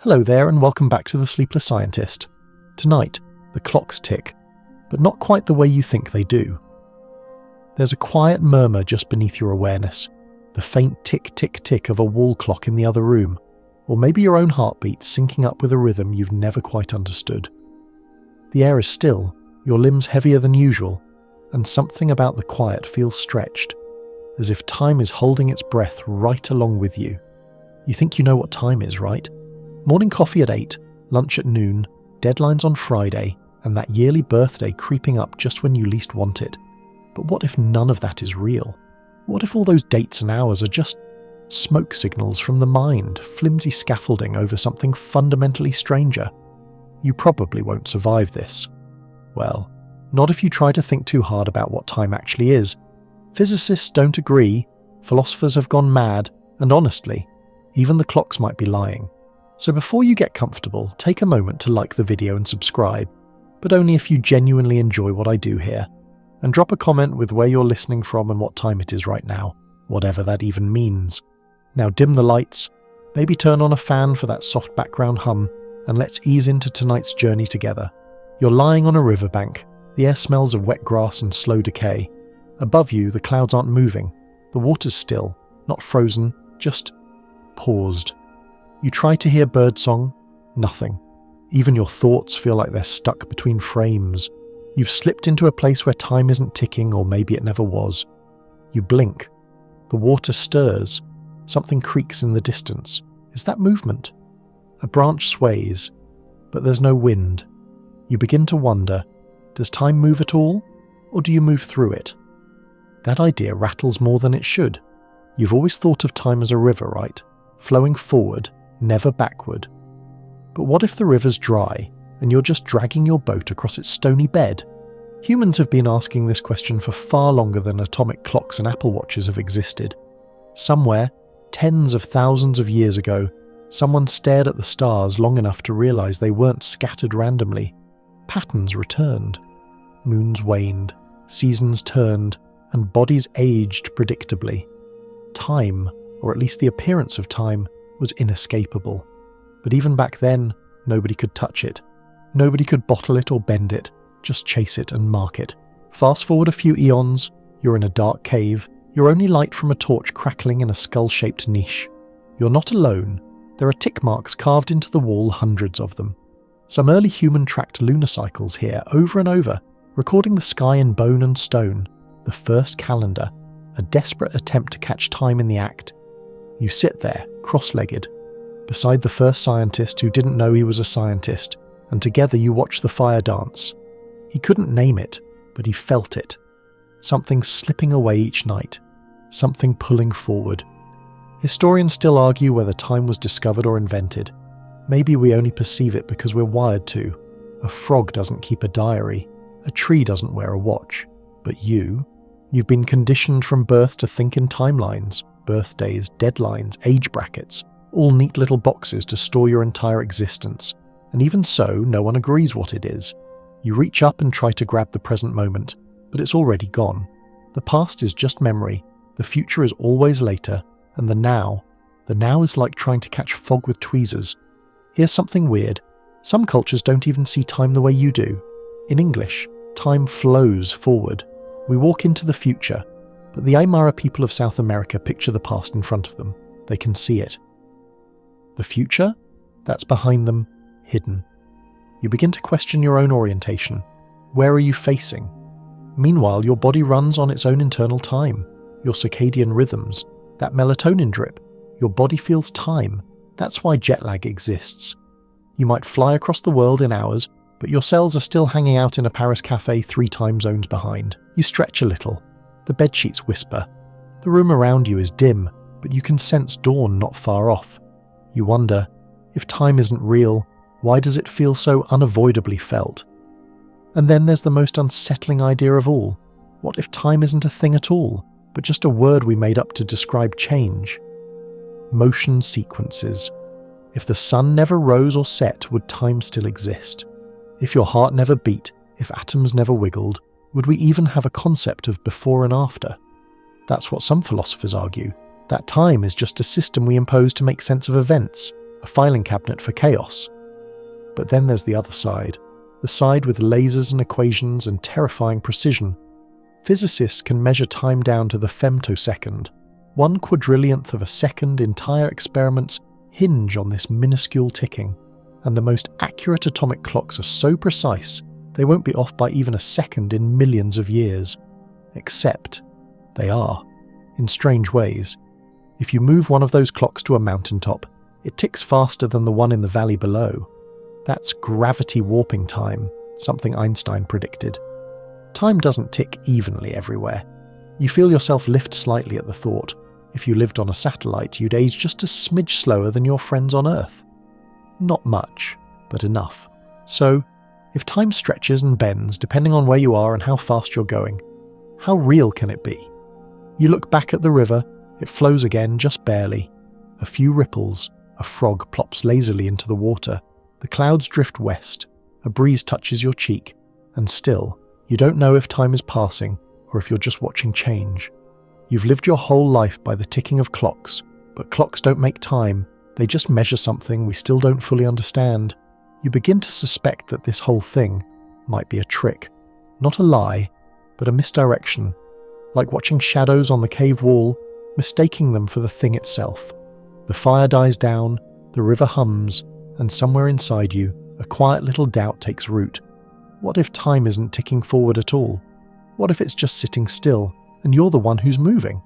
Hello there and welcome back to the Sleepless Scientist. Tonight, the clocks tick, but not quite the way you think they do. There's a quiet murmur just beneath your awareness, the faint tick-tick-tick of a wall clock in the other room, or maybe your own heartbeat syncing up with a rhythm you've never quite understood. The air is still, your limbs heavier than usual, and something about the quiet feels stretched, as if time is holding its breath right along with you. You think you know what time is, right? Morning coffee at 8, lunch at noon, deadlines on Friday, and that yearly birthday creeping up just when you least want it. But what if none of that is real? What if all those dates and hours are just smoke signals from the mind, flimsy scaffolding over something fundamentally stranger? You probably won't survive this. Well, not if you try to think too hard about what time actually is. Physicists don't agree, philosophers have gone mad, and honestly, even the clocks might be lying. So before you get comfortable, take a moment to like the video and subscribe, but only if you genuinely enjoy what I do here. And drop a comment with where you're listening from and what time it is right now, whatever that even means. Now dim the lights, maybe turn on a fan for that soft background hum, and let's ease into tonight's journey together. You're lying on a riverbank, the air smells of wet grass and slow decay. Above you, the clouds aren't moving, the water's still, not frozen, just paused. You try to hear birdsong, nothing. Even your thoughts feel like they're stuck between frames. You've slipped into a place where time isn't ticking, or maybe it never was. You blink. The water stirs. Something creaks in the distance. Is that movement? A branch sways, but there's no wind. You begin to wonder, does time move at all, or do you move through it? That idea rattles more than it should. You've always thought of time as a river, right? Flowing forward, never backward. But what if the river's dry, and you're just dragging your boat across its stony bed? Humans have been asking this question for far longer than atomic clocks and Apple Watches have existed. Somewhere, tens of thousands of years ago, someone stared at the stars long enough to realize they weren't scattered randomly. Patterns returned. Moons waned, seasons turned, and bodies aged predictably. Time, or at least the appearance of time, was inescapable. But even back then, nobody could touch it. Nobody could bottle it or bend it, just chase it and mark it. Fast forward a few eons, you're in a dark cave, your only light from a torch crackling in a skull-shaped niche. You're not alone. There are tick marks carved into the wall, hundreds of them. Some early human tracked lunar cycles here over and over, recording the sky in bone and stone. The first calendar, a desperate attempt to catch time in the act. You sit there, cross-legged, beside the first scientist who didn't know he was a scientist, and together you watch the fire dance. He couldn't name it, but he felt it. Something slipping away each night, something pulling forward. Historians still argue whether time was discovered or invented. Maybe we only perceive it because we're wired to. A frog doesn't keep a diary, a tree doesn't wear a watch. But you've been conditioned from birth to think in timelines, birthdays, deadlines, age brackets, all neat little boxes to store your entire existence. And even so, no one agrees what it is. You reach up and try to grab the present moment, but it's already gone. The past is just memory, the future is always later, and the now is like trying to catch fog with tweezers. Here's something weird. Some cultures don't even see time the way you do. In English, time flows forward. We walk into the future, but the Aymara people of South America picture the past in front of them. They can see it. The future? That's behind them, hidden. You begin to question your own orientation. Where are you facing? Meanwhile, your body runs on its own internal time, your circadian rhythms, that melatonin drip. Your body feels time. That's why jet lag exists. You might fly across the world in hours, but your cells are still hanging out in a Paris cafe 3 time zones behind. You stretch a little. The bedsheets whisper. The room around you is dim, but you can sense dawn not far off. You wonder, if time isn't real, why does it feel so unavoidably felt? And then there's the most unsettling idea of all. What if time isn't a thing at all, but just a word we made up to describe change? Motion sequences. If the sun never rose or set, would time still exist? If your heart never beat, if atoms never wiggled, would we even have a concept of before and after? That's what some philosophers argue, that time is just a system we impose to make sense of events, a filing cabinet for chaos. But then there's the other side, the side with lasers and equations and terrifying precision. Physicists can measure time down to the femtosecond. 1/quadrillionth of a second. Entire experiments hinge on this minuscule ticking, and the most accurate atomic clocks are so precise they won't be off by even a second in millions of years. Except they are, in strange ways. If you move one of those clocks to a mountaintop, it ticks faster than the one in the valley below. That's gravity warping time, something Einstein predicted. Time doesn't tick evenly everywhere. You feel yourself lift slightly at the thought. If you lived on a satellite, you'd age just a smidge slower than your friends on Earth. Not much, but enough. So, if time stretches and bends depending on where you are and how fast you're going, how real can it be? You look back at the river, it flows again just barely. A few ripples, a frog plops lazily into the water, the clouds drift west, a breeze touches your cheek, and still, you don't know if time is passing or if you're just watching change. You've lived your whole life by the ticking of clocks, but clocks don't make time, they just measure something we still don't fully understand. You begin to suspect that this whole thing might be a trick, not a lie, but a misdirection, like watching shadows on the cave wall, mistaking them for the thing itself. The fire dies down, the river hums, and somewhere inside you, a quiet little doubt takes root. What if time isn't ticking forward at all? What if it's just sitting still, and you're the one who's moving?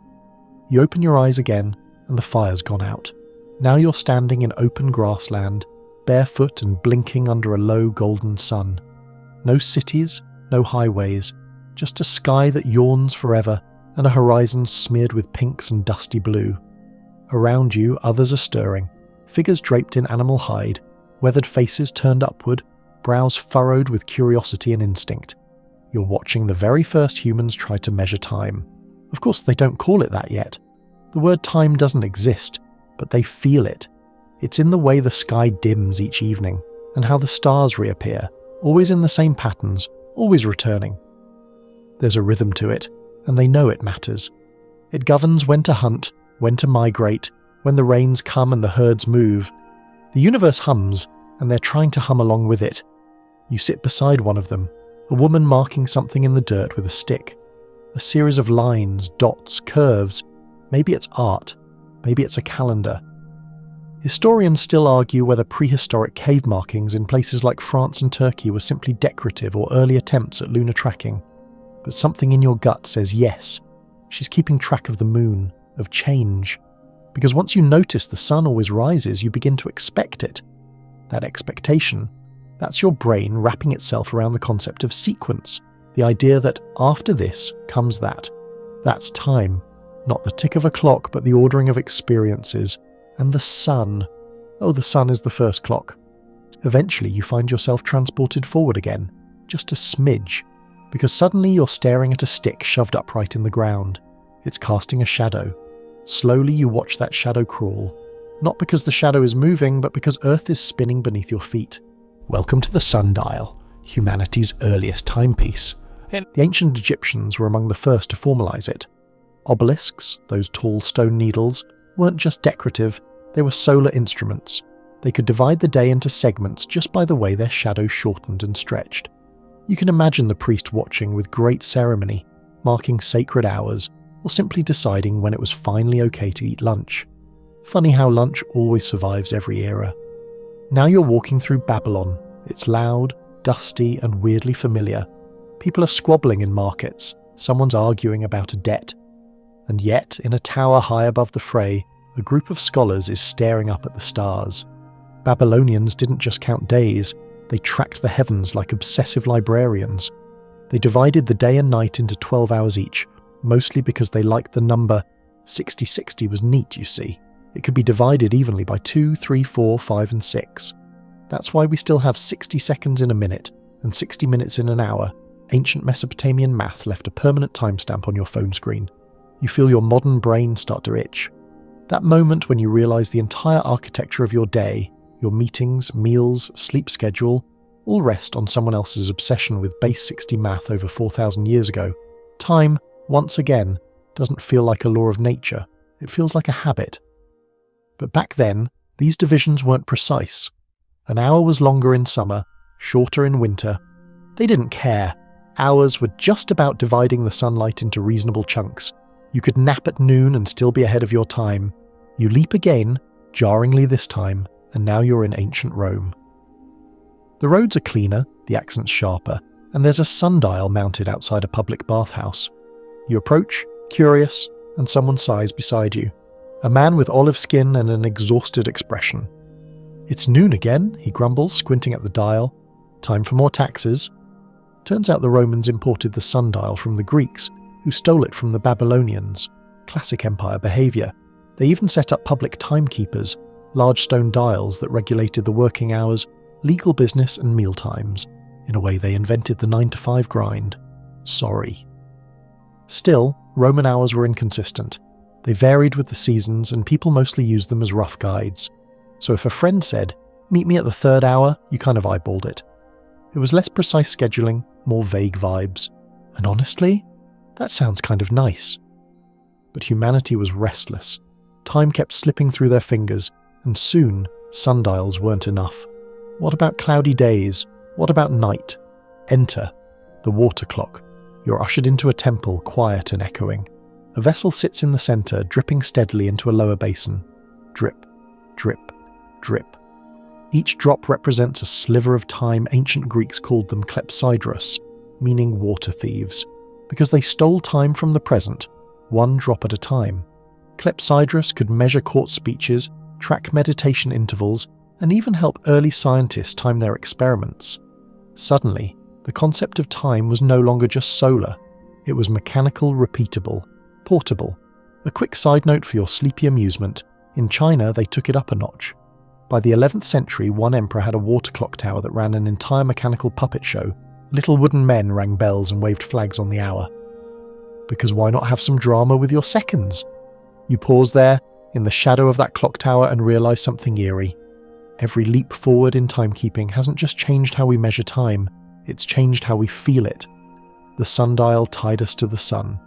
You open your eyes again, and the fire's gone out. Now you're standing in open grassland, barefoot and blinking under a low golden sun. No cities, no highways, just a sky that yawns forever, and a horizon smeared with pinks and dusty blue. Around you, others are stirring, figures draped in animal hide, weathered faces turned upward, brows furrowed with curiosity and instinct. You're watching the very first humans try to measure time. Of course, they don't call it that yet. The word time doesn't exist, but they feel it. It's in the way the sky dims each evening, and how the stars reappear, always in the same patterns, always returning. There's a rhythm to it, and they know it matters. It governs when to hunt, when to migrate, when the rains come and the herds move. The universe hums, and they're trying to hum along with it. You sit beside one of them, a woman marking something in the dirt with a stick. A series of lines, dots, curves. Maybe it's art. Maybe it's a calendar. Historians still argue whether prehistoric cave markings in places like France and Turkey were simply decorative or early attempts at lunar tracking. But something in your gut says yes. She's keeping track of the moon, of change. Because once you notice the sun always rises, you begin to expect it. That expectation, that's your brain wrapping itself around the concept of sequence, the idea that after this comes that. That's time, not the tick of a clock, but the ordering of experiences. And the sun. Oh, the sun is the first clock. Eventually you find yourself transported forward again, just a smidge, because suddenly you're staring at a stick shoved upright in the ground. It's casting a shadow. Slowly you watch that shadow crawl, not because the shadow is moving, but because Earth is spinning beneath your feet. Welcome to the sundial, humanity's earliest timepiece. The ancient Egyptians were among the first to formalize it. Obelisks, those tall stone needles, weren't just decorative, they were solar instruments. They could divide the day into segments just by the way their shadow shortened and stretched. You can imagine the priest watching with great ceremony, marking sacred hours, or simply deciding when it was finally okay to eat lunch. Funny how lunch always survives every era. Now you're walking through Babylon. It's loud, dusty, and weirdly familiar. People are squabbling in markets, someone's arguing about a debt. And yet, in a tower high above the fray, a group of scholars is staring up at the stars. Babylonians didn't just count days, they tracked the heavens like obsessive librarians. They divided the day and night into 12 hours each, mostly because they liked the number. 60/60 was neat, you see. It could be divided evenly by 2, 3, 4, 5, and 6. That's why we still have 60 seconds in a minute, and 60 minutes in an hour. Ancient Mesopotamian math left a permanent timestamp on your phone screen. You feel your modern brain start to itch. That moment when you realize the entire architecture of your day, your meetings, meals, sleep schedule, all rest on someone else's obsession with base 60 math over 4,000 years ago. Time, once again, doesn't feel like a law of nature. It feels like a habit. But back then, These divisions weren't precise. An hour was longer in summer, shorter in winter. They didn't care. Hours were just about dividing the sunlight into reasonable chunks. You could nap at noon and still be ahead of your time. You leap again, jarringly this time, and now you're in ancient Rome. The roads are cleaner, the accents sharper, and there's a sundial mounted outside a public bathhouse. You approach, curious, and someone sighs beside you. A man with olive skin and an exhausted expression. "It's noon again," he grumbles, squinting at the dial. "Time for more taxes." Turns out the Romans imported the sundial from the Greeks, who stole it from the Babylonians. Classic empire behaviour. They even set up public timekeepers, large stone dials that regulated the working hours, legal business and meal times. In a way, they invented the 9-to-5 grind. Sorry. Still, Roman hours were inconsistent. They varied with the seasons, and people mostly used them as rough guides. So if a friend said, "Meet me at the 3rd hour," you kind of eyeballed it. It was less precise scheduling, more vague vibes. And honestly, that sounds kind of nice. But humanity was restless. Time kept slipping through their fingers, and soon, sundials weren't enough. What about cloudy days? What about night? Enter the water clock. You're ushered into a temple, quiet and echoing. A vessel sits in the centre, dripping steadily into a lower basin. Drip, drip, drip. Each drop represents a sliver of time. Ancient Greeks called them klepsydros, meaning water thieves, because they stole time from the present, one drop at a time. Klepsydros could measure court speeches, track meditation intervals, and even help early scientists time their experiments. Suddenly, the concept of time was no longer just solar. It was mechanical, repeatable, portable. A quick side note for your sleepy amusement, in China they took it up a notch. By the 11th century, one emperor had a water clock tower that ran an entire mechanical puppet show. Little wooden men rang bells and waved flags on the hour. Because why not have some drama with your seconds? You pause there, in the shadow of that clock tower, and realise something eerie. Every leap forward in timekeeping hasn't just changed how we measure time, it's changed how we feel it. The sundial tied us to the sun.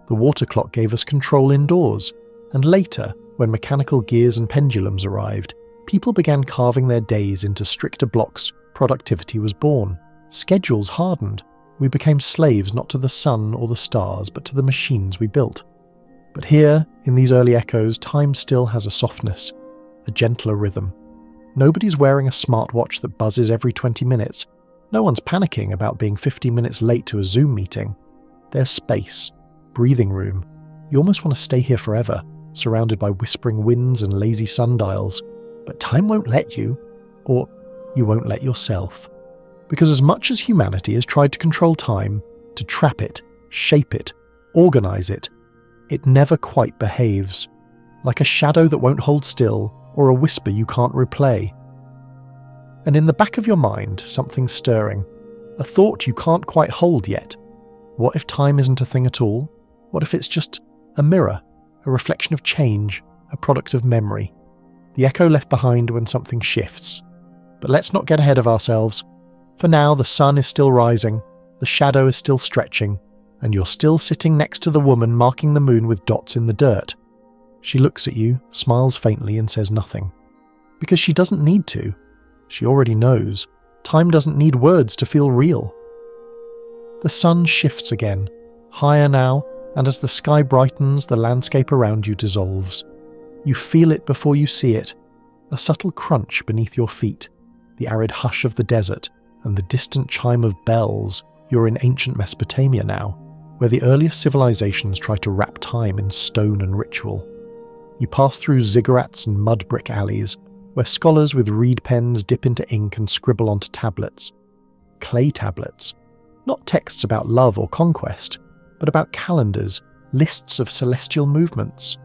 The water clock gave us control indoors. And later, when mechanical gears and pendulums arrived, people began carving their days into stricter blocks. Productivity was born. Schedules hardened. We became slaves not to the sun or the stars, but to the machines we built. But here, in these early echoes, time still has a softness, a gentler rhythm. Nobody's wearing a smartwatch that buzzes every 20 minutes. No one's panicking about being 50 minutes late to a Zoom meeting. There's space, breathing room. You almost want to stay here forever, surrounded by whispering winds and lazy sundials. But time won't let you, or you won't let yourself. Because as much as humanity has tried to control time, to trap it, shape it, organize it, it never quite behaves. Like a shadow that won't hold still, or a whisper you can't replay. And in the back of your mind, something's stirring. A thought you can't quite hold yet. What if time isn't a thing at all? What if it's just a mirror, a reflection of change, a product of memory? The echo left behind when something shifts. But let's not get ahead of ourselves. For now, the sun is still rising, the shadow is still stretching, and you're still sitting next to the woman marking the moon with dots in the dirt. She looks at you, smiles faintly, and says nothing. Because she doesn't need to. She already knows. Time doesn't need words to feel real. The sun shifts again, higher now, and as the sky brightens, the landscape around you dissolves. You feel it before you see it, a subtle crunch beneath your feet, the arid hush of the desert, and the distant chime of bells. You're in ancient Mesopotamia now, where the earliest civilizations tried to wrap time in stone and ritual. You pass through ziggurats and mud brick alleys, where scholars with reed pens dip into ink and scribble onto tablets. Clay tablets. Not texts about love or conquest, but about calendars, lists of celestial movements,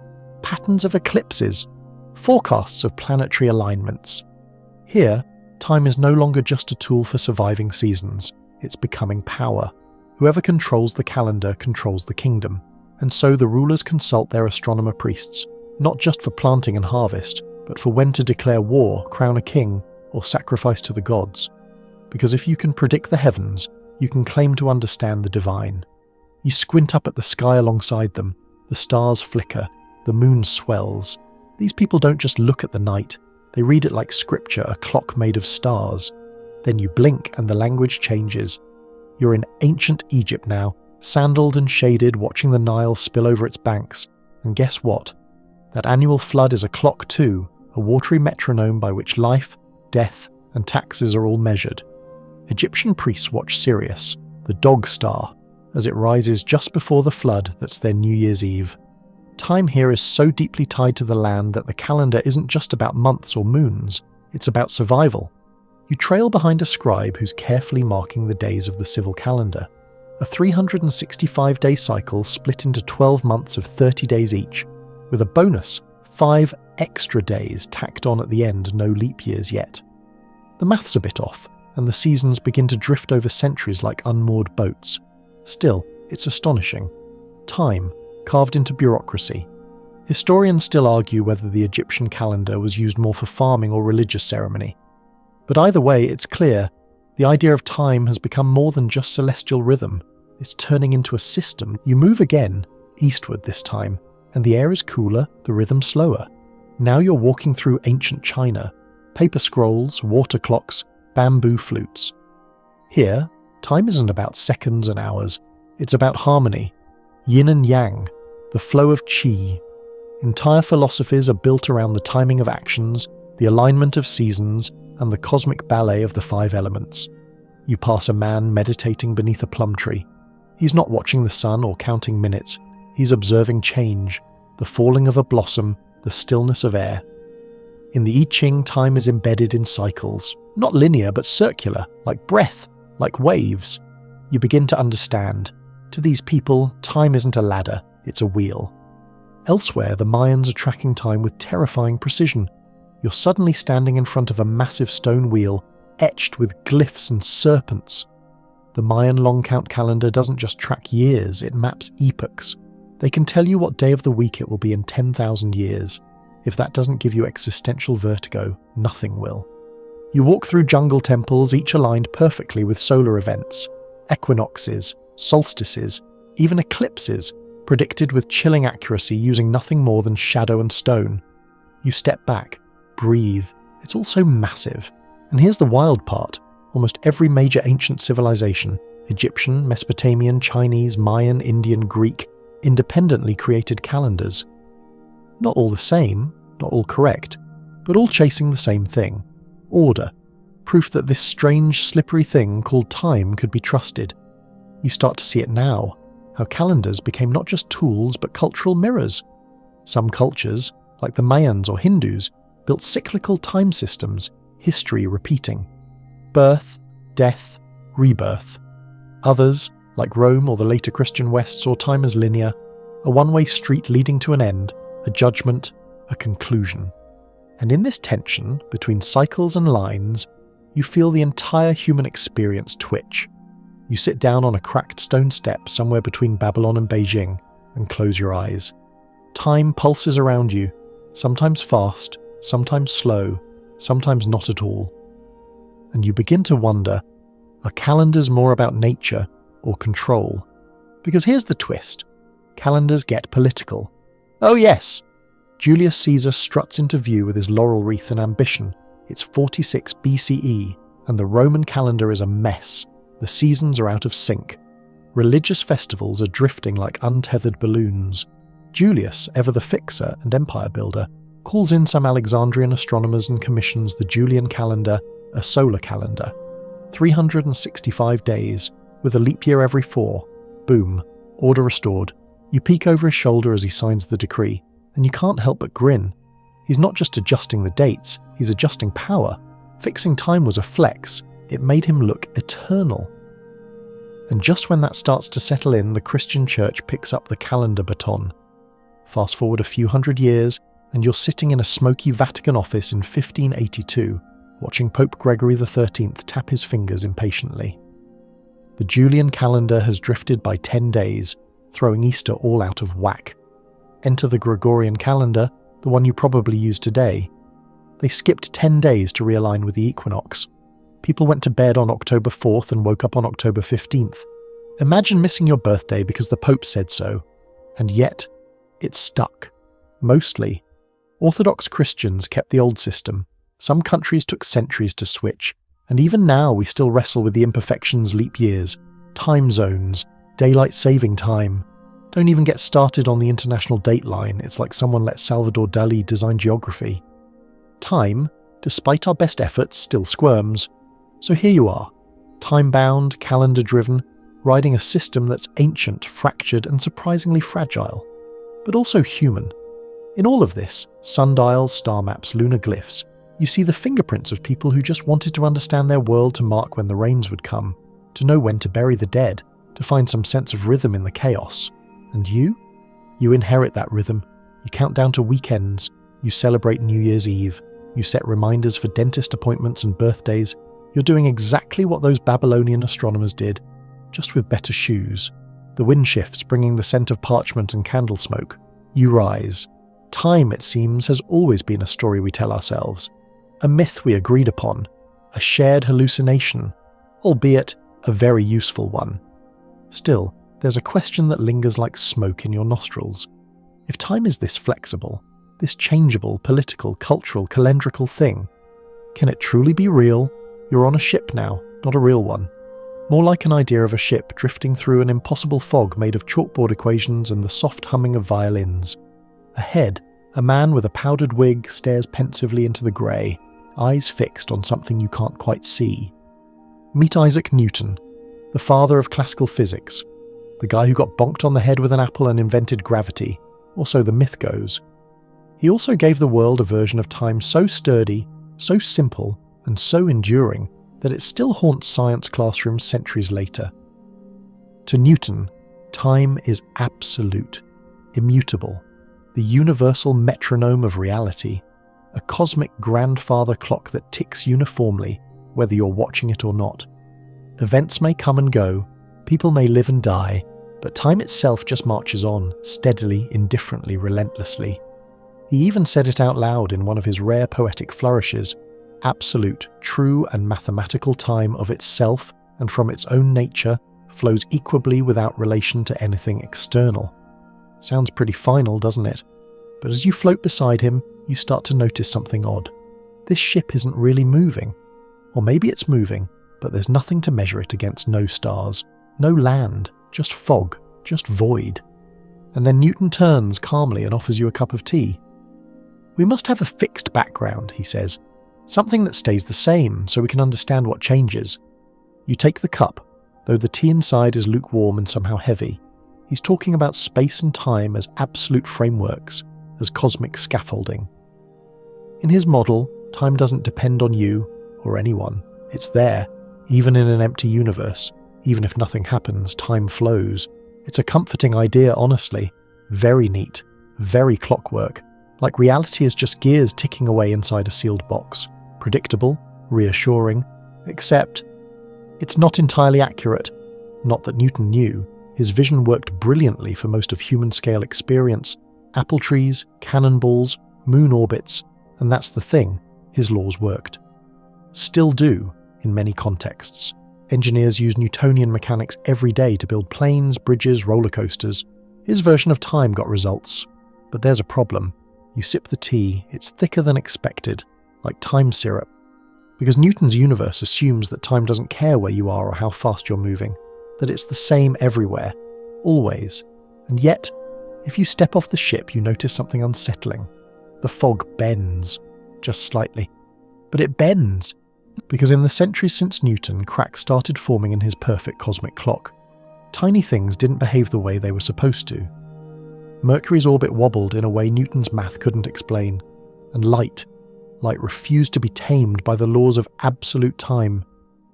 patterns of eclipses, forecasts of planetary alignments. Here, time is no longer just a tool for surviving seasons, it's becoming power. Whoever controls the calendar controls the kingdom, and so the rulers consult their astronomer priests, not just for planting and harvest, but for when to declare war, crown a king, or sacrifice to the gods. Because if you can predict the heavens, you can claim to understand the divine. You squint up at the sky alongside them, the stars flicker, the moon swells. These people don't just look at the night, They read it like scripture, a clock made of stars. Then you blink and the language changes. You're in ancient Egypt now, sandaled and shaded, watching the Nile spill over its banks. And guess what? That annual flood is a clock too, a watery metronome by which life, death, and taxes are all measured. Egyptian priests watch Sirius, the dog star, as it rises just before the flood that's their New Year's Eve. Time here is so deeply tied to the land that the calendar isn't just about months or moons, it's about survival. You trail behind a scribe who's carefully marking the days of the civil calendar, a 365-day cycle split into 12 months of 30 days each, with a bonus, 5 extra days tacked on at the end, no leap years yet. The math's a bit off, and the seasons begin to drift over centuries like unmoored boats. Still, it's astonishing. Time, carved into bureaucracy. Historians still argue whether the Egyptian calendar was used more for farming or religious ceremony. But either way, it's clear, the idea of time has become more than just celestial rhythm. It's turning into a system. You move again, eastward this time, and the air is cooler, the rhythm slower. Now you're walking through ancient China, paper scrolls, water clocks, bamboo flutes. Here, time isn't about seconds and hours, it's about harmony, yin and yang, the flow of qi. Entire philosophies are built around the timing of actions, the alignment of seasons, and the cosmic ballet of the 5 elements. You pass a man meditating beneath a plum tree. He's not watching the sun or counting minutes, he's observing change, the falling of a blossom, the stillness of air. In the I Ching, time is embedded in cycles, not linear but circular, like breath, like waves. You begin to understand. To these people, time isn't a ladder, it's a wheel. Elsewhere, the Mayans are tracking time with terrifying precision. You're suddenly standing in front of a massive stone wheel, etched with glyphs and serpents. The Mayan long count calendar doesn't just track years, it maps epochs. They can tell you what day of the week it will be in 10,000 years. If that doesn't give you existential vertigo, nothing will. You walk through jungle temples, each aligned perfectly with solar events, equinoxes, solstices, even eclipses, predicted with chilling accuracy using nothing more than shadow and stone. You step back, breathe. It's all so massive. And here's the wild part. Almost every major ancient civilization, Egyptian, Mesopotamian, Chinese, Mayan, Indian, Greek, independently created calendars. Not all the same, not all correct, but all chasing the same thing. Order. Proof that this strange, slippery thing called time could be trusted. You start to see it now, how calendars became not just tools but cultural mirrors. Some cultures, like the Mayans or Hindus, built cyclical time systems, history repeating. Birth, death, rebirth. Others, like Rome or the later Christian West, saw time as linear, a one-way street leading to an end, a judgment, a conclusion. And in this tension between cycles and lines, you feel the entire human experience twitch. You sit down on a cracked stone step somewhere between Babylon and Beijing and close your eyes. Time pulses around you, sometimes fast, sometimes slow, sometimes not at all. And you begin to wonder, are calendars more about nature or control? Because here's the twist. Calendars get political. Oh yes! Julius Caesar struts into view with his laurel wreath and ambition. It's 46 BCE, and the Roman calendar is a mess. The seasons are out of sync. Religious festivals are drifting like untethered balloons. Julius, ever the fixer and empire builder, calls in some Alexandrian astronomers and commissions the Julian calendar, a solar calendar. 365 days, with a leap year every 4. Boom. Order restored. You peek over his shoulder as he signs the decree, and you can't help but grin. He's not just adjusting the dates, he's adjusting power. Fixing time was a flex. It made him look eternal. And just when that starts to settle in, the Christian church picks up the calendar baton. Fast forward a few hundred years, and you're sitting in a smoky Vatican office in 1582, watching Pope Gregory XIII tap his fingers impatiently. The Julian calendar has drifted by 10 days, throwing Easter all out of whack. Enter the Gregorian calendar, the one you probably use today. They skipped 10 days to realign with the equinox. People went to bed on October 4th and woke up on October 15th. Imagine missing your birthday because the Pope said so. And yet, it stuck. Mostly. Orthodox Christians kept the old system. Some countries took centuries to switch, and even now we still wrestle with the imperfections: leap years, time zones, daylight saving time. Don't even get started on the international dateline. It's like someone let Salvador Dali design geography. Time, despite our best efforts, still squirms. So here you are, time-bound, calendar-driven, riding a system that's ancient, fractured, and surprisingly fragile, but also human. In all of this, sundials, star maps, lunar glyphs, you see the fingerprints of people who just wanted to understand their world, to mark when the rains would come, to know when to bury the dead, to find some sense of rhythm in the chaos. And you? You inherit that rhythm. You count down to weekends. You celebrate New Year's Eve. You set reminders for dentist appointments and birthdays. You're doing exactly what those Babylonian astronomers did, just with better shoes. The wind shifts, bringing the scent of parchment and candle smoke. You rise. Time, it seems, has always been a story we tell ourselves. A myth we agreed upon. A shared hallucination, albeit a very useful one. Still, there's a question that lingers like smoke in your nostrils. If time is this flexible, this changeable, political, cultural, calendrical thing, can it truly be real? You're on a ship now, not a real one. More like an idea of a ship drifting through an impossible fog made of chalkboard equations and the soft humming of violins. Ahead, a man with a powdered wig stares pensively into the grey, eyes fixed on something you can't quite see. Meet Isaac Newton, the father of classical physics, the guy who got bonked on the head with an apple and invented gravity, or so the myth goes. He also gave the world a version of time so sturdy, so simple, and so enduring that it still haunts science classrooms centuries later. To Newton, time is absolute, immutable, the universal metronome of reality, a cosmic grandfather clock that ticks uniformly, whether you're watching it or not. Events may come and go, people may live and die, but time itself just marches on, steadily, indifferently, relentlessly. He even said it out loud in one of his rare poetic flourishes: absolute, true and mathematical time of itself and from its own nature flows equably without relation to anything external. Sounds pretty final, doesn't it? But as you float beside him, you start to notice something odd. This ship isn't really moving. Or maybe it's moving, but there's nothing to measure it against: no stars, no land, just fog, just void. And then Newton turns calmly and offers you a cup of tea. We must have a fixed background, he says. Something that stays the same, so we can understand what changes. You take the cup, though the tea inside is lukewarm and somehow heavy. He's talking about space and time as absolute frameworks, as cosmic scaffolding. In his model, time doesn't depend on you or anyone. It's there, even in an empty universe. Even if nothing happens, time flows. It's a comforting idea, honestly. Very neat, very clockwork. Like reality is just gears ticking away inside a sealed box. Predictable, reassuring, except it's not entirely accurate. Not that Newton knew. His vision worked brilliantly for most of human-scale experience. Apple trees, cannonballs, moon orbits, and that's the thing, his laws worked. Still do, in many contexts. Engineers use Newtonian mechanics every day to build planes, bridges, roller coasters. His version of time got results. But there's a problem. You sip the tea, it's thicker than expected, like time syrup. Because Newton's universe assumes that time doesn't care where you are or how fast you're moving, that it's the same everywhere, always. And yet, if you step off the ship, you notice something unsettling. The fog bends, just slightly. But it bends, because in the centuries since Newton, cracks started forming in his perfect cosmic clock. Tiny things didn't behave the way they were supposed to. Mercury's orbit wobbled in a way Newton's math couldn't explain, and light refused to be tamed by the laws of absolute time.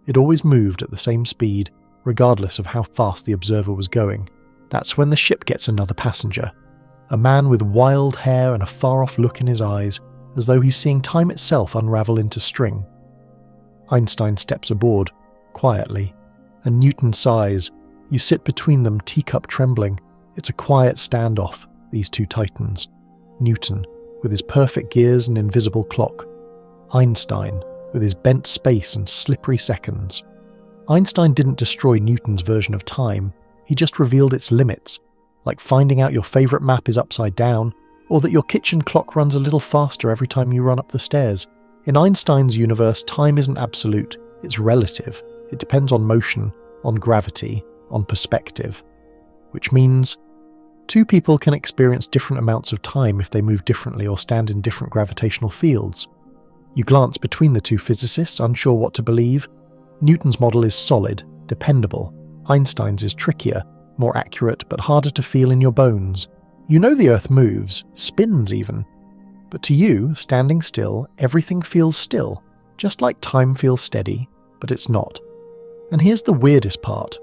It always moved at the same speed, regardless of how fast the observer was going. That's when the ship gets another passenger. A man with wild hair and a far-off look in his eyes, as though he's seeing time itself unravel into string. Einstein steps aboard, quietly, and Newton sighs. You sit between them, teacup trembling. It's a quiet standoff, these two titans. Newton, with his perfect gears and invisible clock. Einstein, with his bent space and slippery seconds. Einstein didn't destroy Newton's version of time, he just revealed its limits, like finding out your favourite map is upside down, or that your kitchen clock runs a little faster every time you run up the stairs. In Einstein's universe, time isn't absolute, it's relative. It depends on motion, on gravity, on perspective. Which means two people can experience different amounts of time if they move differently or stand in different gravitational fields. You glance between the two physicists, unsure what to believe. Newton's model is solid, dependable. Einstein's is trickier, more accurate, but harder to feel in your bones. You know the Earth moves, spins even. But to you, standing still, everything feels still, just like time feels steady, but it's not. And here's the weirdest part.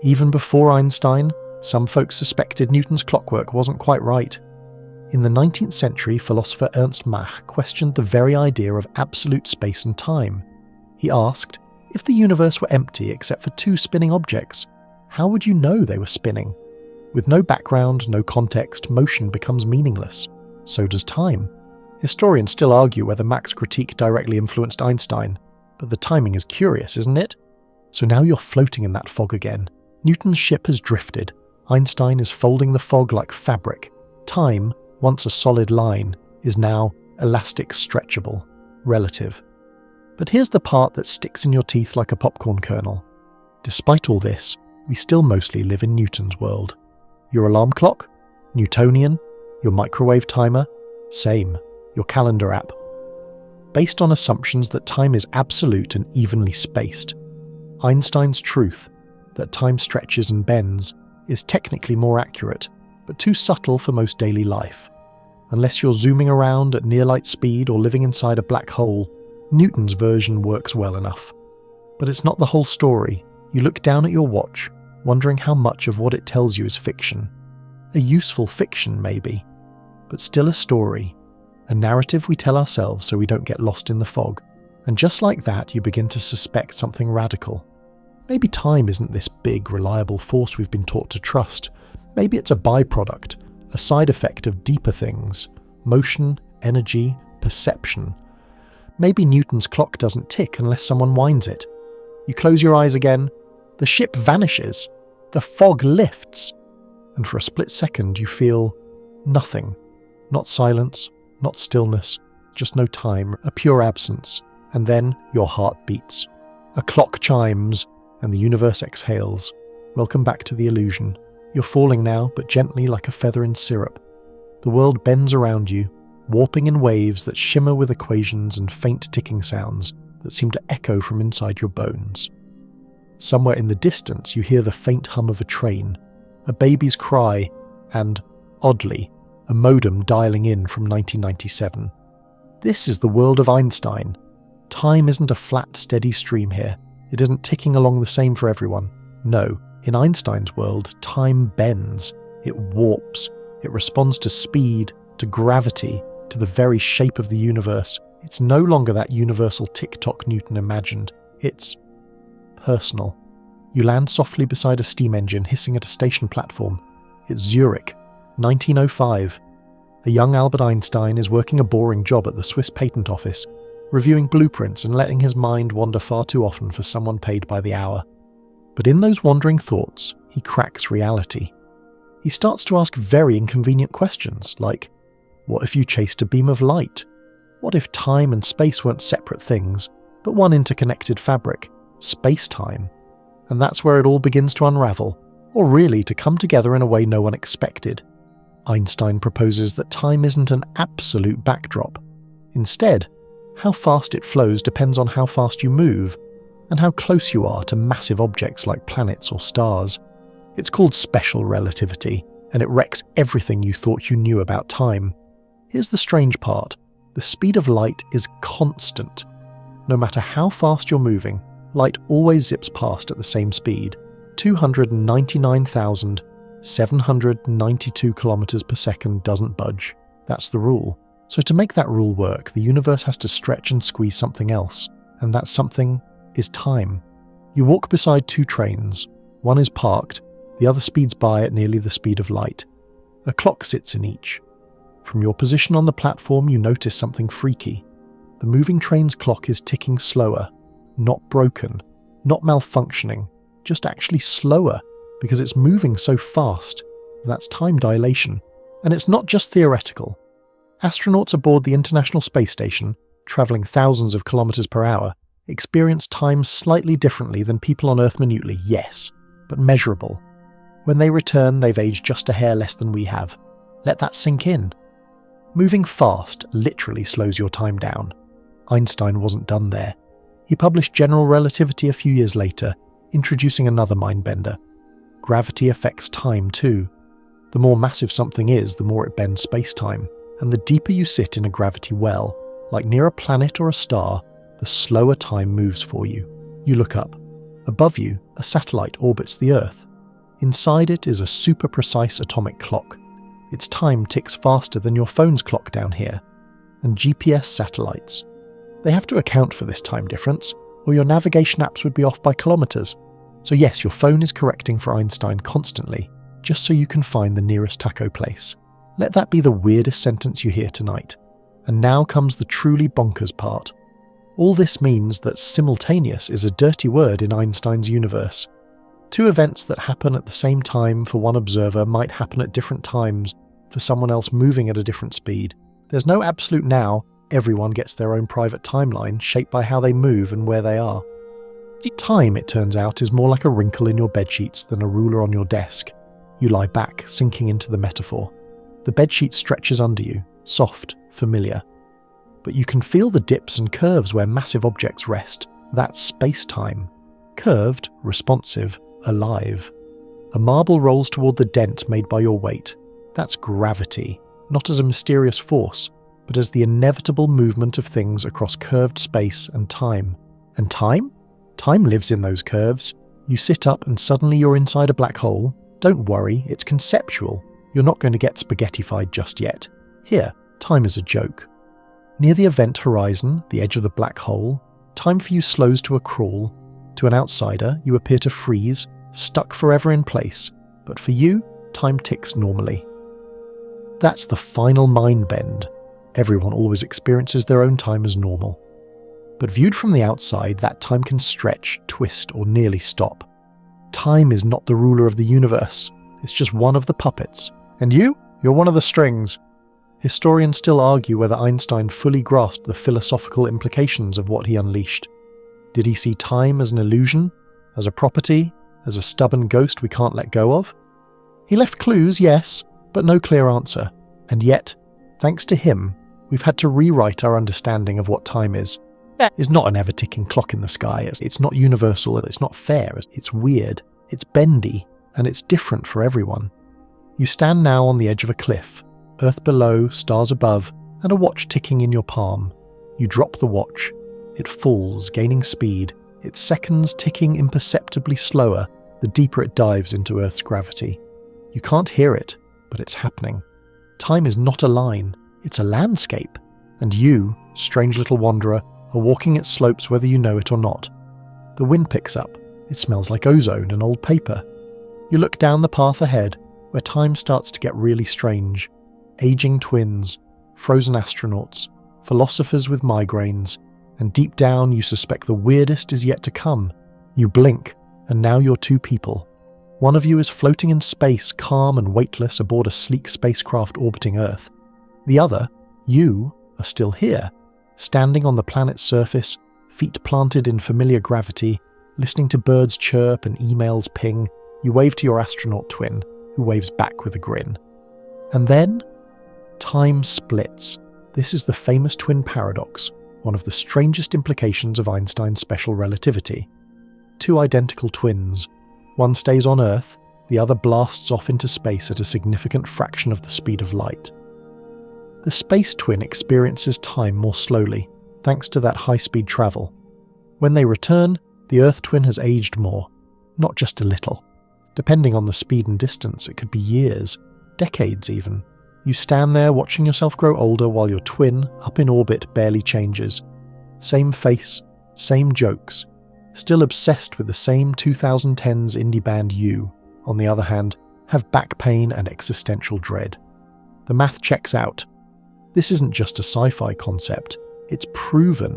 Even before Einstein, some folks suspected Newton's clockwork wasn't quite right. In the 19th century, philosopher Ernst Mach questioned the very idea of absolute space and time. He asked, if the universe were empty except for two spinning objects, how would you know they were spinning? With no background, no context, motion becomes meaningless. So does time. Historians still argue whether Mach's critique directly influenced Einstein, but the timing is curious, isn't it? So now you're floating in that fog again. Newton's ship has drifted. Einstein is folding the fog like fabric. Time, once a solid line, is now elastic, stretchable, relative. But here's the part that sticks in your teeth like a popcorn kernel. Despite all this, we still mostly live in Newton's world. Your alarm clock? Newtonian. Your microwave timer? Same. Your calendar app. Based on assumptions that time is absolute and evenly spaced. Einstein's truth, that time stretches and bends, is technically more accurate, but too subtle for most daily life. Unless you're zooming around at near-light speed or living inside a black hole, Newton's version works well enough. But it's not the whole story. You look down at your watch, wondering how much of what it tells you is fiction. A useful fiction, maybe, but still a story. A narrative we tell ourselves so we don't get lost in the fog. And just like that, you begin to suspect something radical. Maybe time isn't this big, reliable force we've been taught to trust. Maybe it's a byproduct, a side effect of deeper things. Motion, energy, perception. Maybe Newton's clock doesn't tick unless someone winds it. You close your eyes again, the ship vanishes, the fog lifts, and for a split second you feel nothing. Not silence, not stillness, just no time, a pure absence. And then your heart beats. A clock chimes, and the universe exhales. Welcome back to the illusion. You're falling now, but gently like a feather in syrup. The world bends around you, warping in waves that shimmer with equations and faint ticking sounds that seem to echo from inside your bones. Somewhere in the distance you hear the faint hum of a train, a baby's cry, and, oddly, a modem dialing in from 1997. This is the world of Einstein. Time isn't a flat, steady stream here. It isn't ticking along the same for everyone. No, in Einstein's world, time bends. It warps. It responds to speed, to gravity, to the very shape of the universe. It's no longer that universal tick-tock Newton imagined. It's personal. You land softly beside a steam engine hissing at a station platform. It's Zurich, 1905. A young Albert Einstein is working a boring job at the Swiss Patent Office, reviewing blueprints and letting his mind wander far too often for someone paid by the hour. But in those wandering thoughts, he cracks reality. He starts to ask very inconvenient questions, like, what if you chased a beam of light? What if time and space weren't separate things, but one interconnected fabric, spacetime? And that's where it all begins to unravel, or really to come together in a way no one expected. Einstein proposes that time isn't an absolute backdrop. Instead, how fast it flows depends on how fast you move, and how close you are to massive objects like planets or stars. It's called special relativity, and it wrecks everything you thought you knew about time. Here's the strange part. The speed of light is constant. No matter how fast you're moving, light always zips past at the same speed, 299,792 kilometers per second doesn't budge. That's the rule. So to make that rule work, the universe has to stretch and squeeze something else, and that something is time. You walk beside two trains. One is parked, the other speeds by at nearly the speed of light. A clock sits in each. From your position on the platform, you notice something freaky. The moving train's clock is ticking slower, not broken, not malfunctioning, just actually slower, because it's moving so fast. That's time dilation. And it's not just theoretical. Astronauts aboard the International Space Station, travelling thousands of kilometres per hour, experience time slightly differently than people on Earth minutely, yes, but measurable. When they return, they've aged just a hair less than we have. Let that sink in. Moving fast literally slows your time down. Einstein wasn't done there. He published general relativity a few years later, introducing another mind-bender. Gravity affects time too. The more massive something is, the more it bends space-time, and the deeper you sit in a gravity well, like near a planet or a star, the slower time moves for you. You look up. Above you, a satellite orbits the Earth. Inside it is a super-precise atomic clock. Its time ticks faster than your phone's clock down here. And GPS satellites. They have to account for this time difference, or your navigation apps would be off by kilometres. So yes, your phone is correcting for Einstein constantly, just so you can find the nearest taco place. Let that be the weirdest sentence you hear tonight. And now comes the truly bonkers part. All this means that simultaneous is a dirty word in Einstein's universe. Two events that happen at the same time for one observer might happen at different times for someone else moving at a different speed. There's no absolute now. Everyone gets their own private timeline shaped by how they move and where they are. Time, it turns out, is more like a wrinkle in your bedsheets than a ruler on your desk. You lie back, sinking into the metaphor. The bedsheet stretches under you, soft, familiar. But you can feel the dips and curves where massive objects rest. That's space-time. Curved, responsive, alive. A marble rolls toward the dent made by your weight. That's gravity, not as a mysterious force, but as the inevitable movement of things across curved space and time. And time? Time lives in those curves. You sit up and suddenly you're inside a black hole. Don't worry, it's conceptual. You're not going to get spaghettified just yet. Here, time is a joke. Near the event horizon, the edge of the black hole, time for you slows to a crawl. To an outsider, you appear to freeze, stuck forever in place. But for you, time ticks normally. That's the final mind bend. Everyone always experiences their own time as normal. But viewed from the outside, that time can stretch, twist, or nearly stop. Time is not the ruler of the universe. It's just one of the puppets. And you're one of the strings. Historians still argue whether Einstein fully grasped the philosophical implications of what he unleashed. Did he see time as an illusion, as a property, as a stubborn ghost we can't let go of? He left clues, yes, but no clear answer. And yet, thanks to him, we've had to rewrite our understanding of what time is. It's not an ever-ticking clock in the sky. It's not universal. It's not fair. It's weird. It's bendy. And it's different for everyone. You stand now on the edge of a cliff. Earth below, stars above, and a watch ticking in your palm. You drop the watch. It falls, gaining speed. Its seconds ticking imperceptibly slower the deeper it dives into Earth's gravity. You can't hear it, but it's happening. Time is not a line. It's a landscape. And you, strange little wanderer, are walking its slopes whether you know it or not. The wind picks up. It smells like ozone and old paper. You look down the path ahead, where time starts to get really strange. Aging twins, frozen astronauts, philosophers with migraines, and deep down you suspect the weirdest is yet to come. You blink, and now you're two people. One of you is floating in space, calm and weightless aboard a sleek spacecraft orbiting Earth. The other, you, are still here, standing on the planet's surface, feet planted in familiar gravity, listening to birds chirp and emails ping. You wave to your astronaut twin, who waves back with a grin. And then, time splits. This is the famous twin paradox, one of the strangest implications of Einstein's special relativity. Two identical twins. One stays on Earth, the other blasts off into space at a significant fraction of the speed of light. The space twin experiences time more slowly, thanks to that high-speed travel. When they return, the Earth twin has aged more, not just a little. Depending on the speed and distance, it could be years, decades even. You stand there watching yourself grow older while your twin, up in orbit, barely changes. Same face, same jokes. Still obsessed with the same 2010s indie band You, on the other hand, have back pain and existential dread. The math checks out. This isn't just a sci-fi concept, it's proven.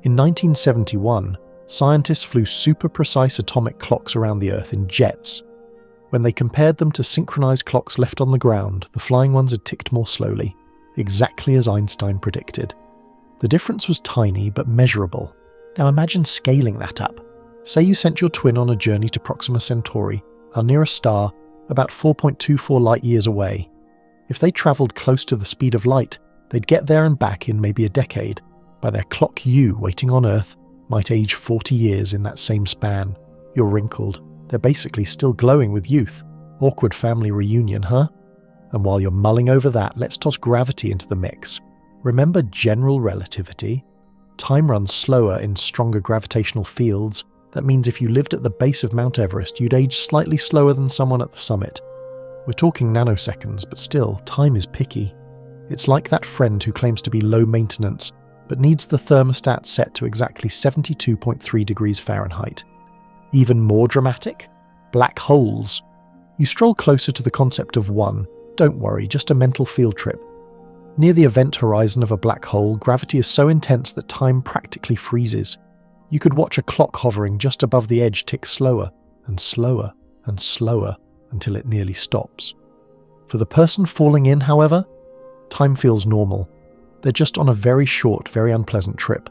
In 1971, scientists flew super-precise atomic clocks around the Earth in jets. When they compared them to synchronized clocks left on the ground, the flying ones had ticked more slowly, exactly as Einstein predicted. The difference was tiny but measurable. Now imagine scaling that up. Say you sent your twin on a journey to Proxima Centauri, our nearest star, about 4.24 light years away. If they travelled close to the speed of light, they'd get there and back in maybe a decade. By their clock, you, waiting on Earth, might age 40 years in that same span. You're wrinkled. They're basically still glowing with youth. Awkward family reunion, huh? And while you're mulling over that, let's toss gravity into the mix. Remember general relativity? Time runs slower in stronger gravitational fields. That means if you lived at the base of Mount Everest, you'd age slightly slower than someone at the summit. We're talking nanoseconds, but still, time is picky. It's like that friend who claims to be low maintenance, but needs the thermostat set to exactly 72.3 degrees Fahrenheit. Even more dramatic? Black holes. You stroll closer to the concept of one. Don't worry, just a mental field trip. Near the event horizon of a black hole, gravity is so intense that time practically freezes. You could watch a clock hovering just above the edge tick slower and slower and slower until it nearly stops. For the person falling in, however, time feels normal. They're just on a very short, very unpleasant trip.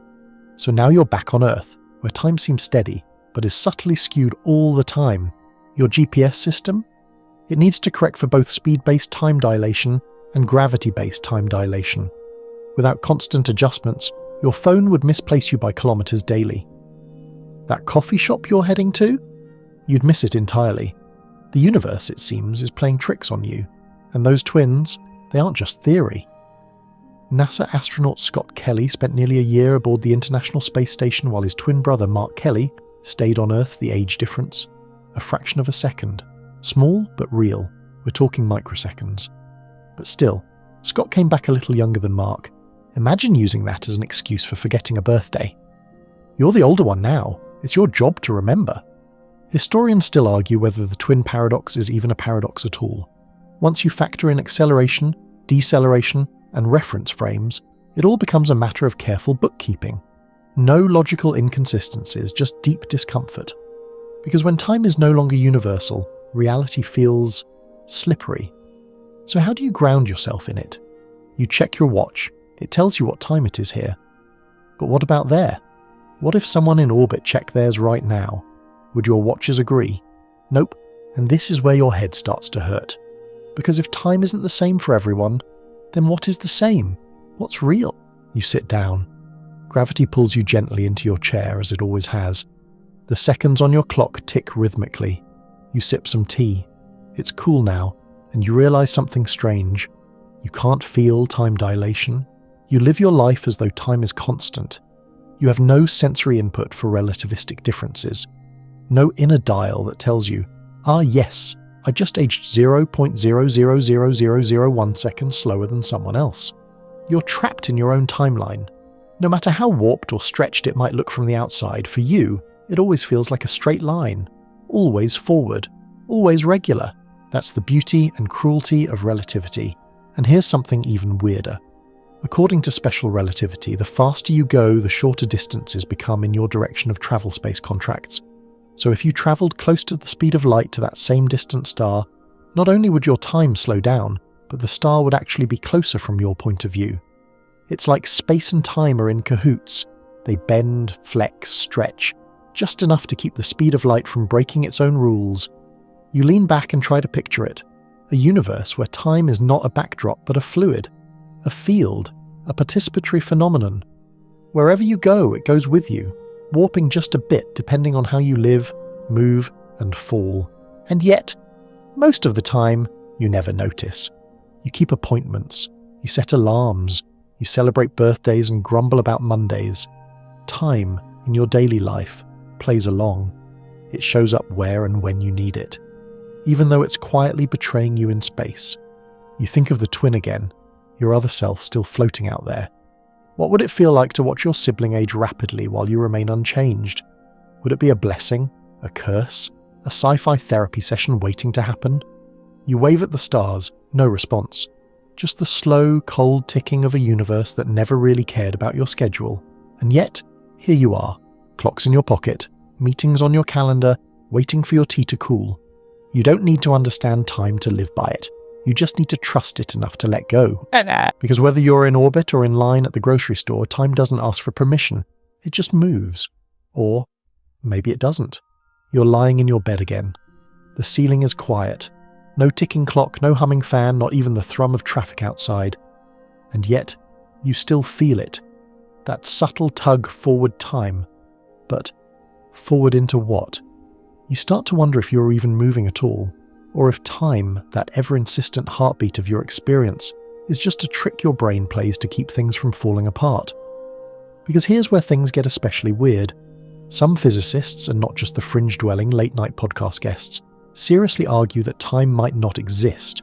So now you're back on Earth, where time seems steady, but is subtly skewed all the time. Your GPS system? It needs to correct for both speed-based time dilation and gravity-based time dilation. Without constant adjustments, your phone would misplace you by kilometers daily. That coffee shop you're heading to? You'd miss it entirely. The universe, it seems, is playing tricks on you. And those twins, they aren't just theory. NASA astronaut Scott Kelly spent nearly a year aboard the International Space Station while his twin brother Mark Kelly stayed on Earth. The age difference? A fraction of a second. Small, but real. We're talking microseconds. But still, Scott came back a little younger than Mark. Imagine using that as an excuse for forgetting a birthday. You're the older one now. It's your job to remember. Historians still argue whether the twin paradox is even a paradox at all. Once you factor in acceleration, deceleration, and reference frames, it all becomes a matter of careful bookkeeping. No logical inconsistencies, just deep discomfort. Because when time is no longer universal, reality feels slippery. So how do you ground yourself in it? You check your watch. It tells you what time it is here. But what about there? What if someone in orbit checked theirs right now? Would your watches agree? Nope. And this is where your head starts to hurt. Because if time isn't the same for everyone, then what is the same? What's real? You sit down. Gravity pulls you gently into your chair, as it always has. The seconds on your clock tick rhythmically. You sip some tea. It's cool now, and you realize something strange. You can't feel time dilation. You live your life as though time is constant. You have no sensory input for relativistic differences. No inner dial that tells you, yes, I just aged 0.000001 seconds slower than someone else. You're trapped in your own timeline. No matter how warped or stretched it might look from the outside, for you, it always feels like a straight line. Always forward. Always regular. That's the beauty and cruelty of relativity. And here's something even weirder. According to special relativity, the faster you go, the shorter distances become in your direction of travel space contracts. So if you travelled close to the speed of light to that same distant star, not only would your time slow down, but the star would actually be closer from your point of view. It's like space and time are in cahoots. They bend, flex, stretch, just enough to keep the speed of light from breaking its own rules. You lean back and try to picture it. A universe where time is not a backdrop but a fluid, a field, a participatory phenomenon. Wherever you go, it goes with you, warping just a bit depending on how you live, move, and fall. And yet, most of the time, you never notice. You keep appointments, you set alarms, you celebrate birthdays and grumble about Mondays. Time, in your daily life, plays along. It shows up where and when you need it, even though it's quietly betraying you in space. You think of the twin again, your other self still floating out there. What would it feel like to watch your sibling age rapidly while you remain unchanged? Would it be a blessing, a curse, a sci-fi therapy session waiting to happen? You wave at the stars, no response. Just the slow, cold ticking of a universe that never really cared about your schedule. And yet, here you are, clocks in your pocket, meetings on your calendar, waiting for your tea to cool. You don't need to understand time to live by it. You just need to trust it enough to let go. Because whether you're in orbit or in line at the grocery store, time doesn't ask for permission. It just moves. Or maybe it doesn't. You're lying in your bed again. The ceiling is quiet. No ticking clock, no humming fan, not even the thrum of traffic outside. And yet, you still feel it. That subtle tug forward time. But forward into what? You start to wonder if you're even moving at all, or if time, that ever-insistent heartbeat of your experience, is just a trick your brain plays to keep things from falling apart. Because here's where things get especially weird. Some physicists, and not just the fringe-dwelling late-night podcast guests, seriously argue that time might not exist.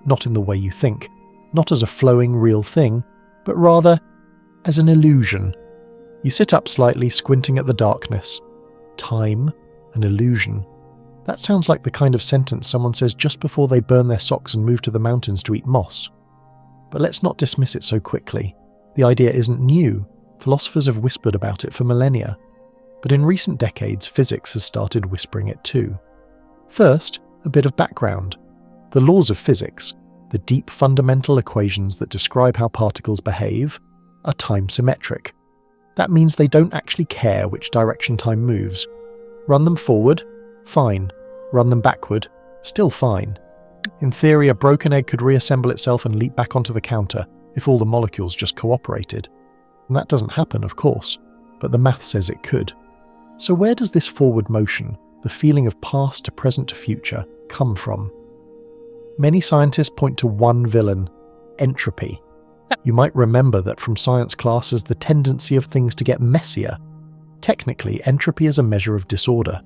Not in the way you think, not as a flowing real thing, but rather as an illusion. You sit up slightly, squinting at the darkness. Time, an illusion. That sounds like the kind of sentence someone says just before they burn their socks and move to the mountains to eat moss. But let's not dismiss it so quickly. The idea isn't new. Philosophers have whispered about it for millennia. But in recent decades, physics has started whispering it too. First, a bit of background. The laws of physics, the deep fundamental equations that describe how particles behave, are time-symmetric. That means they don't actually care which direction time moves. Run them forward? Fine. Run them backward? Still fine. In theory, a broken egg could reassemble itself and leap back onto the counter if all the molecules just cooperated. And that doesn't happen, of course, but the math says it could. So where does this forward motion, the feeling of past to present to future, come from? Many scientists point to one villain: entropy. You might remember that from science class as the tendency of things to get messier. Technically, entropy is a measure of disorder.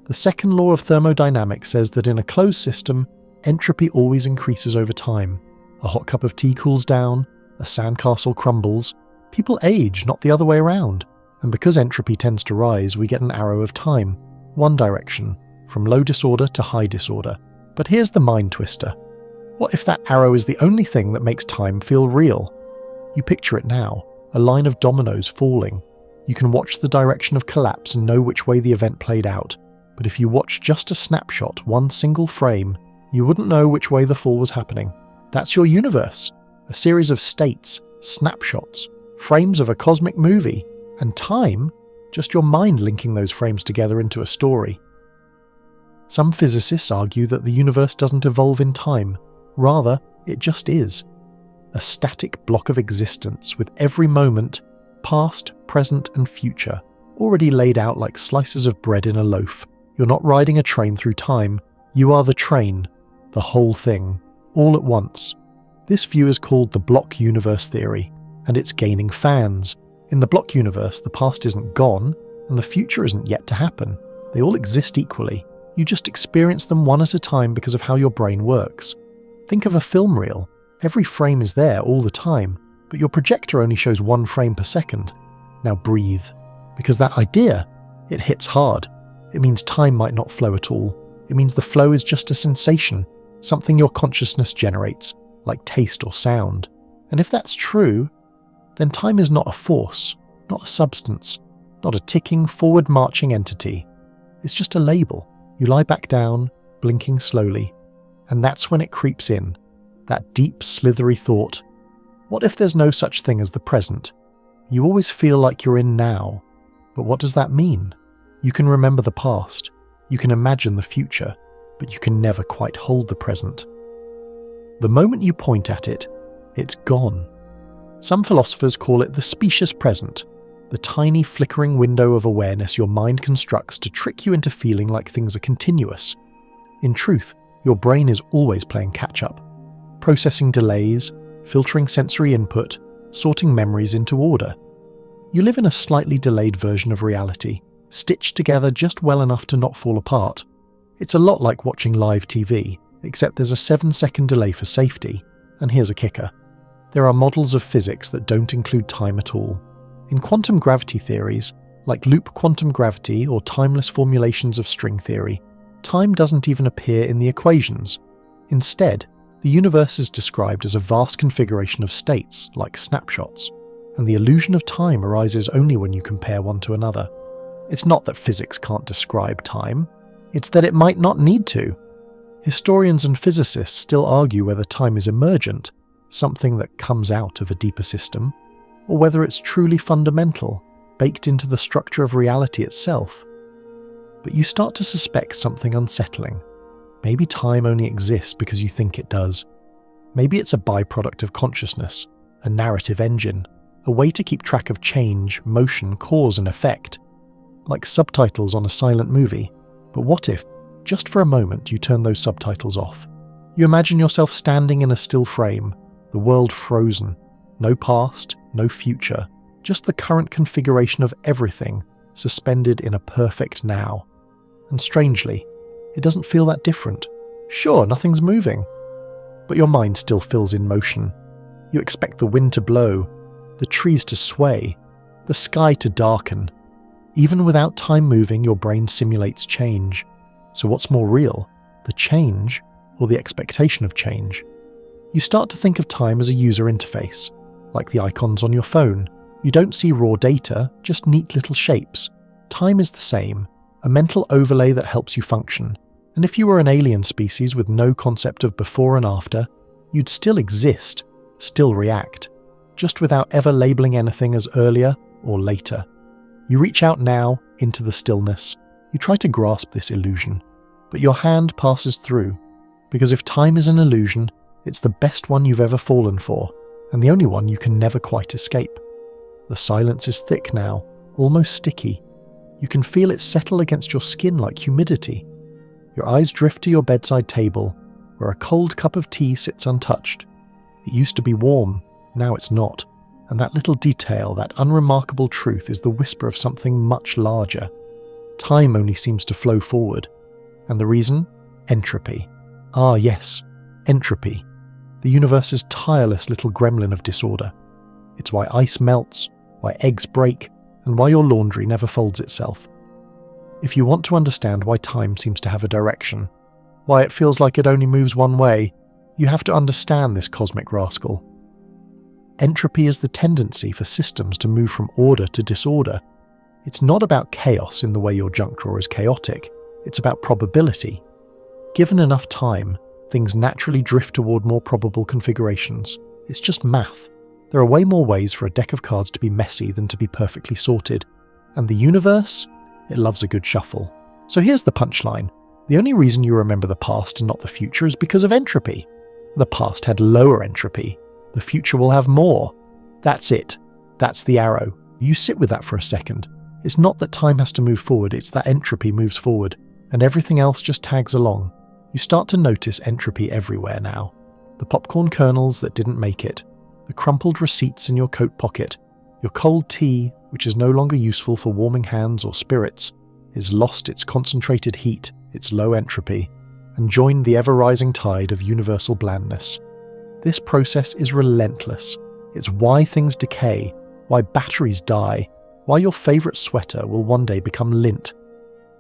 The second law of thermodynamics says that in a closed system, entropy always increases over time. A hot cup of tea cools down, a sandcastle crumbles. People age, not the other way around. And because entropy tends to rise, we get an arrow of time, one direction, from low disorder to high disorder. But here's the mind twister. What if that arrow is the only thing that makes time feel real? You picture it now, a line of dominoes falling. You can watch the direction of collapse and know which way the event played out. But if you watch just a snapshot, one single frame, you wouldn't know which way the fall was happening. That's your universe. A series of states, snapshots, frames of a cosmic movie, and time, just your mind linking those frames together into a story. Some physicists argue that the universe doesn't evolve in time. Rather, it just is. A static block of existence with every moment, past, present, and future, already laid out like slices of bread in a loaf. You're not riding a train through time. You are the train, the whole thing, all at once. This view is called the block universe theory, and it's gaining fans. In the block universe, the past isn't gone, and the future isn't yet to happen. They all exist equally. You just experience them one at a time because of how your brain works. Think of a film reel. Every frame is there all the time, but your projector only shows one frame per second. Now breathe. Because that idea, it hits hard. It means time might not flow at all. It means the flow is just a sensation, something your consciousness generates, like taste or sound. And if that's true, then time is not a force, not a substance, not a ticking, forward-marching entity. It's just a label. You lie back down, blinking slowly, and that's when it creeps in, that deep, slithery thought. What if there's no such thing as the present? You always feel like you're in now, but what does that mean? You can remember the past, you can imagine the future, but you can never quite hold the present. The moment you point at it, it's gone. Some philosophers call it the specious present, the tiny flickering window of awareness your mind constructs to trick you into feeling like things are continuous. In truth, your brain is always playing catch-up, processing delays, filtering sensory input, sorting memories into order. You live in a slightly delayed version of reality, stitched together just well enough to not fall apart. It's a lot like watching live TV, except there's a 7-second delay for safety. And here's a kicker. There are models of physics that don't include time at all. In quantum gravity theories, like loop quantum gravity or timeless formulations of string theory, time doesn't even appear in the equations. Instead, the universe is described as a vast configuration of states, like snapshots, and the illusion of time arises only when you compare one to another. It's not that physics can't describe time, it's that it might not need to. Historians and physicists still argue whether time is emergent, something that comes out of a deeper system, or whether it's truly fundamental, baked into the structure of reality itself. But you start to suspect something unsettling. Maybe time only exists because you think it does. Maybe it's a byproduct of consciousness, a narrative engine, a way to keep track of change, motion, cause and effect. Like subtitles on a silent movie. But what if, just for a moment, you turn those subtitles off? You imagine yourself standing in a still frame, the world frozen, no past, no future, just the current configuration of everything suspended in a perfect now. And strangely, it doesn't feel that different. Sure, nothing's moving. But your mind still fills in motion. You expect the wind to blow, the trees to sway, the sky to darken. Even without time moving, your brain simulates change. So what's more real, the change or the expectation of change? You start to think of time as a user interface, like the icons on your phone. You don't see raw data, just neat little shapes. Time is the same, a mental overlay that helps you function. And if you were an alien species with no concept of before and after, you'd still exist, still react, just without ever labeling anything as earlier or later. You reach out now into the stillness. You try to grasp this illusion, but your hand passes through, because if time is an illusion, it's the best one you've ever fallen for, and the only one you can never quite escape. The silence is thick now, almost sticky. You can feel it settle against your skin like humidity. Your eyes drift to your bedside table, where a cold cup of tea sits untouched. It used to be warm, now it's not. And that little detail, that unremarkable truth, is the whisper of something much larger. Time only seems to flow forward. And the reason? Entropy. Ah yes, entropy. The universe's tireless little gremlin of disorder. It's why ice melts, why eggs break, and why your laundry never folds itself. If you want to understand why time seems to have a direction, why it feels like it only moves one way, you have to understand this cosmic rascal. Entropy is the tendency for systems to move from order to disorder. It's not about chaos in the way your junk drawer is chaotic, it's about probability. Given enough time, things naturally drift toward more probable configurations. It's just math. There are way more ways for a deck of cards to be messy than to be perfectly sorted. And the universe? It loves a good shuffle. So here's the punchline. The only reason you remember the past and not the future is because of entropy. The past had lower entropy. The future will have more. That's it. That's the arrow. You sit with that for a second. It's not that time has to move forward, it's that entropy moves forward, and everything else just tags along. You start to notice entropy everywhere now. The popcorn kernels that didn't make it, the crumpled receipts in your coat pocket, your cold tea, which is no longer useful for warming hands or spirits, has lost its concentrated heat, its low entropy, and joined the ever-rising tide of universal blandness. This process is relentless. It's why things decay, why batteries die, why your favourite sweater will one day become lint.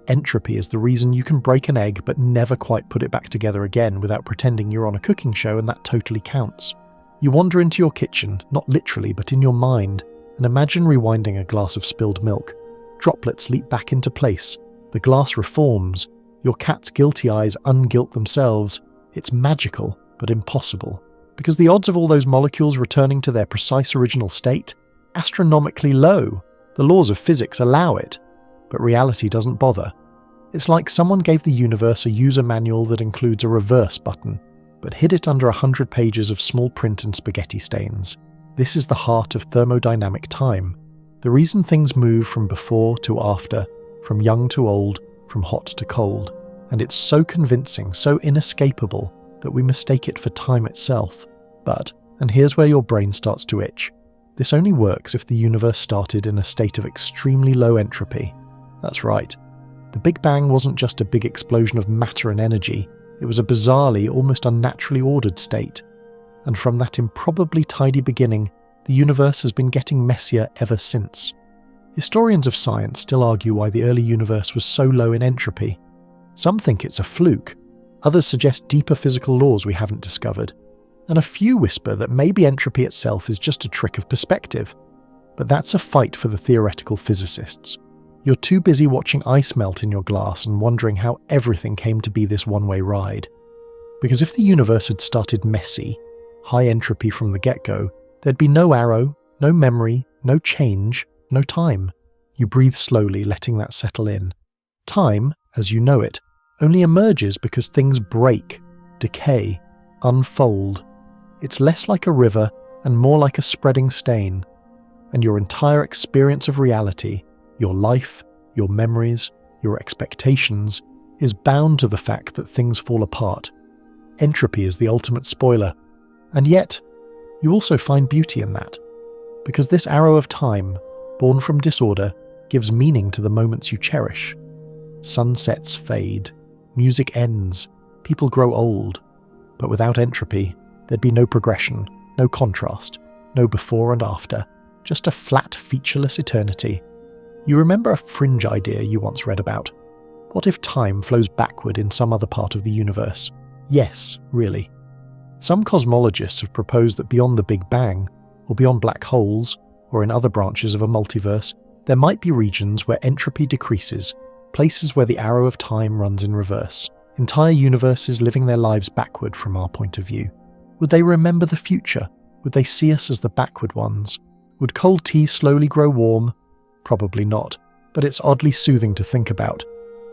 Entropy is the reason you can break an egg but never quite put it back together again without pretending you're on a cooking show and that totally counts. You wander into your kitchen, not literally but in your mind, and imagine rewinding a glass of spilled milk. Droplets leap back into place, the glass reforms, your cat's guilty eyes unguilt themselves. It's magical, but impossible. Because the odds of all those molecules returning to their precise original state? Astronomically low. The laws of physics allow it, but reality doesn't bother. It's like someone gave the universe a user manual that includes a reverse button, but hid it under 100 pages of small print and spaghetti stains. This is the heart of thermodynamic time. The reason things move from before to after, from young to old, from hot to cold. And it's so convincing, so inescapable, that we mistake it for time itself. But, and here's where your brain starts to itch, this only works if the universe started in a state of extremely low entropy. That's right. The Big Bang wasn't just a big explosion of matter and energy, it was a bizarrely, almost unnaturally ordered state. And from that improbably tidy beginning, the universe has been getting messier ever since. Historians of science still argue why the early universe was so low in entropy. Some think it's a fluke, others suggest deeper physical laws we haven't discovered, and a few whisper that maybe entropy itself is just a trick of perspective. But that's a fight for the theoretical physicists. You're too busy watching ice melt in your glass and wondering how everything came to be this one-way ride. Because if the universe had started messy, high entropy from the get-go, there'd be no arrow, no memory, no change, no time. You breathe slowly, letting that settle in. Time, as you know it, only emerges because things break, decay, unfold. It's less like a river and more like a spreading stain. And your entire experience of reality, your life, your memories, your expectations, is bound to the fact that things fall apart. Entropy is the ultimate spoiler. And yet, you also find beauty in that. Because this arrow of time, born from disorder, gives meaning to the moments you cherish. Sunsets fade, music ends, people grow old. But without entropy, there'd be no progression, no contrast, no before and after, just a flat, featureless eternity. You remember a fringe idea you once read about? What if time flows backward in some other part of the universe? Yes, really. Some cosmologists have proposed that beyond the Big Bang, or beyond black holes, or in other branches of a multiverse, there might be regions where entropy decreases, places where the arrow of time runs in reverse, entire universes living their lives backward from our point of view. Would they remember the future? Would they see us as the backward ones? Would cold tea slowly grow warm? Probably not, but it's oddly soothing to think about.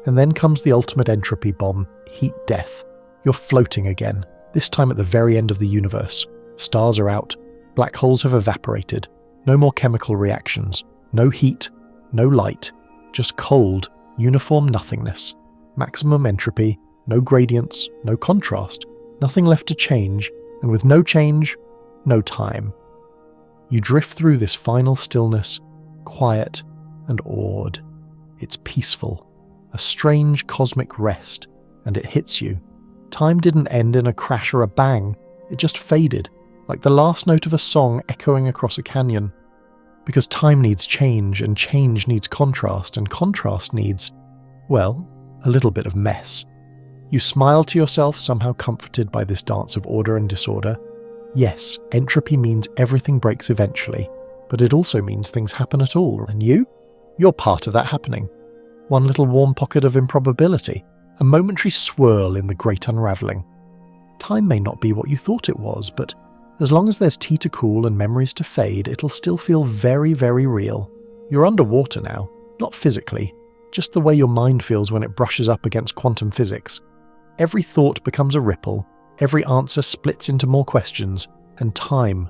And then comes the ultimate entropy bomb, heat death. You're floating again, this time at the very end of the universe. Stars are out, black holes have evaporated, no more chemical reactions, no heat, no light, just cold, uniform nothingness. Maximum entropy, no gradients, no contrast, nothing left to change, and with no change, no time. You drift through this final stillness, quiet and awed. It's peaceful, a strange cosmic rest, and it hits you. Time didn't end in a crash or a bang, it just faded, like the last note of a song echoing across a canyon. Because time needs change, and change needs contrast, and contrast needs, well, a little bit of mess. You smile to yourself, somehow comforted by this dance of order and disorder. Yes, entropy means everything breaks eventually, but it also means things happen at all, and you're part of that happening. One little warm pocket of improbability, a momentary swirl in the great unravelling. Time may not be what you thought it was, but as long as there's tea to cool and memories to fade, it'll still feel very, very real. You're underwater now, not physically, just the way your mind feels when it brushes up against quantum physics. Every thought becomes a ripple, every answer splits into more questions, and time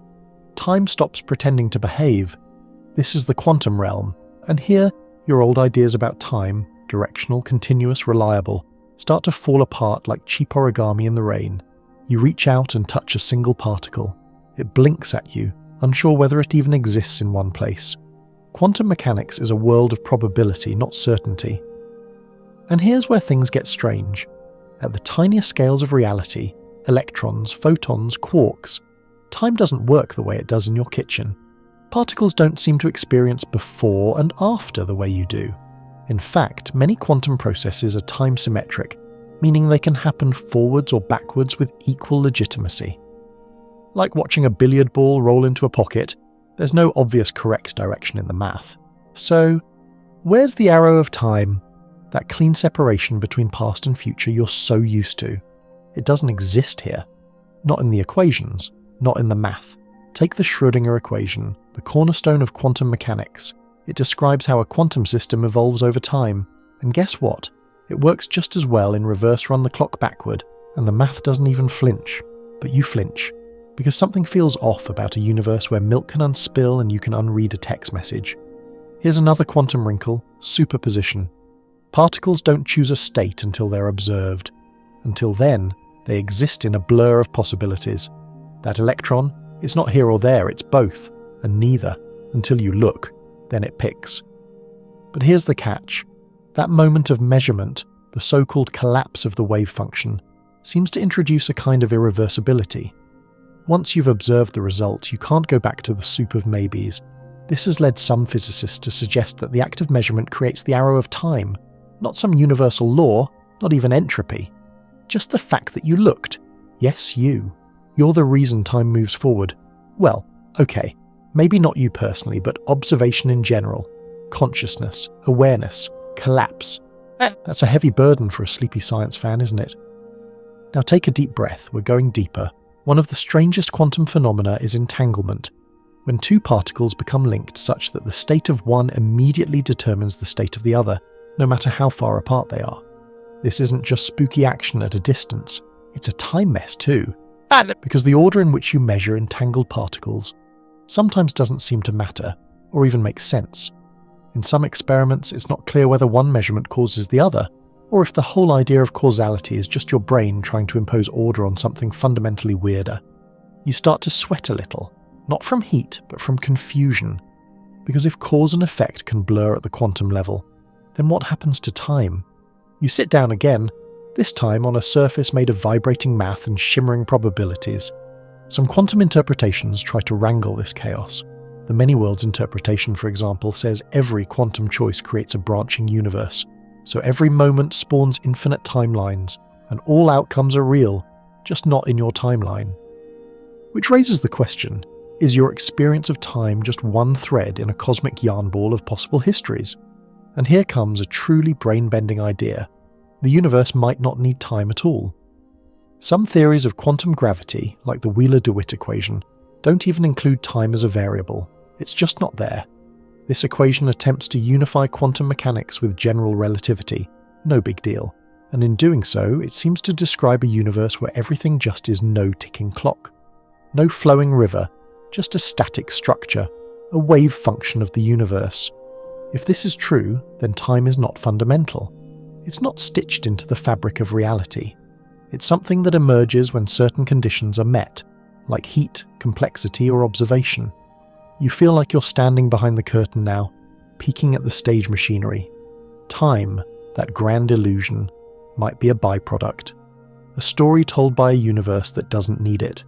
stops pretending to behave. This is the quantum realm, and here your old ideas about time, directional, continuous, reliable, start to fall apart like cheap origami in the rain. You reach out and touch a single particle. It blinks at you, unsure whether it even exists in one place. Quantum mechanics is a world of probability, not certainty. And here's where things get strange. At the tiniest scales of reality, electrons, photons, quarks, time doesn't work the way it does in your kitchen. Particles don't seem to experience before and after the way you do. In fact, many quantum processes are time-symmetric, meaning they can happen forwards or backwards with equal legitimacy. Like watching a billiard ball roll into a pocket, there's no obvious correct direction in the math. So, where's the arrow of time? That clean separation between past and future you're so used to. It doesn't exist here. Not in the equations, not in the math. Take the Schrödinger equation, the cornerstone of quantum mechanics. It describes how a quantum system evolves over time. And guess what? It works just as well in reverse run the clock backward, and the math doesn't even flinch. But you flinch, because something feels off about a universe where milk can unspill and you can unread a text message. Here's another quantum wrinkle, superposition. Particles don't choose a state until they're observed. Until then, they exist in a blur of possibilities. That electron, it's not here or there, it's both, and neither, until you look, then it picks. But here's the catch. That moment of measurement, the so-called collapse of the wave function, seems to introduce a kind of irreversibility. Once you've observed the result, you can't go back to the soup of maybes. This has led some physicists to suggest that the act of measurement creates the arrow of time, not some universal law, not even entropy. Just the fact that you looked. Yes, you. You're the reason time moves forward. Well, okay, maybe not you personally, but observation in general. Consciousness, awareness, collapse. That's a heavy burden for a sleepy science fan, isn't it? Now take a deep breath, we're going deeper. One of the strangest quantum phenomena is entanglement, when two particles become linked such that the state of one immediately determines the state of the other, no matter how far apart they are. This isn't just spooky action at a distance, it's a time mess too, because the order in which you measure entangled particles sometimes doesn't seem to matter, or even make sense. In some experiments, it's not clear whether one measurement causes the other, or if the whole idea of causality is just your brain trying to impose order on something fundamentally weirder. You start to sweat a little, not from heat, but from confusion. Because if cause and effect can blur at the quantum level, then what happens to time? You sit down again, this time on a surface made of vibrating math and shimmering probabilities. Some quantum interpretations try to wrangle this chaos. The many worlds interpretation, for example, says every quantum choice creates a branching universe, so every moment spawns infinite timelines, and all outcomes are real, just not in your timeline. Which raises the question, is your experience of time just one thread in a cosmic yarn ball of possible histories? And here comes a truly brain-bending idea. The universe might not need time at all. Some theories of quantum gravity, like the Wheeler-DeWitt equation, don't even include time as a variable. It's just not there. This equation attempts to unify quantum mechanics with general relativity. No big deal. And in doing so, it seems to describe a universe where everything just is no ticking clock. No flowing river, just a static structure, a wave function of the universe. If this is true, then time is not fundamental. It's not stitched into the fabric of reality. It's something that emerges when certain conditions are met, like heat, complexity, or observation. You feel like you're standing behind the curtain now, peeking at the stage machinery. Time, that grand illusion, might be a byproduct. A story told by a universe that doesn't need it.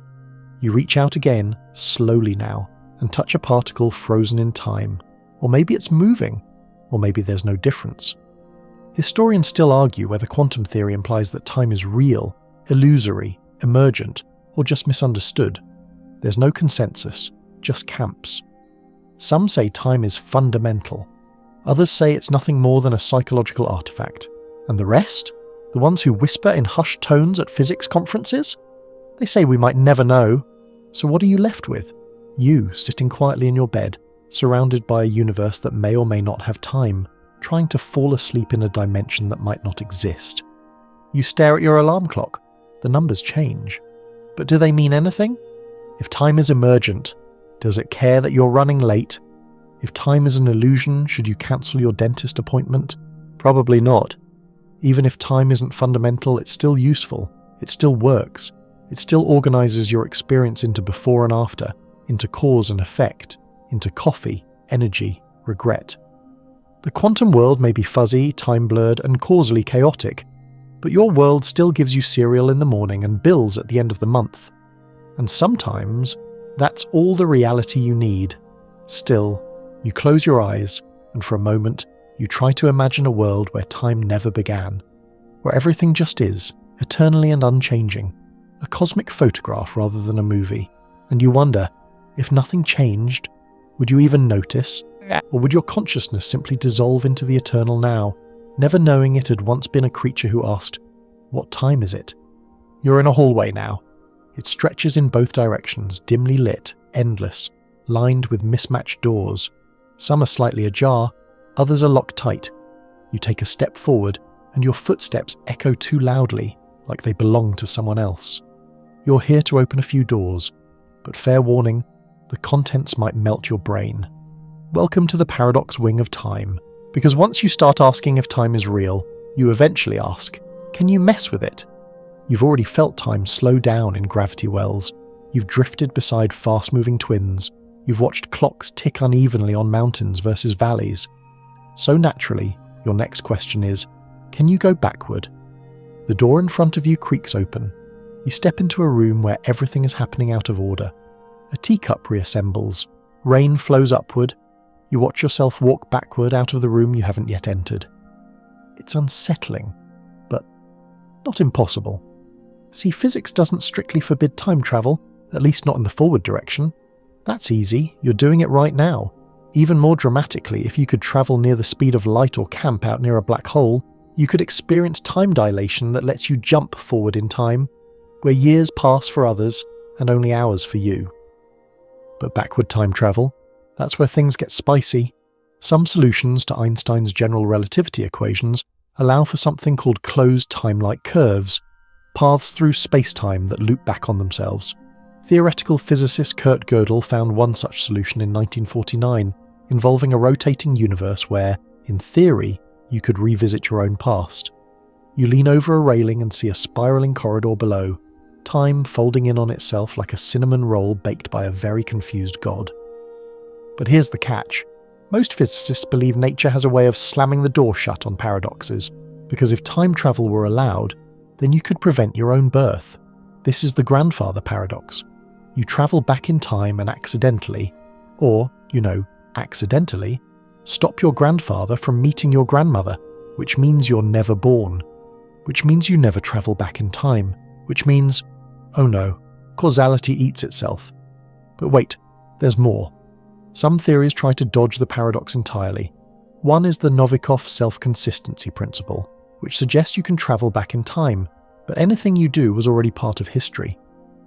You reach out again, slowly now, and touch a particle frozen in time. Or maybe it's moving, or maybe there's no difference. Historians still argue whether quantum theory implies that time is real, illusory, emergent, or just misunderstood. There's no consensus, just camps. Some say time is fundamental. Others say it's nothing more than a psychological artifact. And the rest? The ones who whisper in hushed tones at physics conferences? They say we might never know. So what are you left with? You, sitting quietly in your bed, surrounded by a universe that may or may not have time, trying to fall asleep in a dimension that might not exist. You stare at your alarm clock. The numbers change. But do they mean anything? If time is emergent, does it care that you're running late? If time is an illusion, should you cancel your dentist appointment? Probably not. Even if time isn't fundamental, it's still useful. It still works. It still organizes your experience into before and after, into cause and effect, into coffee, energy, regret. The quantum world may be fuzzy, time-blurred, and causally chaotic, but your world still gives you cereal in the morning and bills at the end of the month. And sometimes, that's all the reality you need. Still, you close your eyes, and for a moment, you try to imagine a world where time never began, where everything just is, eternally and unchanging, a cosmic photograph rather than a movie, and you wonder, if nothing changed, would you even notice? Or would your consciousness simply dissolve into the eternal now, never knowing it had once been a creature who asked, "What time is it?" You're in a hallway now. It stretches in both directions, dimly lit, endless, lined with mismatched doors. Some are slightly ajar, others are locked tight. You take a step forward, and your footsteps echo too loudly, like they belong to someone else. You're here to open a few doors, but fair warning, the contents might melt your brain. Welcome to the paradox wing of time, because once you start asking if time is real, you eventually ask, can you mess with it? You've already felt time slow down in gravity wells. You've drifted beside fast-moving twins. You've watched clocks tick unevenly on mountains versus valleys. So naturally, your next question is, can you go backward? The door in front of you creaks open. You step into a room where everything is happening out of order. A teacup reassembles. Rain flows upward. You watch yourself walk backward out of the room you haven't yet entered. It's unsettling, but not impossible. See, physics doesn't strictly forbid time travel, at least not in the forward direction. That's easy, you're doing it right now. Even more dramatically, if you could travel near the speed of light or camp out near a black hole, You could experience time dilation that lets you jump forward in time, where years pass for others and only hours for you. But backward time travel, that's where things get spicy. Some solutions to Einstein's general relativity equations allow for something called closed time-like curves, paths through spacetime that loop back on themselves. Theoretical physicist Kurt Gödel found one such solution in 1949, involving a rotating universe where, in theory, you could revisit your own past. You lean over a railing and see a spiraling corridor below, time folding in on itself like a cinnamon roll baked by a very confused god. But here's the catch. Most physicists believe nature has a way of slamming the door shut on paradoxes, because if time travel were allowed, then you could prevent your own birth. This is the grandfather paradox. You travel back in time and accidentally, or, accidentally, stop your grandfather from meeting your grandmother, which means you're never born, which means you never travel back in time, which means, oh no, causality eats itself. But wait, there's more. Some theories try to dodge the paradox entirely. One is the Novikov self-consistency principle, which suggests you can travel back in time, but anything you do was already part of history.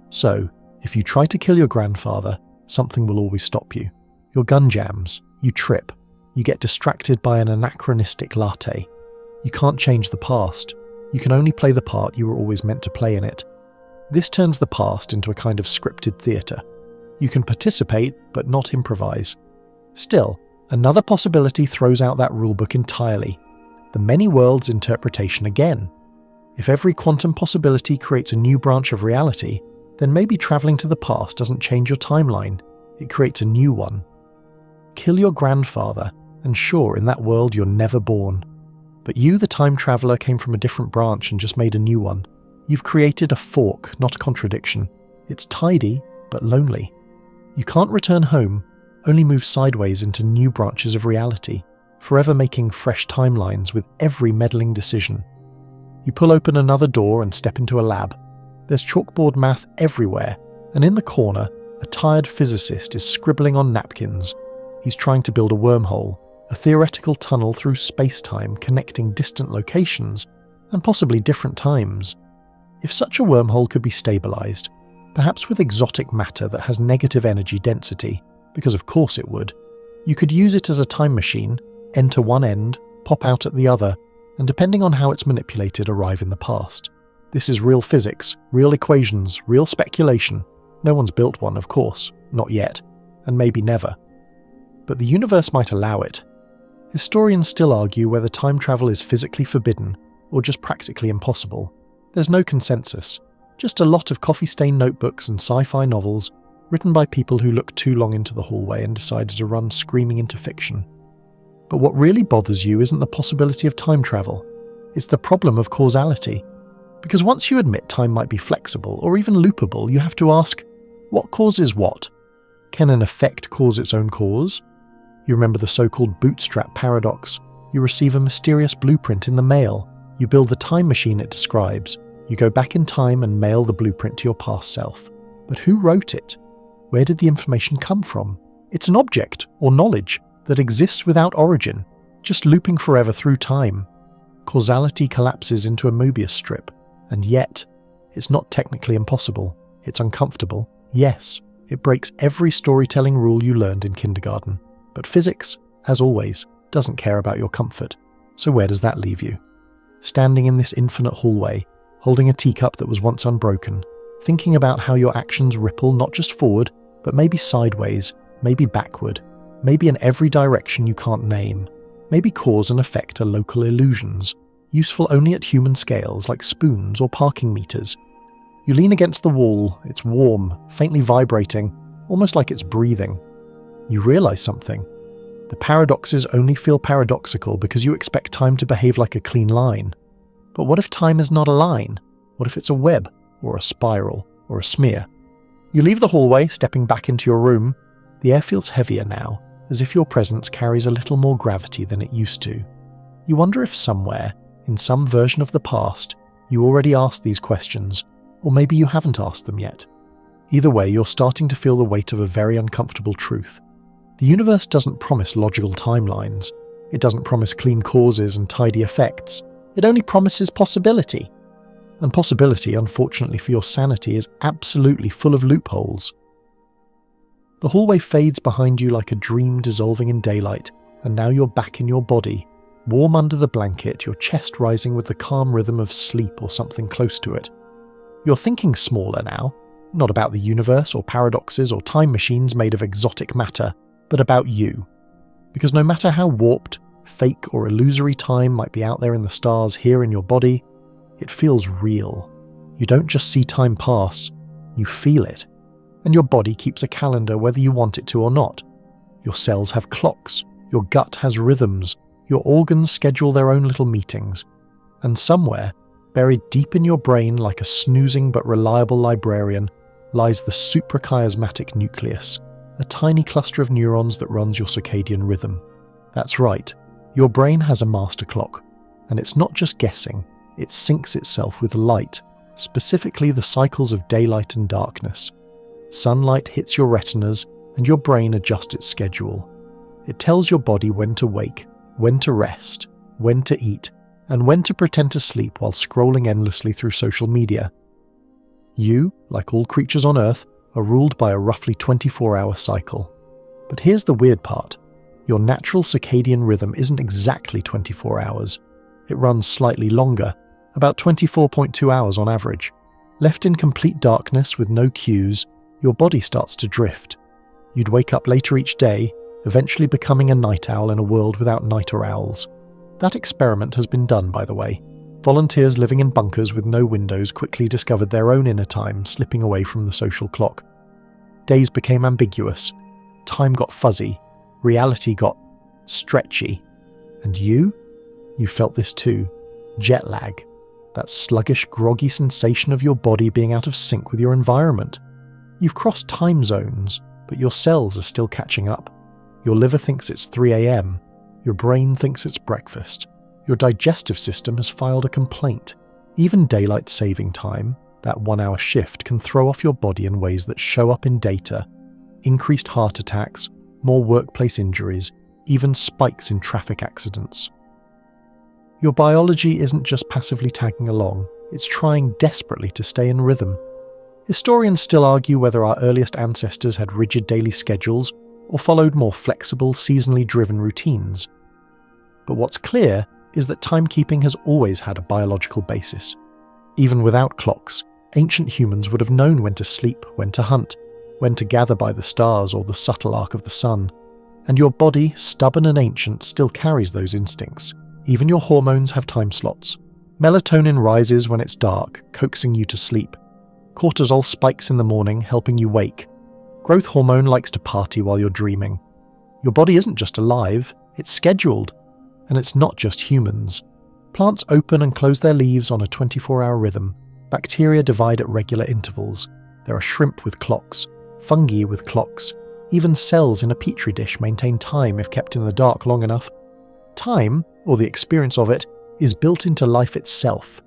So, if you try to kill your grandfather, something will always stop you. Your gun jams, you trip, you get distracted by an anachronistic latte. You can't change the past. You can only play the part you were always meant to play in it. This turns the past into a kind of scripted theatre. You can participate, but not improvise. Still, another possibility throws out that rulebook entirely. The many worlds interpretation again. If every quantum possibility creates a new branch of reality, then maybe travelling to the past doesn't change your timeline, it creates a new one. Kill your grandfather, and sure, in that world you're never born. But you, the time traveller, came from a different branch and just made a new one. You've created a fork, not a contradiction. It's tidy, but lonely. You can't return home, only move sideways into new branches of reality, forever making fresh timelines with every meddling decision. You pull open another door and step into a lab. There's chalkboard math everywhere, and in the corner, a tired physicist is scribbling on napkins. He's trying to build a wormhole, a theoretical tunnel through space-time connecting distant locations, and possibly different times. If such a wormhole could be stabilized, perhaps with exotic matter that has negative energy density, because of course it would, you could use it as a time machine, enter one end, pop out at the other, and depending on how it's manipulated, arrive in the past. This is real physics, real equations, real speculation. No one's built one, of course, not yet, and maybe never. But the universe might allow it. Historians still argue whether time travel is physically forbidden or just practically impossible. There's no consensus, just a lot of coffee-stained notebooks and sci-fi novels written by people who looked too long into the hallway and decided to run screaming into fiction. But what really bothers you isn't the possibility of time travel, it's the problem of causality. Because once you admit time might be flexible or even loopable, you have to ask, what causes what? Can an effect cause its own cause? You remember the so-called bootstrap paradox. You receive a mysterious blueprint in the mail. You build the time machine it describes. You go back in time and mail the blueprint to your past self. But who wrote it? Where did the information come from? It's an object, or knowledge, that exists without origin, just looping forever through time. Causality collapses into a Mobius strip. And yet, it's not technically impossible. It's uncomfortable. Yes, it breaks every storytelling rule you learned in kindergarten. But physics, as always, doesn't care about your comfort. So where does that leave you? Standing in this infinite hallway, holding a teacup that was once unbroken, thinking about how your actions ripple not just forward, but maybe sideways, maybe backward, maybe in every direction you can't name, maybe cause and effect are local illusions, useful only at human scales like spoons or parking meters. You lean against the wall, it's warm, faintly vibrating, almost like it's breathing. You realize something. The paradoxes only feel paradoxical because you expect time to behave like a clean line. But what if time is not a line? What if it's a web, or a spiral, or a smear? You leave the hallway, stepping back into your room. The air feels heavier now, as if your presence carries a little more gravity than it used to. You wonder if somewhere, in some version of the past, you already asked these questions, or maybe you haven't asked them yet. Either way, you're starting to feel the weight of a very uncomfortable truth. The universe doesn't promise logical timelines. It doesn't promise clean causes and tidy effects. It only promises possibility. And possibility, unfortunately for your sanity, is absolutely full of loopholes. The hallway fades behind you like a dream dissolving in daylight, and now you're back in your body, warm under the blanket, your chest rising with the calm rhythm of sleep or something close to it. You're thinking smaller now, not about the universe or paradoxes or time machines made of exotic matter, but about you. Because no matter how warped, fake or illusory time might be out there in the stars here in your body, it feels real. You don't just see time pass, you feel it. And your body keeps a calendar whether you want it to or not. Your cells have clocks, your gut has rhythms, your organs schedule their own little meetings. And somewhere, buried deep in your brain like a snoozing but reliable librarian, lies the suprachiasmatic nucleus, a tiny cluster of neurons that runs your circadian rhythm. That's right, your brain has a master clock, and it's not just guessing, it syncs itself with light, specifically the cycles of daylight and darkness. Sunlight hits your retinas, and your brain adjusts its schedule. It tells your body when to wake, when to rest, when to eat, and when to pretend to sleep while scrolling endlessly through social media. You, like all creatures on Earth, are ruled by a roughly 24-hour cycle. But here's the weird part. Your natural circadian rhythm isn't exactly 24 hours. It runs slightly longer, about 24.2 hours on average. Left in complete darkness with no cues, your body starts to drift. You'd wake up later each day, eventually becoming a night owl in a world without night or owls. That experiment has been done, by the way. Volunteers living in bunkers with no windows quickly discovered their own inner time slipping away from the social clock. Days became ambiguous. Time got fuzzy. Reality got stretchy. And you felt this too. Jet lag. That sluggish, groggy sensation of your body being out of sync with your environment. You've crossed time zones, but your cells are still catching up. Your liver thinks it's 3 a.m. Your brain thinks it's breakfast. Your digestive system has filed a complaint. Even daylight saving time, that 1-hour shift, can throw off your body in ways that show up in data. Increased heart attacks, more workplace injuries, even spikes in traffic accidents. Your biology isn't just passively tagging along, it's trying desperately to stay in rhythm. Historians still argue whether our earliest ancestors had rigid daily schedules or followed more flexible, seasonally driven routines. But what's clear is that timekeeping has always had a biological basis. Even without clocks, ancient humans would have known when to sleep, when to hunt, when to gather by the stars or the subtle arc of the sun. And your body, stubborn and ancient, still carries those instincts. Even your hormones have time slots. Melatonin rises when it's dark, coaxing you to sleep. Cortisol spikes in the morning, helping you wake. Growth hormone likes to party while you're dreaming. Your body isn't just alive, it's scheduled. And it's not just humans. Plants open and close their leaves on a 24-hour rhythm. Bacteria divide at regular intervals. There are shrimp with clocks, fungi with clocks. Even cells in a petri dish maintain time if kept in the dark long enough. Time, or the experience of it, is built into life itself.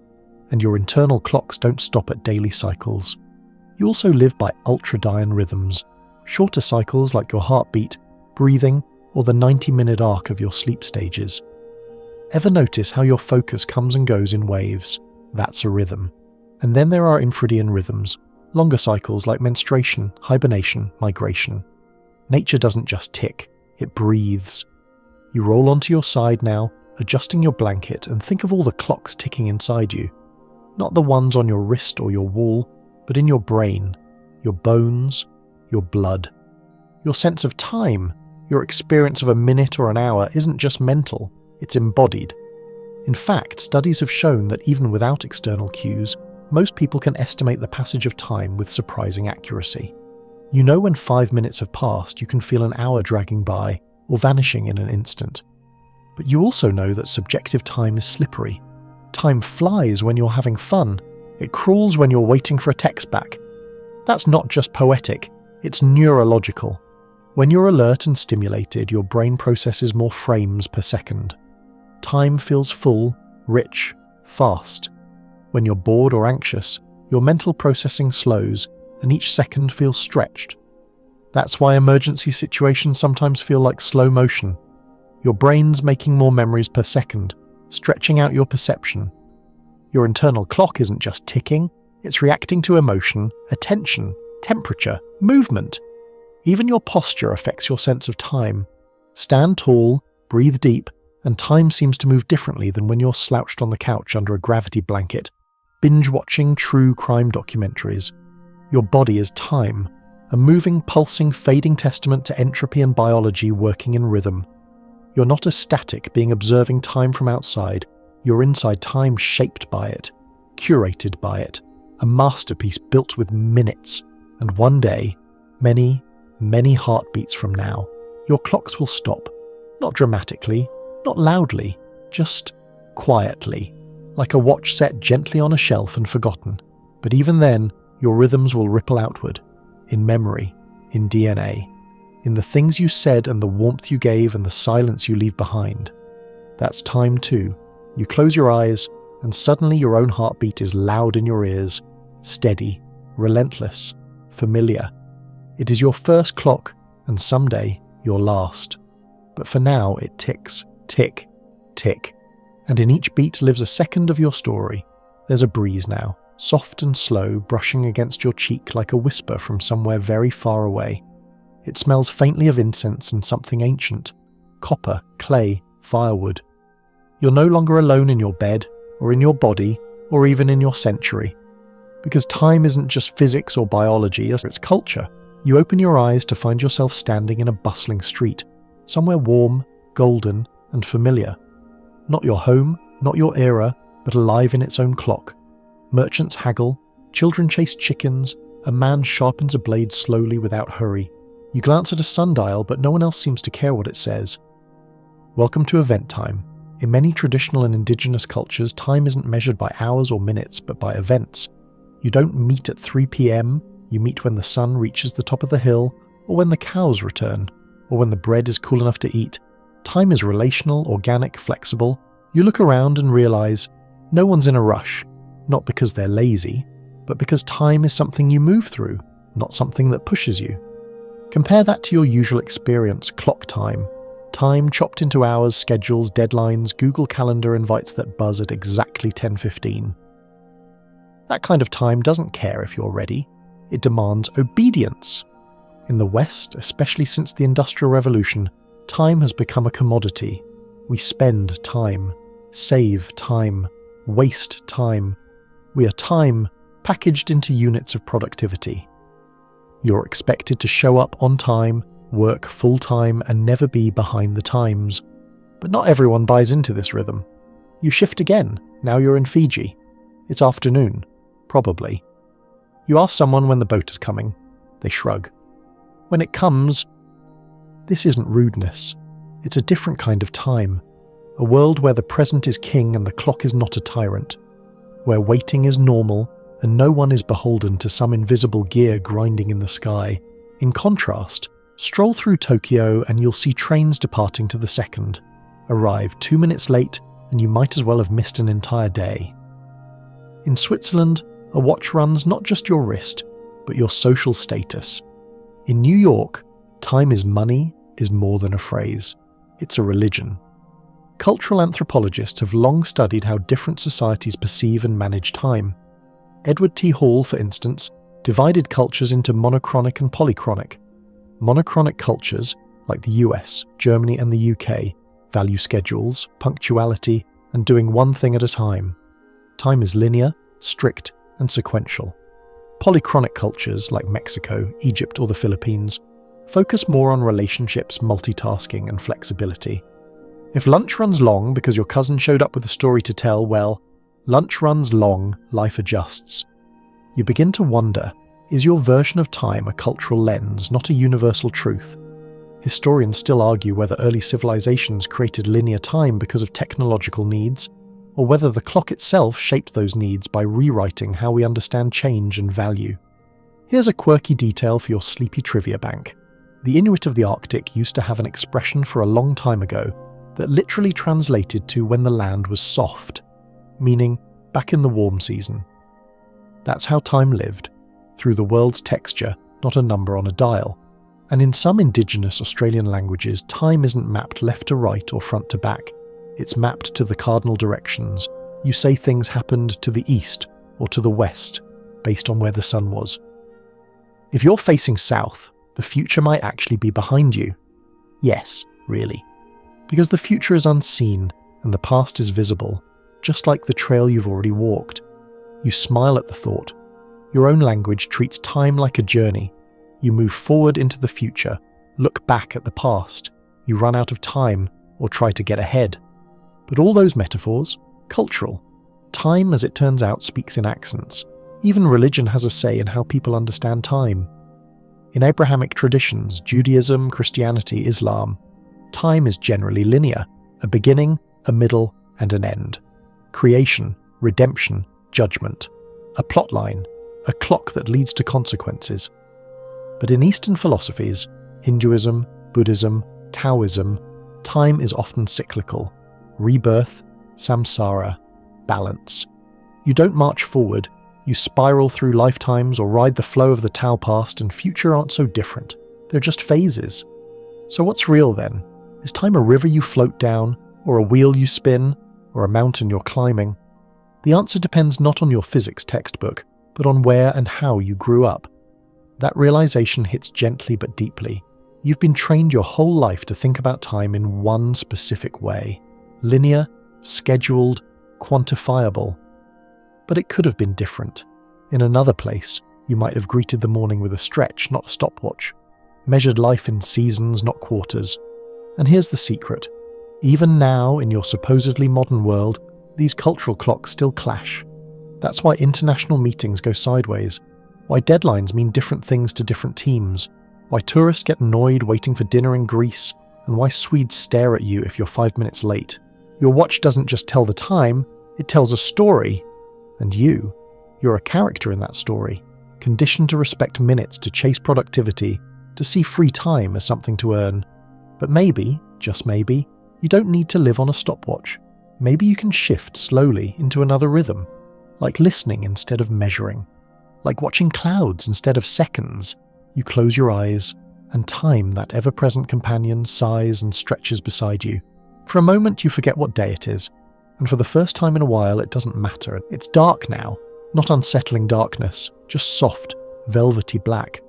And your internal clocks don't stop at daily cycles. You also live by ultradian rhythms, shorter cycles like your heartbeat, breathing, or the 90-minute arc of your sleep stages. Ever notice how your focus comes and goes in waves? That's a rhythm. And then there are infradian rhythms, longer cycles like menstruation, hibernation, migration. Nature doesn't just tick, it breathes. You roll onto your side now, adjusting your blanket, and think of all the clocks ticking inside you. Not the ones on your wrist or your wall, but in your brain, your bones, your blood. Your sense of time, your experience of a minute or an hour isn't just mental, it's embodied. In fact, studies have shown that even without external cues, most people can estimate the passage of time with surprising accuracy. You know when 5 minutes have passed, you can feel an hour dragging by or vanishing in an instant. But you also know that subjective time is slippery. Time flies when you're having fun. It crawls when you're waiting for a text back. That's not just poetic, it's neurological. When you're alert and stimulated, your brain processes more frames per second. Time feels full, rich, fast. When you're bored or anxious, your mental processing slows and each second feels stretched. That's why emergency situations sometimes feel like slow motion. Your brain's making more memories per second, stretching out your perception. Your internal clock isn't just ticking, it's reacting to emotion, attention, temperature, movement. Even your posture affects your sense of time. Stand tall, breathe deep, and time seems to move differently than when you're slouched on the couch under a gravity blanket, binge-watching true crime documentaries. Your body is time, a moving, pulsing, fading testament to entropy and biology working in rhythm. You're not a static being observing time from outside, you're inside time shaped by it, curated by it, a masterpiece built with minutes. And one day, many, many heartbeats from now, your clocks will stop. Not dramatically, not loudly, just quietly, like a watch set gently on a shelf and forgotten. But even then, your rhythms will ripple outward, in memory, in DNA, in the things you said and the warmth you gave and the silence you leave behind. That's time too. You close your eyes, and suddenly your own heartbeat is loud in your ears, steady, relentless, familiar. It is your first clock, and someday your last. But for now it ticks, tick, tick, and in each beat lives a second of your story. There's a breeze now, soft and slow, brushing against your cheek like a whisper from somewhere very far away. It smells faintly of incense and something ancient, copper, clay, firewood. You're no longer alone in your bed, or in your body, or even in your century. Because time isn't just physics or biology, it's culture. You open your eyes to find yourself standing in a bustling street, somewhere warm, golden, and familiar. Not your home, not your era, but alive in its own clock. Merchants haggle, children chase chickens, a man sharpens a blade slowly without hurry. You glance at a sundial, but no one else seems to care what it says. Welcome to event time. In many traditional and indigenous cultures, time isn't measured by hours or minutes, but by events. You don't meet at 3 p.m, you meet when the sun reaches the top of the hill, or when the cows return, or when the bread is cool enough to eat. Time is relational, organic, flexible. You look around and realize no one's in a rush, not because they're lazy, but because time is something you move through, not something that pushes you. Compare that to your usual experience, clock time. Time chopped into hours, schedules, deadlines, Google Calendar invites that buzz at exactly 10:15. That kind of time doesn't care if you're ready. It demands obedience. In the West, especially since the Industrial Revolution, time has become a commodity. We spend time, save time, waste time. We are time packaged into units of productivity. You're expected to show up on time, work full-time, and never be behind the times. But not everyone buys into this rhythm. You shift again. Now you're in Fiji. It's afternoon. Probably. You ask someone when the boat is coming. They shrug. When it comes, this isn't rudeness. It's a different kind of time. A world where the present is king and the clock is not a tyrant. Where waiting is normal and no one is beholden to some invisible gear grinding in the sky. In contrast, stroll through Tokyo and you'll see trains departing to the second. Arrive 2 minutes late and you might as well have missed an entire day. In Switzerland, a watch runs not just your wrist, but your social status. In New York, time is money is more than a phrase. It's a religion. Cultural anthropologists have long studied how different societies perceive and manage time. Edward T. Hall, for instance, divided cultures into monochronic and polychronic. Monochronic cultures, like the US, Germany and the UK, value schedules, punctuality, and doing one thing at a time. Time is linear, strict, and sequential. Polychronic cultures, like Mexico, Egypt, or the Philippines, focus more on relationships, multitasking, and flexibility. If lunch runs long because your cousin showed up with a story to tell, well, lunch runs long, life adjusts. You begin to wonder, is your version of time a cultural lens, not a universal truth? Historians still argue whether early civilizations created linear time because of technological needs, or whether the clock itself shaped those needs by rewriting how we understand change and value. Here's a quirky detail for your sleepy trivia bank. The Inuit of the Arctic used to have an expression for a long time ago that literally translated to when the land was soft, meaning back in the warm season. That's how time lived, through the world's texture, not a number on a dial. And in some indigenous Australian languages, time isn't mapped left to right or front to back. It's mapped to the cardinal directions. You say things happened to the east or to the west, based on where the sun was. If you're facing south, the future might actually be behind you. Yes, really. Because the future is unseen and the past is visible, just like the trail you've already walked. You smile at the thought. Your own language treats time like a journey. You move forward into the future, look back at the past. You run out of time or try to get ahead. But all those metaphors, cultural. Time, as it turns out, speaks in accents. Even religion has a say in how people understand time. In Abrahamic traditions, Judaism, Christianity, Islam, time is generally linear, a beginning, a middle, and an end. Creation, redemption, judgment. A plotline, a clock that leads to consequences. But in Eastern philosophies, Hinduism, Buddhism, Taoism, time is often cyclical. Rebirth, samsara, balance. You don't march forward, you spiral through lifetimes or ride the flow of the Tao past, and future aren't so different. They're just phases. So what's real then? Is time a river you float down, or a wheel you spin, or a mountain you're climbing? The answer depends not on your physics textbook, but on where and how you grew up. That realization hits gently but deeply. You've been trained your whole life to think about time in one specific way. Linear, scheduled, quantifiable. But it could have been different. In another place, you might have greeted the morning with a stretch, not a stopwatch. Measured life in seasons, not quarters. And here's the secret. Even now, in your supposedly modern world, these cultural clocks still clash. That's why international meetings go sideways. Why deadlines mean different things to different teams. Why tourists get annoyed waiting for dinner in Greece. And why Swedes stare at you if you're 5 minutes late. Your watch doesn't just tell the time, it tells a story. And you're a character in that story, conditioned to respect minutes, to chase productivity, to see free time as something to earn. But maybe, just maybe, you don't need to live on a stopwatch. Maybe you can shift slowly into another rhythm, like listening instead of measuring, like watching clouds instead of seconds. You close your eyes, and time, that ever-present companion, sighs and stretches beside you. For a moment you forget what day it is, and for the first time in a while it doesn't matter. It's dark now, not unsettling darkness, just soft, velvety black,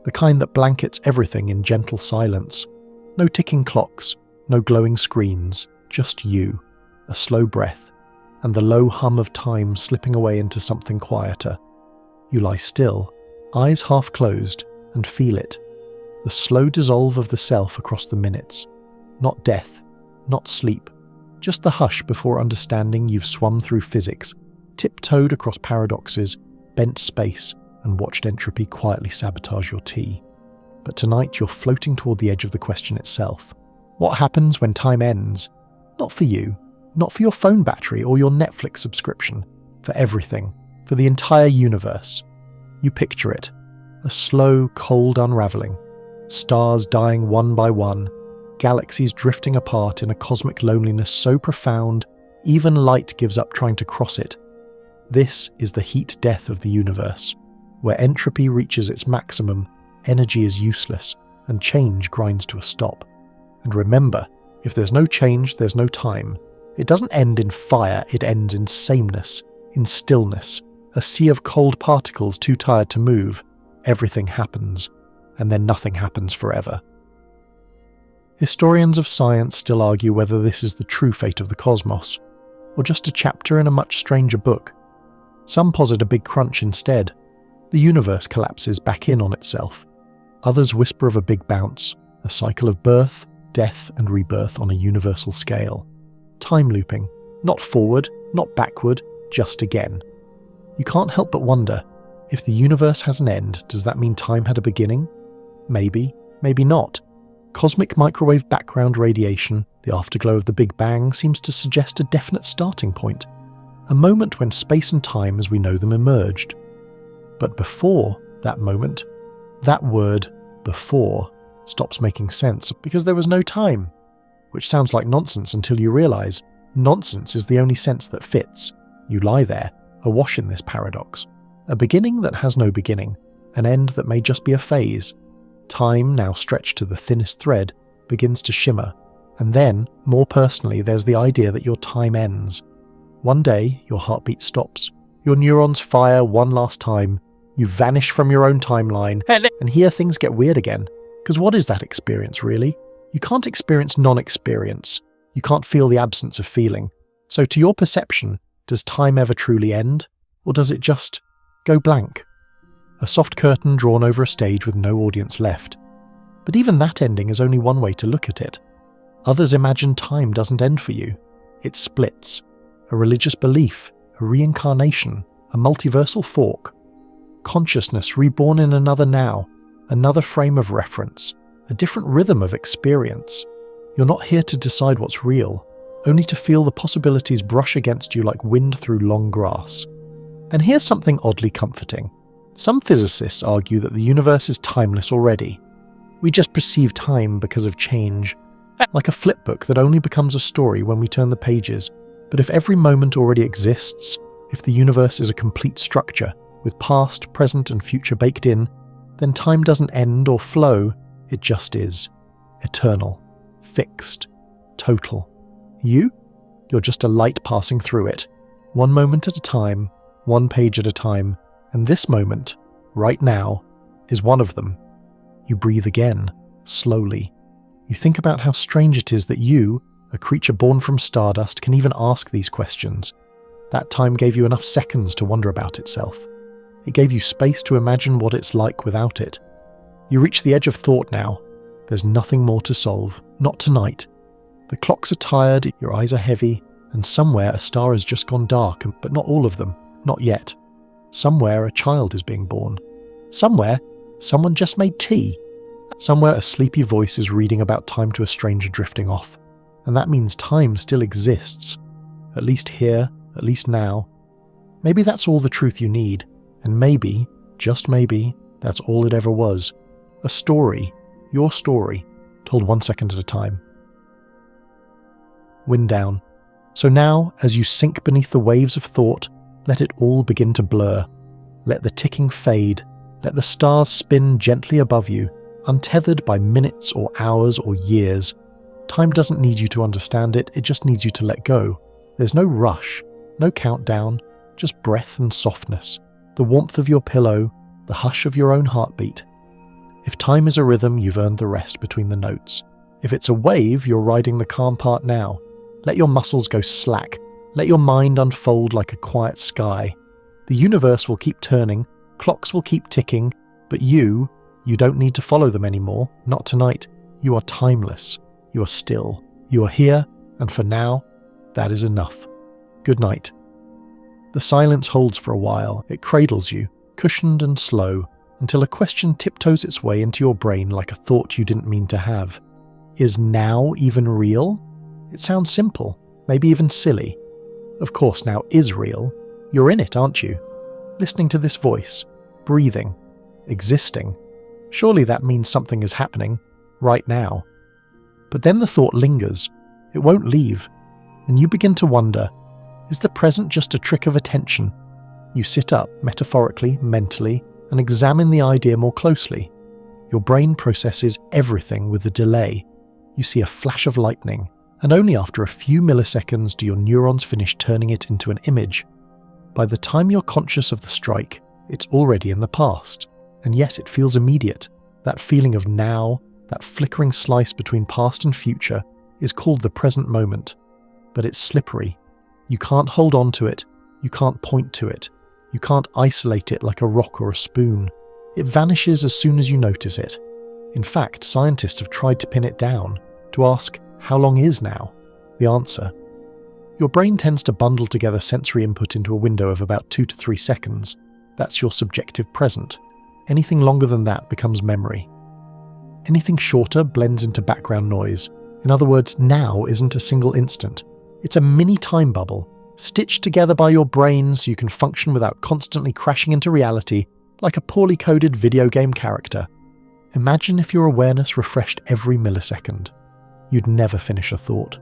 the kind that blankets everything in gentle silence. No ticking clocks, no glowing screens, just you, a slow breath, and the low hum of time slipping away into something quieter. You lie still, eyes half closed, and feel it, the slow dissolve of the self across the minutes. Not death, not sleep, just the hush before understanding you've swum through physics, tiptoed across paradoxes, bent space, and watched entropy quietly sabotage your tea. But tonight you're floating toward the edge of the question itself. What happens when time ends? Not for you, not for your phone battery or your Netflix subscription, for everything, for the entire universe. You picture it, a slow, cold unraveling, stars dying one by one, galaxies drifting apart in a cosmic loneliness so profound, even light gives up trying to cross it. This is the heat death of the universe, where entropy reaches its maximum, energy is useless, and change grinds to a stop. And remember, if there's no change, there's no time. It doesn't end in fire, it ends in sameness, in stillness, a sea of cold particles too tired to move. Everything happens, and then nothing happens forever. Historians of science still argue whether this is the true fate of the cosmos, or just a chapter in a much stranger book. Some posit a big crunch instead. The universe collapses back in on itself. Others whisper of a big bounce, a cycle of birth, death, and rebirth on a universal scale. Time looping, not forward, not backward, just again. You can't help but wonder, if the universe has an end, does that mean time had a beginning? Maybe, maybe not. Cosmic microwave background radiation, the afterglow of the Big Bang, seems to suggest a definite starting point, a moment when space and time as we know them emerged. But before that moment, that word, before, stops making sense because there was no time, which sounds like nonsense until you realize nonsense is the only sense that fits. You lie there, awash in this paradox. A beginning that has no beginning, an end that may just be a phase. Time, now stretched to the thinnest thread, begins to shimmer, And then, more personally, there's the idea that your time ends. One day, your heartbeat stops. Your neurons fire one last time. You vanish from your own timeline. And here things get weird again. Because what is that experience, really? You can't experience non-experience. You can't feel the absence of feeling. So to your perception, does time ever truly end? Or does it just go blank? A soft curtain drawn over a stage with no audience left. But even that ending is only one way to look at it. Others imagine time doesn't end for you. It splits. A religious belief, a reincarnation, a multiversal fork. Consciousness reborn in another now, another frame of reference, a different rhythm of experience. You're not here to decide what's real, only to feel the possibilities brush against you like wind through long grass. And here's something oddly comforting. Some physicists argue that the universe is timeless already. We just perceive time because of change, like a flipbook that only becomes a story when we turn the pages. But if every moment already exists, if the universe is a complete structure, with past, present and future baked in, then time doesn't end or flow, it just is. Eternal. Fixed. Total. You're just a light passing through it. One moment at a time, one page at a time, and this moment, right now, is one of them. You breathe again, slowly. You think about how strange it is that you, a creature born from stardust, can even ask these questions. That time gave you enough seconds to wonder about itself. It gave you space to imagine what it's like without it. You reach the edge of thought now. There's nothing more to solve, not tonight. The clocks are tired, your eyes are heavy, and somewhere a star has just gone dark, but not all of them, not yet. Somewhere a child is being born. Somewhere, someone just made tea. Somewhere a sleepy voice is reading about time to a stranger drifting off. And that means time still exists. At least here, at least now. Maybe that's all the truth you need. And maybe, just maybe, that's all it ever was. A story, your story, told 1 second at a time. Wind down. So now, as you sink beneath the waves of thought, let it all begin to blur. Let the ticking fade. Let the stars spin gently above you, untethered by minutes or hours or years. Time doesn't need you to understand it, it just needs you to let go. There's no rush, no countdown, just breath and softness. The warmth of your pillow, the hush of your own heartbeat. If time is a rhythm, you've earned the rest between the notes. If it's a wave, you're riding the calm part now. Let your muscles go slack. Let your mind unfold like a quiet sky. The universe will keep turning, clocks will keep ticking, but you don't need to follow them anymore, not tonight. You are timeless. You are still. You are here, and for now, that is enough. Good night. The silence holds for a while. It cradles you, cushioned and slow, until a question tiptoes its way into your brain like a thought you didn't mean to have. Is now even real? It sounds simple, maybe even silly. Of course now is real. You're in it, aren't you? Listening to this voice, breathing, existing. Surely that means something is happening, right now. But then the thought lingers. It won't leave. And you begin to wonder, is the present just a trick of attention? You sit up, metaphorically, mentally, and examine the idea more closely. Your brain processes everything with a delay. You see a flash of lightning, and only after a few milliseconds do your neurons finish turning it into an image. By the time you're conscious of the strike, it's already in the past, and yet it feels immediate. That feeling of now, that flickering slice between past and future, is called the present moment. But it's slippery. You can't hold on to it, you can't point to it, you can't isolate it like a rock or a spoon. It vanishes as soon as you notice it. In fact, scientists have tried to pin it down, to ask, how long is now? The answer. Your brain tends to bundle together sensory input into a window of about 2 to 3 seconds. That's your subjective present. Anything longer than that becomes memory. Anything shorter blends into background noise. In other words, now isn't a single instant. It's a mini time bubble, stitched together by your brain so you can function without constantly crashing into reality like a poorly coded video game character. Imagine if your awareness refreshed every millisecond. You'd never finish a thought,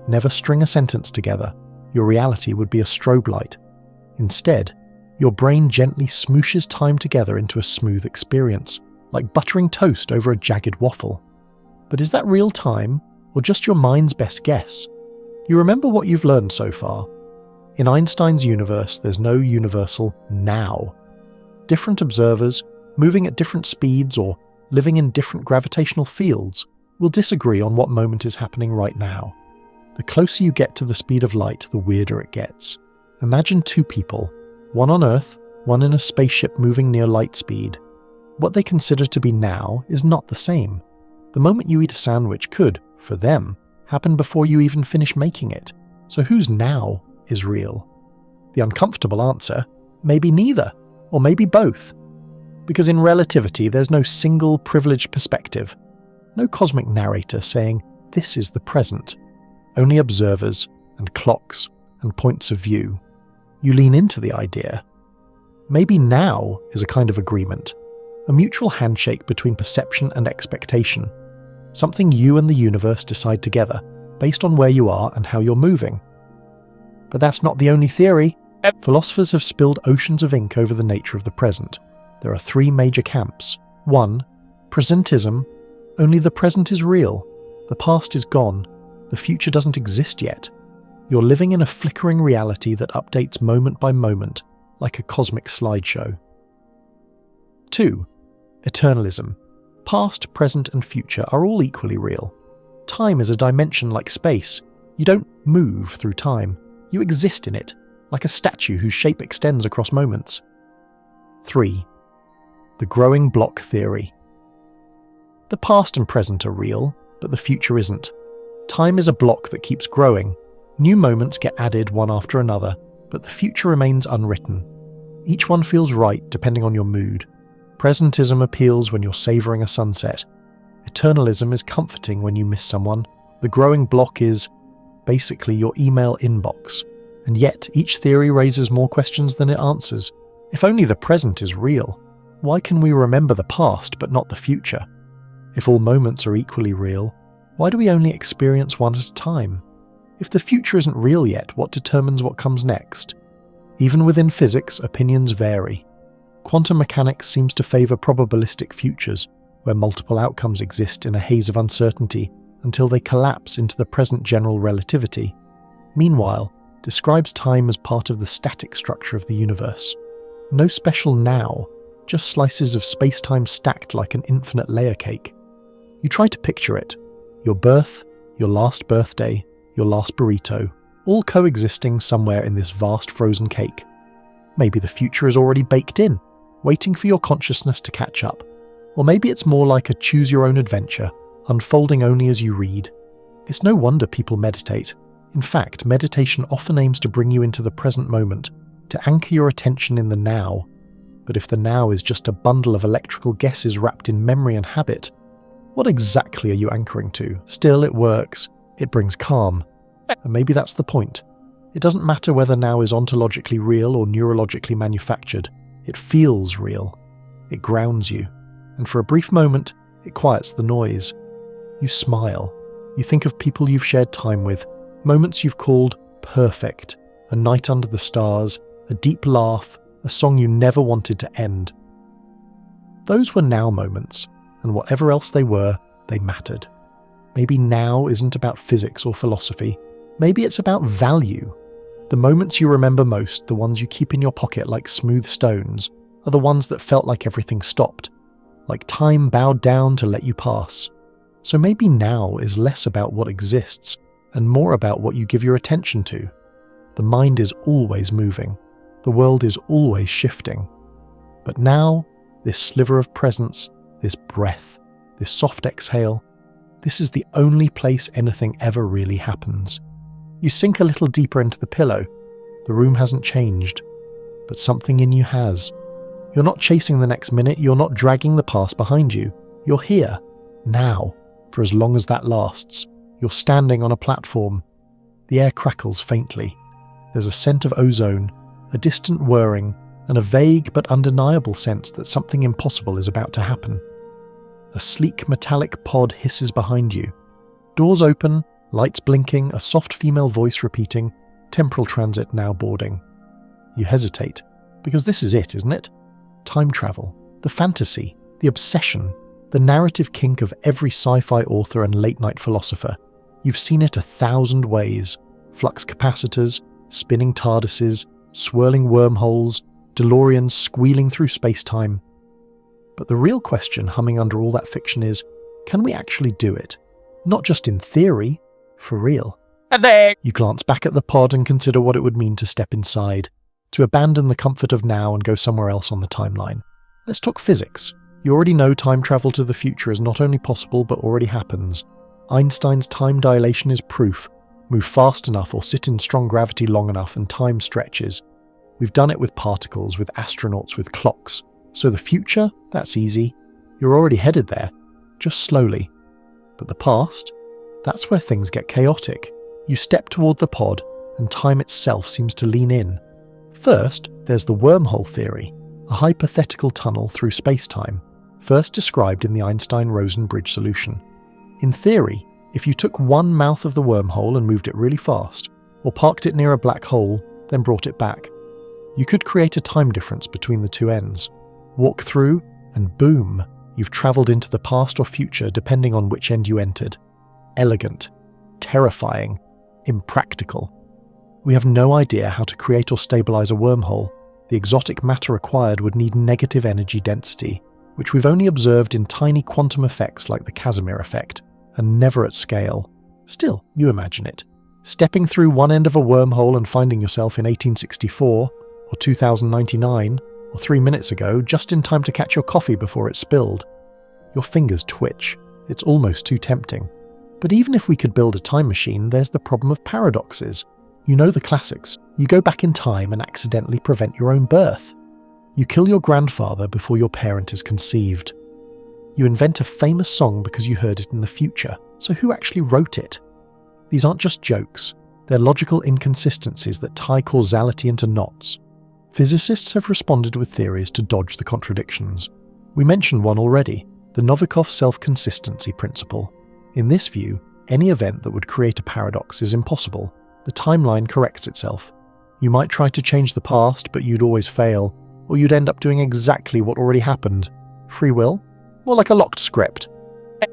never string a sentence together. Your reality would be a strobe light. Instead, your brain gently smooshes time together into a smooth experience, like buttering toast over a jagged waffle. But is that real time, or just your mind's best guess? You remember what you've learned so far. In Einstein's universe, there's no universal now. Different observers, moving at different speeds or living in different gravitational fields, will disagree on what moment is happening right now. The closer you get to the speed of light, the weirder it gets. Imagine two people, one on Earth, one in a spaceship moving near light speed. What they consider to be now is not the same. The moment you eat a sandwich could, for them, happen before you even finish making it. So whose now is real? The uncomfortable answer, maybe neither, or maybe both. Because in relativity, there's no single privileged perspective. No cosmic narrator saying, this is the present. Only observers and clocks and points of view. You lean into the idea. Maybe now is a kind of agreement, a mutual handshake between perception and expectation, something you and the universe decide together, based on where you are and how you're moving. But that's not the only theory. Philosophers have spilled oceans of ink over the nature of the present. There are three major camps. 1. Presentism. Only the present is real. The past is gone. The future doesn't exist yet. You're living in a flickering reality that updates moment by moment, like a cosmic slideshow. 2. Eternalism. Past, present, and future are all equally real. Time is a dimension like space. You don't move through time. You exist in it, like a statue whose shape extends across moments. 3. The growing block theory. The past and present are real, but the future isn't. Time is a block that keeps growing. New moments get added one after another, but the future remains unwritten. Each one feels right depending on your mood. Presentism appeals when you're savouring a sunset. Eternalism is comforting when you miss someone. The growing block is basically your email inbox. And yet, each theory raises more questions than it answers. If only the present is real, why can we remember the past but not the future? If all moments are equally real, why do we only experience one at a time? If the future isn't real yet, what determines what comes next? Even within physics, opinions vary. Quantum mechanics seems to favour probabilistic futures, where multiple outcomes exist in a haze of uncertainty until they collapse into the present general relativity. Meanwhile, describes time as part of the static structure of the universe. No special now, just slices of space-time stacked like an infinite layer cake. You try to picture it. Your birth, your last birthday, your last burrito, all coexisting somewhere in this vast frozen cake. Maybe the future is already baked in, waiting for your consciousness to catch up. Or maybe it's more like a choose-your-own-adventure, unfolding only as you read. It's no wonder people meditate. In fact, meditation often aims to bring you into the present moment, to anchor your attention in the now. But if the now is just a bundle of electrical guesses wrapped in memory and habit, what exactly are you anchoring to? Still, it works. It brings calm. And maybe that's the point. It doesn't matter whether now is ontologically real or neurologically manufactured. It feels real. It grounds you. And for a brief moment, it quiets the noise. You smile. You think of people you've shared time with, moments you've called perfect, a night under the stars, a deep laugh, a song you never wanted to end. Those were now moments, and whatever else they were, they mattered. Maybe now isn't about physics or philosophy. Maybe it's about value. The moments you remember most, the ones you keep in your pocket like smooth stones, are the ones that felt like everything stopped, like time bowed down to let you pass. So maybe now is less about what exists and more about what you give your attention to. The mind is always moving. The world is always shifting. But now, this sliver of presence, this breath, this soft exhale, this is the only place anything ever really happens. You sink a little deeper into the pillow. The room hasn't changed, but something in you has. You're not chasing the next minute, you're not dragging the past behind you. You're here, now, for as long as that lasts. You're standing on a platform. The air crackles faintly. There's a scent of ozone, a distant whirring, and a vague but undeniable sense that something impossible is about to happen. A sleek metallic pod hisses behind you. Doors open, lights blinking, a soft female voice repeating, temporal transit now boarding. You hesitate, because this is it, isn't it? Time travel, the fantasy, the obsession, the narrative kink of every sci-fi author and late-night philosopher. You've seen it 1,000 ways: flux capacitors, spinning TARDISes, swirling wormholes, DeLoreans squealing through spacetime. But the real question humming under all that fiction is, can we actually do it? Not just in theory, for real. You glance back at the pod and consider what it would mean to step inside, to abandon the comfort of now and go somewhere else on the timeline. Let's talk physics. You already know time travel to the future is not only possible but already happens. Einstein's time dilation is proof. Move fast enough or sit in strong gravity long enough and time stretches. We've done it with particles, with astronauts, with clocks. So the future? That's easy. You're already headed there, just slowly. But the past? That's where things get chaotic. You step toward the pod, and time itself seems to lean in. First, there's the wormhole theory, a hypothetical tunnel through space-time, first described in the Einstein-Rosen bridge solution. In theory, if you took one mouth of the wormhole and moved it really fast, or parked it near a black hole, then brought it back, you could create a time difference between the two ends. Walk through, and boom, you've travelled into the past or future depending on which end you entered. Elegant, terrifying, impractical. We have no idea how to create or stabilise a wormhole. The exotic matter required would need negative energy density, which we've only observed in tiny quantum effects like the Casimir effect, and never at scale. Still, you imagine it. Stepping through one end of a wormhole and finding yourself in 1864, or 2099, or 3 minutes ago, just in time to catch your coffee before it spilled. Your fingers twitch. It's almost too tempting. But even if we could build a time machine, there's the problem of paradoxes. You know the classics. You go back in time and accidentally prevent your own birth. You kill your grandfather before your parent is conceived. You invent a famous song because you heard it in the future. So who actually wrote it? These aren't just jokes. They're logical inconsistencies that tie causality into knots. Physicists have responded with theories to dodge the contradictions. We mentioned one already, the Novikov self-consistency principle. In this view, any event that would create a paradox is impossible. The timeline corrects itself. You might try to change the past, but you'd always fail, or you'd end up doing exactly what already happened. Free will? More like a locked script.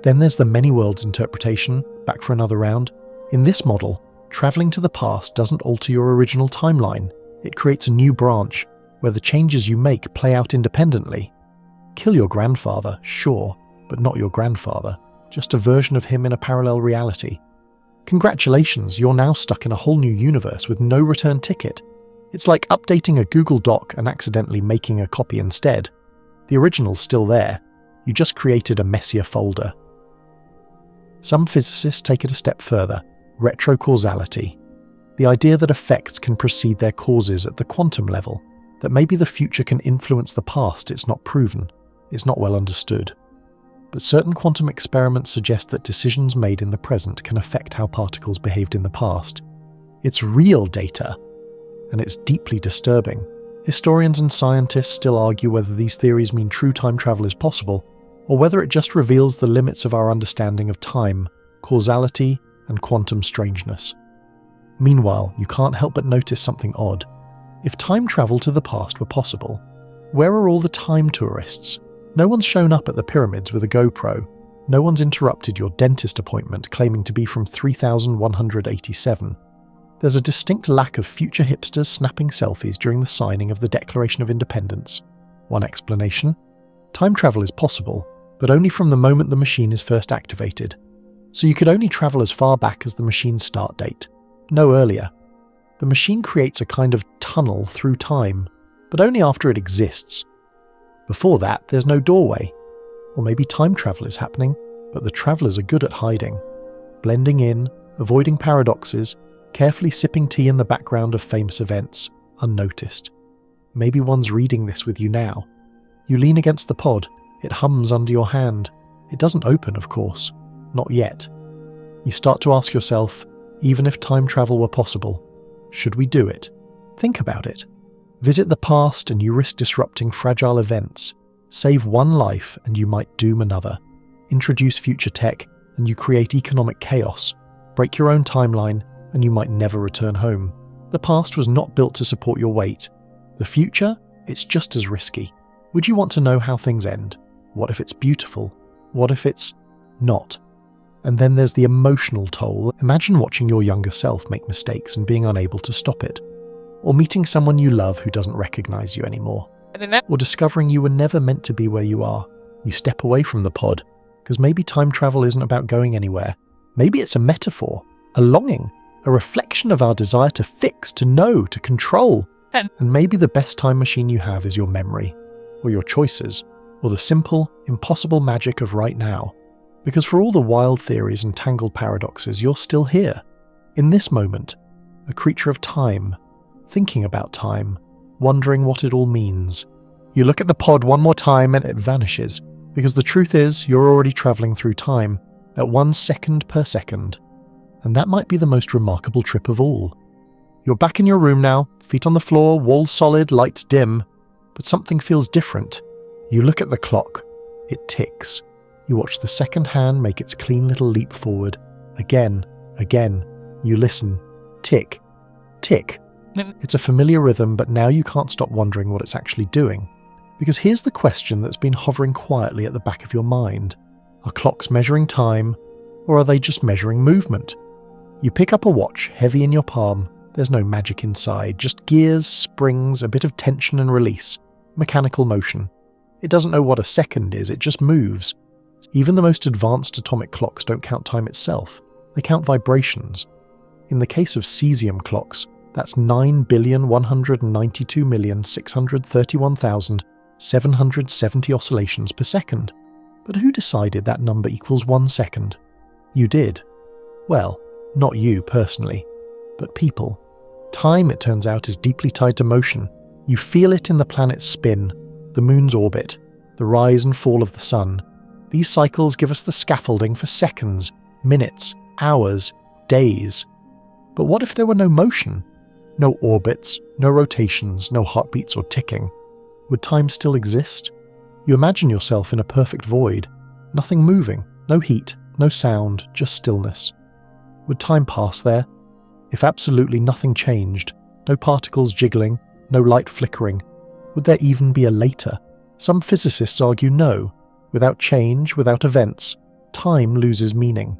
Then there's the many worlds interpretation, back for another round. In this model, travelling to the past doesn't alter your original timeline. It creates a new branch, where the changes you make play out independently. Kill your grandfather, sure, but not your grandfather. Just a version of him in a parallel reality. Congratulations, you're now stuck in a whole new universe with no return ticket. It's like updating a Google Doc and accidentally making a copy instead. The original's still there. You just created a messier folder. Some physicists take it a step further, retrocausality. The idea that effects can precede their causes at the quantum level, that maybe the future can influence the past. It's not proven. It's not well understood. But certain quantum experiments suggest that decisions made in the present can affect how particles behaved in the past. It's real data, and it's deeply disturbing. Historians and scientists still argue whether these theories mean true time travel is possible, or whether it just reveals the limits of our understanding of time, causality, and quantum strangeness. Meanwhile, you can't help but notice something odd. If time travel to the past were possible, where are all the time tourists? No one's shown up at the pyramids with a GoPro. No one's interrupted your dentist appointment claiming to be from 3187. There's a distinct lack of future hipsters snapping selfies during the signing of the Declaration of Independence. One explanation: time travel is possible, but only from the moment the machine is first activated. So you could only travel as far back as the machine's start date, no earlier. The machine creates a kind of tunnel through time, but only after it exists. Before that, there's no doorway. Or maybe time travel is happening, but the travellers are good at hiding, blending in, avoiding paradoxes, carefully sipping tea in the background of famous events, unnoticed. Maybe one's reading this with you now. You lean against the pod, it hums under your hand. It doesn't open, of course. Not yet. You start to ask yourself, even if time travel were possible, should we do it? Think about it. Visit the past and you risk disrupting fragile events. Save one life and you might doom another. Introduce future tech and you create economic chaos. Break your own timeline and you might never return home. The past was not built to support your weight. The future? It's just as risky. Would you want to know how things end? What if it's beautiful? What if it's not? And then there's the emotional toll. Imagine watching your younger self make mistakes and being unable to stop it. Or meeting someone you love who doesn't recognize you anymore. Or discovering you were never meant to be where you are. You step away from the pod, because maybe time travel isn't about going anywhere. Maybe it's a metaphor, a longing, a reflection of our desire to fix, to know, to control. And maybe the best time machine you have is your memory, or your choices, or the simple, impossible magic of right now. Because for all the wild theories and tangled paradoxes, you're still here, in this moment, a creature of time, thinking about time, wondering what it all means. You look at the pod one more time and it vanishes, because the truth is you're already travelling through time, at 1 second per second. And that might be the most remarkable trip of all. You're back in your room now, feet on the floor, walls solid, lights dim, but something feels different. You look at the clock. It ticks. You watch the second hand make its clean little leap forward. Again. You listen. Tick. Tick. It's a familiar rhythm, but now you can't stop wondering what it's actually doing. Because here's the question that's been hovering quietly at the back of your mind. Are clocks measuring time, or are they just measuring movement? You pick up a watch, heavy in your palm. There's no magic inside, just gears, springs, a bit of tension and release. Mechanical motion. It doesn't know what a second is, it just moves. Even the most advanced atomic clocks don't count time itself. They count vibrations. In the case of cesium clocks, that's 9,192,631,770 oscillations per second. But who decided that number equals 1 second? You did. Well, not you personally, but people. Time, it turns out, is deeply tied to motion. You feel it in the planet's spin, the moon's orbit, the rise and fall of the sun. These cycles give us the scaffolding for seconds, minutes, hours, days. But what if there were no motion? No orbits, no rotations, no heartbeats or ticking. Would time still exist? You imagine yourself in a perfect void. Nothing moving, no heat, no sound, just stillness. Would time pass there? If absolutely nothing changed, no particles jiggling, no light flickering, would there even be a later? Some physicists argue no. Without change, without events, time loses meaning.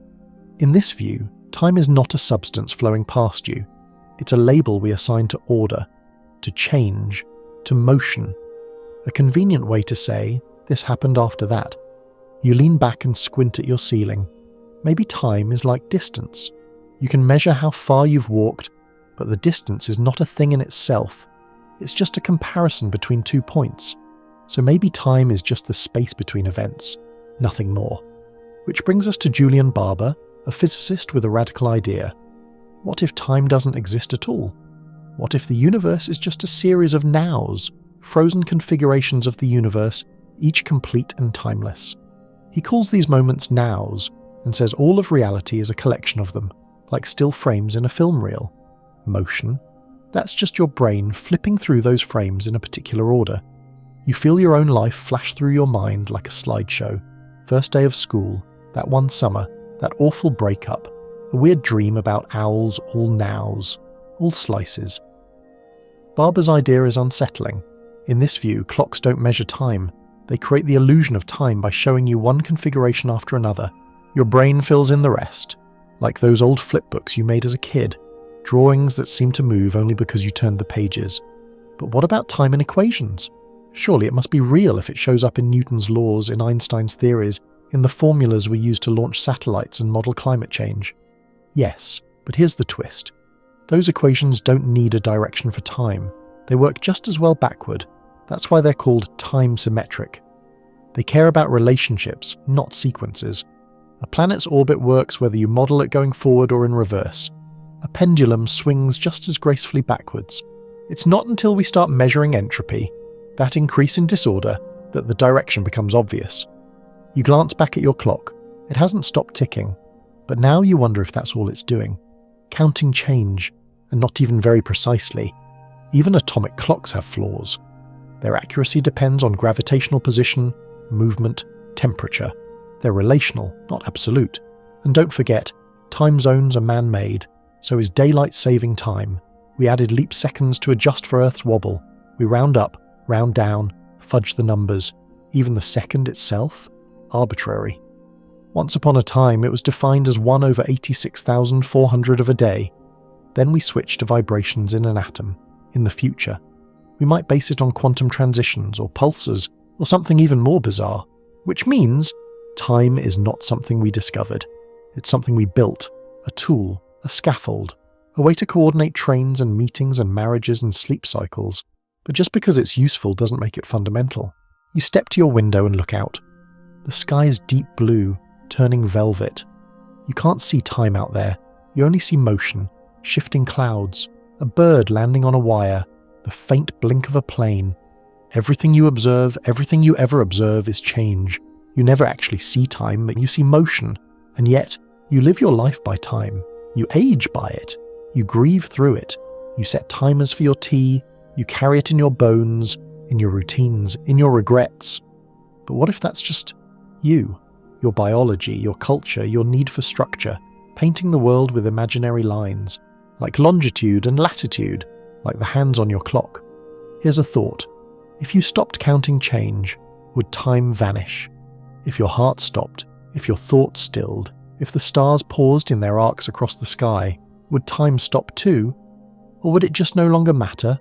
In this view, time is not a substance flowing past you. It's a label we assign to order, to change, to motion. A convenient way to say, this happened after that. You lean back and squint at your ceiling. Maybe time is like distance. You can measure how far you've walked, but the distance is not a thing in itself. It's just a comparison between 2 points. So maybe time is just the space between events, nothing more. Which brings us to Julian Barber, a physicist with a radical idea. What if time doesn't exist at all? What if the universe is just a series of nows, frozen configurations of the universe, each complete and timeless? He calls these moments nows, and says all of reality is a collection of them, like still frames in a film reel. Motion? That's just your brain flipping through those frames in a particular order. You feel your own life flash through your mind like a slideshow. First day of school, that one summer, that awful breakup, a weird dream about owls, all nows, all slices. Barber's idea is unsettling. In this view, clocks don't measure time. They create the illusion of time by showing you one configuration after another. Your brain fills in the rest, like those old flipbooks you made as a kid, drawings that seem to move only because you turned the pages. But what about time in equations? Surely it must be real if it shows up in Newton's laws, in Einstein's theories, in the formulas we use to launch satellites and model climate change. Yes, but here's the twist. Those equations don't need a direction for time. They work just as well backward. That's why they're called time-symmetric. They care about relationships, not sequences. A planet's orbit works whether you model it going forward or in reverse. A pendulum swings just as gracefully backwards. It's not until we start measuring entropy, that increase in disorder, that the direction becomes obvious. You glance back at your clock. It hasn't stopped ticking, but now you wonder if that's all it's doing. Counting change, and not even very precisely. Even atomic clocks have flaws. Their accuracy depends on gravitational position, movement, temperature. They're relational, not absolute. And don't forget, time zones are man-made, so is daylight saving time. We added leap seconds to adjust for Earth's wobble. We round up, round down, fudge the numbers. Even the second itself? Arbitrary. Once upon a time, it was defined as 1/86,400 of a day. Then we switched to vibrations in an atom. In the future, we might base it on quantum transitions or pulsars or something even more bizarre, which means time is not something we discovered. It's something we built, a tool, a scaffold, a way to coordinate trains and meetings and marriages and sleep cycles. But just because it's useful doesn't make it fundamental. You step to your window and look out. The sky is deep blue, turning velvet. You can't see time out there. You only see motion, shifting clouds, a bird landing on a wire, the faint blink of a plane. Everything you observe, everything you ever observe is change. You never actually see time, but you see motion. And yet, you live your life by time. You age by it. You grieve through it. You set timers for your tea. You carry it in your bones, in your routines, in your regrets. But what if that's just you? Your biology, your culture, your need for structure, painting the world with imaginary lines, like longitude and latitude, like the hands on your clock. Here's a thought. If you stopped counting change, would time vanish? If your heart stopped, if your thoughts stilled, if the stars paused in their arcs across the sky, would time stop too? Or would it just no longer matter?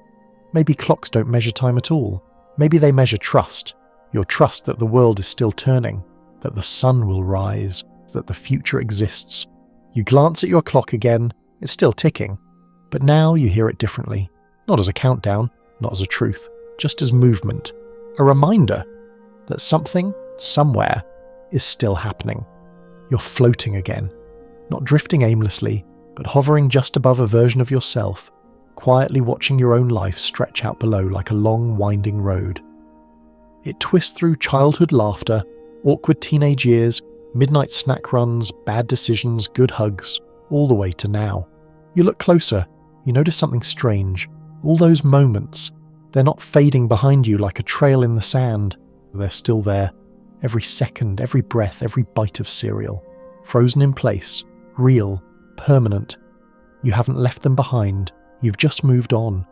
Maybe clocks don't measure time at all. Maybe they measure trust. Your trust that the world is still turning, that the sun will rise, that the future exists. You glance at your clock again, it's still ticking. But now you hear it differently. Not as a countdown, not as a truth, just as movement. A reminder that something, somewhere, is still happening. You're floating again. Not drifting aimlessly, but hovering just above a version of yourself, quietly watching your own life stretch out below like a long, winding road. It twists through childhood laughter, awkward teenage years, midnight snack runs, bad decisions, good hugs, all the way to now. You look closer, you notice something strange. All those moments, they're not fading behind you like a trail in the sand. They're still there. Every second, every breath, every bite of cereal. Frozen in place, real, permanent. You haven't left them behind, you've just moved on.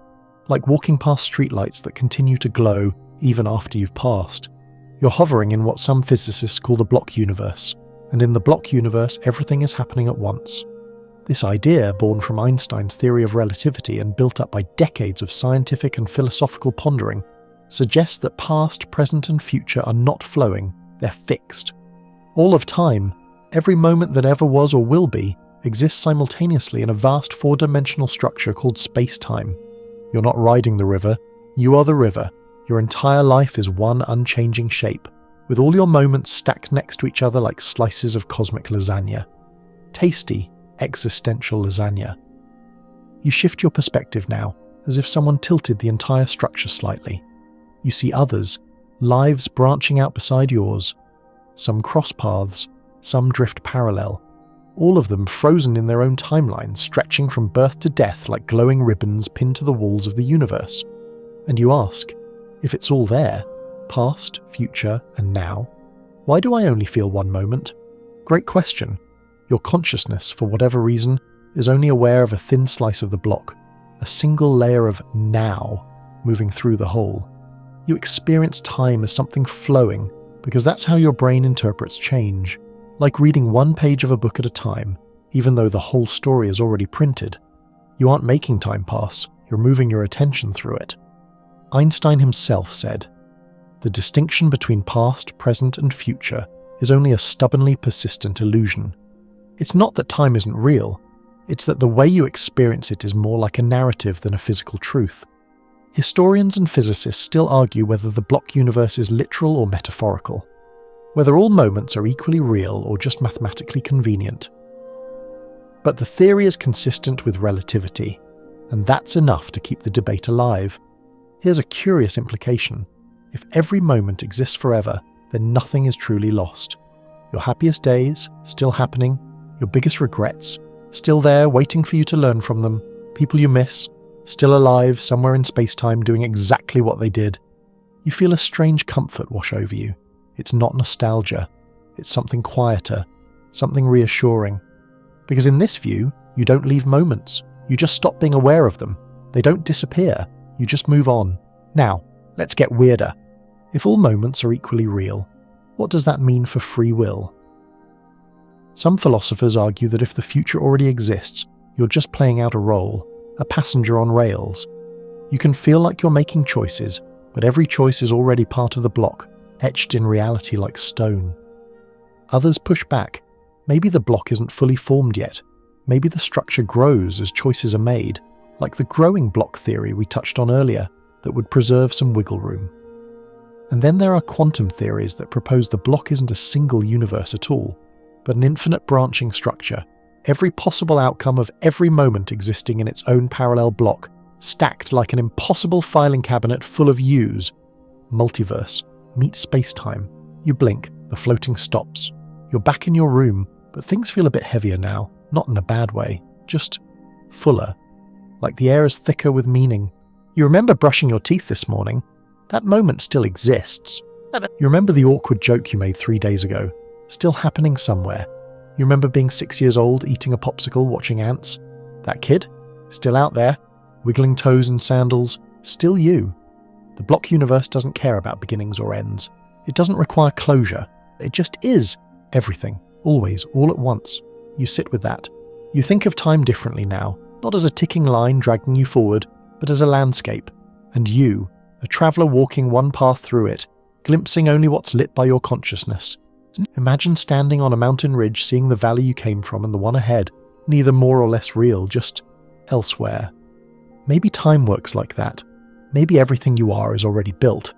Like walking past streetlights that continue to glow even after you've passed. You're hovering in what some physicists call the block universe, and in the block universe everything is happening at once. This idea, born from Einstein's theory of relativity and built up by decades of scientific and philosophical pondering, suggests that past, present and future are not flowing, they're fixed. All of time, every moment that ever was or will be, exists simultaneously in a vast four-dimensional structure called spacetime. You're not riding the river, you are the river. Your entire life is one unchanging shape, with all your moments stacked next to each other like slices of cosmic lasagna. Tasty, existential lasagna. You shift your perspective now, as if someone tilted the entire structure slightly. You see others, lives branching out beside yours. Some cross paths, some drift parallel. All of them frozen in their own timelines, stretching from birth to death like glowing ribbons pinned to the walls of the universe. And you ask, if it's all there, past, future, and now, why do I only feel one moment? Great question. Your consciousness, for whatever reason, is only aware of a thin slice of the block, a single layer of now moving through the whole. You experience time as something flowing, because that's how your brain interprets change, like reading one page of a book at a time, even though the whole story is already printed. You aren't making time pass, you're moving your attention through it. Einstein himself said, "The distinction between past, present, and future is only a stubbornly persistent illusion." It's not that time isn't real, it's that the way you experience it is more like a narrative than a physical truth. Historians and physicists still argue whether the block universe is literal or metaphorical, whether all moments are equally real or just mathematically convenient. But the theory is consistent with relativity, and that's enough to keep the debate alive. Here's a curious implication. If every moment exists forever, then nothing is truly lost. Your happiest days, still happening, your biggest regrets, still there waiting for you to learn from them, people you miss, still alive somewhere in space-time doing exactly what they did. You feel a strange comfort wash over you. It's not nostalgia, it's something quieter, something reassuring. Because in this view, you don't leave moments, you just stop being aware of them. They don't disappear, you just move on. Now, let's get weirder. If all moments are equally real, what does that mean for free will? Some philosophers argue that if the future already exists, you're just playing out a role, a passenger on rails. You can feel like you're making choices, but every choice is already part of the block, etched in reality like stone. Others push back. Maybe the block isn't fully formed yet. Maybe the structure grows as choices are made, like the growing block theory we touched on earlier, that would preserve some wiggle room. And then there are quantum theories that propose the block isn't a single universe at all, but an infinite branching structure, every possible outcome of every moment existing in its own parallel block, stacked like an impossible filing cabinet full of U's. Multiverse. Meet spacetime. You blink, the floating stops. You're back in your room, but things feel a bit heavier now, not in a bad way, just fuller. Like the air is thicker with meaning. You remember brushing your teeth this morning. That moment still exists. You remember the awkward joke you made 3 days ago, still happening somewhere. You remember being 6 years old, eating a popsicle, watching ants. That kid? Still out there, wiggling toes in sandals, still you. The block universe doesn't care about beginnings or ends. It doesn't require closure. It just is everything, always, all at once. You sit with that. You think of time differently now, not as a ticking line dragging you forward, but as a landscape. And you, a traveller walking one path through it, glimpsing only what's lit by your consciousness. Imagine standing on a mountain ridge, seeing the valley you came from and the one ahead, neither more or less real, just elsewhere. Maybe time works like that. Maybe everything you are is already built.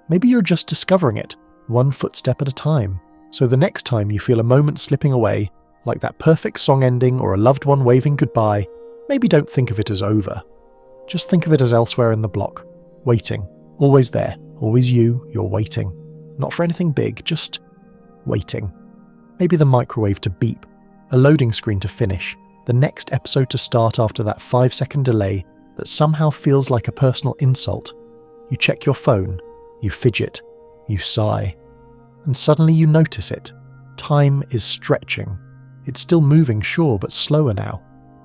Maybe you're just discovering it, one footstep at a time. So the next time you feel a moment slipping away, like that perfect song ending or a loved one waving goodbye, maybe don't think of it as over. Just think of it as elsewhere in the block, waiting, always there, always you're waiting. Not for anything big, just waiting. Maybe the microwave to beep, a loading screen to finish, the next episode to start after that 5-second delay that somehow feels like a personal insult. You check your phone, you fidget, you sigh, and suddenly you notice it. Time is stretching. It's still moving, sure, but slower now.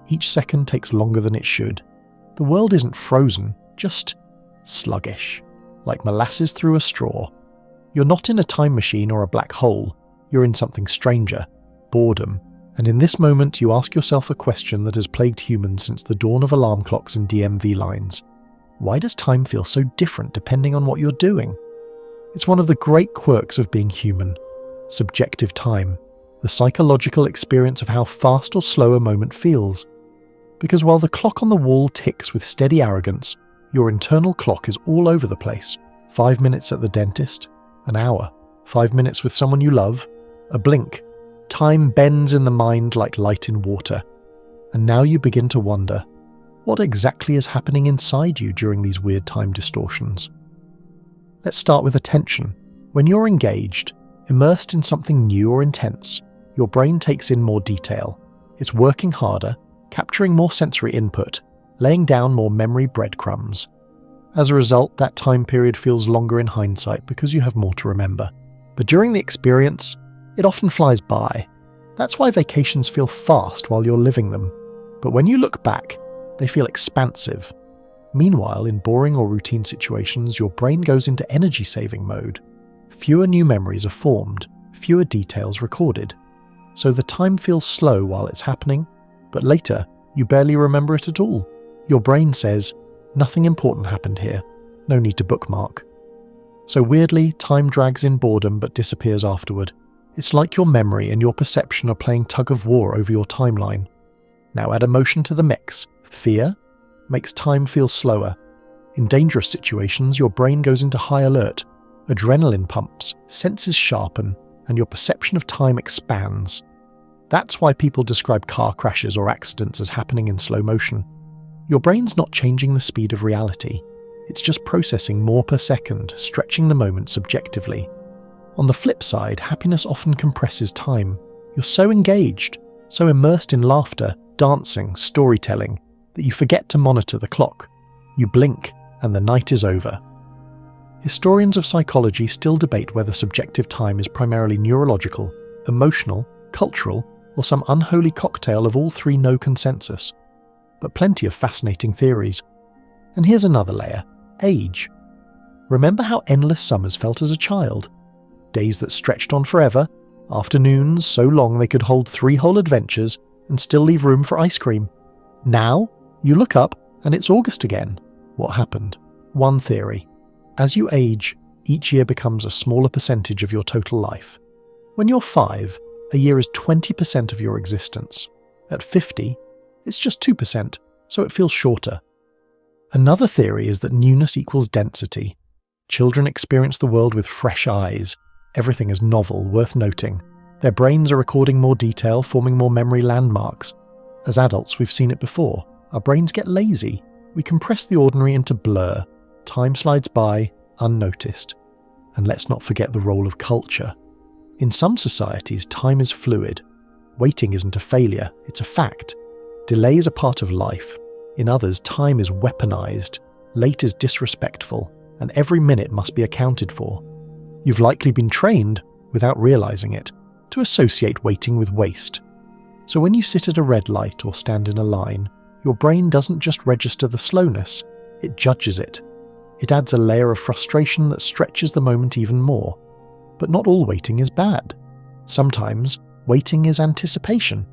Each second takes longer than it should. The world isn't frozen, just sluggish, like molasses through a straw. You're not in a time machine or a black hole. You're in something stranger, boredom. And in this moment you ask yourself a question that has plagued humans since the dawn of alarm clocks and DMV lines. Why does time feel so different depending on what you're doing? It's one of the great quirks of being human. Subjective time. The psychological experience of how fast or slow a moment feels. Because while the clock on the wall ticks with steady arrogance, your internal clock is all over the place. 5 minutes at the dentist, an hour, 5 minutes with someone you love, a blink. Time bends in the mind like light in water. And now you begin to wonder, what exactly is happening inside you during these weird time distortions? Let's start with attention. When you're engaged, immersed in something new or intense, your brain takes in more detail. It's working harder, capturing more sensory input, laying down more memory breadcrumbs. As a result, that time period feels longer in hindsight because you have more to remember. But during the experience, it often flies by. That's why vacations feel fast while you're living them. But when you look back, they feel expansive. Meanwhile, in boring or routine situations, your brain goes into energy-saving mode. Fewer new memories are formed, fewer details recorded. So the time feels slow while it's happening, but later, you barely remember it at all. Your brain says, nothing important happened here, no need to bookmark. So weirdly, time drags in boredom but disappears afterward. It's like your memory and your perception are playing tug-of-war over your timeline. Now add emotion to the mix. Fear makes time feel slower. In dangerous situations, your brain goes into high alert. Adrenaline pumps, senses sharpen, and your perception of time expands. That's why people describe car crashes or accidents as happening in slow motion. Your brain's not changing the speed of reality. It's just processing more per second, stretching the moment subjectively. On the flip side, happiness often compresses time. You're so engaged, so immersed in laughter, dancing, storytelling, that you forget to monitor the clock. You blink, and the night is over. Historians of psychology still debate whether subjective time is primarily neurological, emotional, cultural, or some unholy cocktail of all three, no consensus. But plenty of fascinating theories. And here's another layer: age. Remember how endless summers felt as a child? Days that stretched on forever, Afternoons so long they could hold 3 whole adventures and still leave room for ice cream. Now, you look up and it's August again. What happened? One theory. As you age, each year becomes a smaller percentage of your total life. When you're 5, a year is 20% of your existence. At 50, it's just 2%, so it feels shorter. Another theory is that newness equals density. Children experience the world with fresh eyes. Everything is novel, worth noting. Their brains are recording more detail, forming more memory landmarks. As adults, we've seen it before. Our brains get lazy. We compress the ordinary into blur. Time slides by, unnoticed. And let's not forget the role of culture. In some societies, time is fluid. Waiting isn't a failure, it's a fact. Delay is a part of life. In others, time is weaponized. Late is disrespectful, and every minute must be accounted for. You've likely been trained, without realizing it, to associate waiting with waste. So when you sit at a red light or stand in a line, your brain doesn't just register the slowness, it judges it. It adds a layer of frustration that stretches the moment even more. But not all waiting is bad. Sometimes, waiting is anticipation.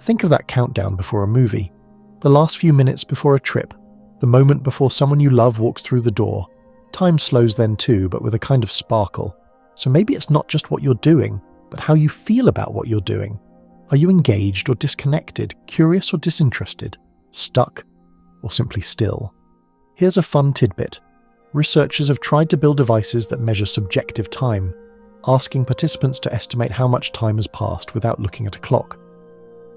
Think of that countdown before a movie. The last few minutes before a trip. The moment before someone you love walks through the door. Time slows then too, but with a kind of sparkle. So maybe it's not just what you're doing, but how you feel about what you're doing. Are you engaged or disconnected, curious or disinterested, stuck, or simply still? Here's a fun tidbit. Researchers have tried to build devices that measure subjective time, asking participants to estimate how much time has passed without looking at a clock.